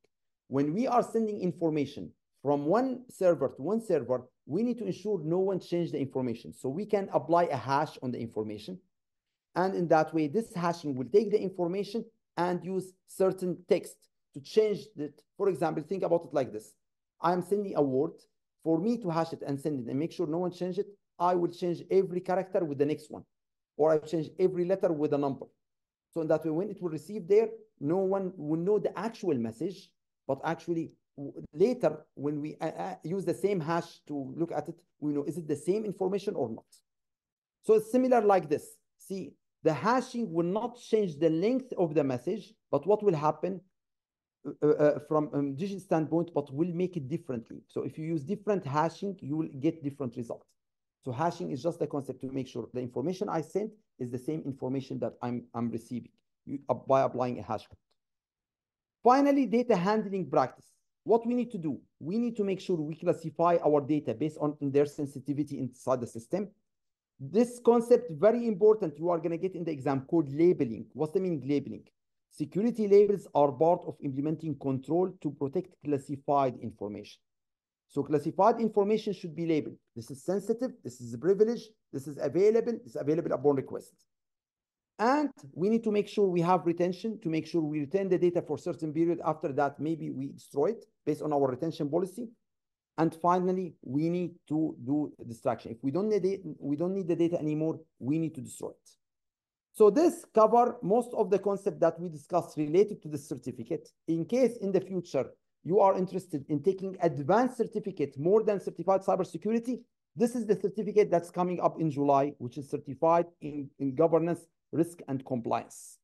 When we are sending information from one server to one server, we need to ensure no one changed the information. So we can apply a hash on the information. And in that way, this hashing will take the information and use certain text to change it. For example, think about it like this. I am sending a word. For me to hash it and send it and make sure no one changed it, I will change every character with the next one. Or I change every letter with a number. So in that way, when it will receive there, no one will know the actual message, but actually later, when we use the same hash to look at it, we know, is it the same information or not? So it's similar like this. See, the hashing will not change the length of the message, but what will happen from a digital standpoint, but will make it differently. So if you use different hashing, you will get different results. So hashing is just a concept to make sure the information I sent is the same information that I'm receiving by applying a hash code. Finally, data handling practice. What we need to do, we need to make sure we classify our data based on their sensitivity inside the system. This concept, very important, you are going to get in the exam called labeling. What's the meaning labeling? Security labels are part of implementing control to protect classified information. So classified information should be labeled. This is sensitive, this is privileged, this is available upon request. And we need to make sure we have retention to make sure we retain the data for a certain period. After that, maybe we destroy it based on our retention policy. And finally, we need to do distraction. If we don't need the data anymore, we need to destroy it. So this covers most of the concept that we discussed related to the certificate. In case in the future, you are interested in taking advanced certificate more than certified cybersecurity, this is the certificate that's coming up in July, which is certified in governance, risk, and compliance,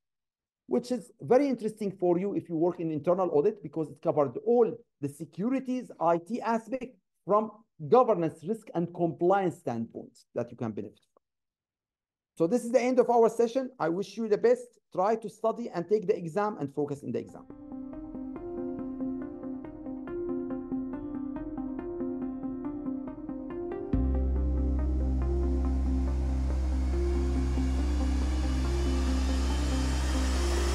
which is very interesting for you if you work in internal audit because it covered all the securities, IT aspect from governance, risk, and compliance standpoints that you can benefit from. So this is the end of our session. I wish you the best. Try to study and take the exam and focus in the exam.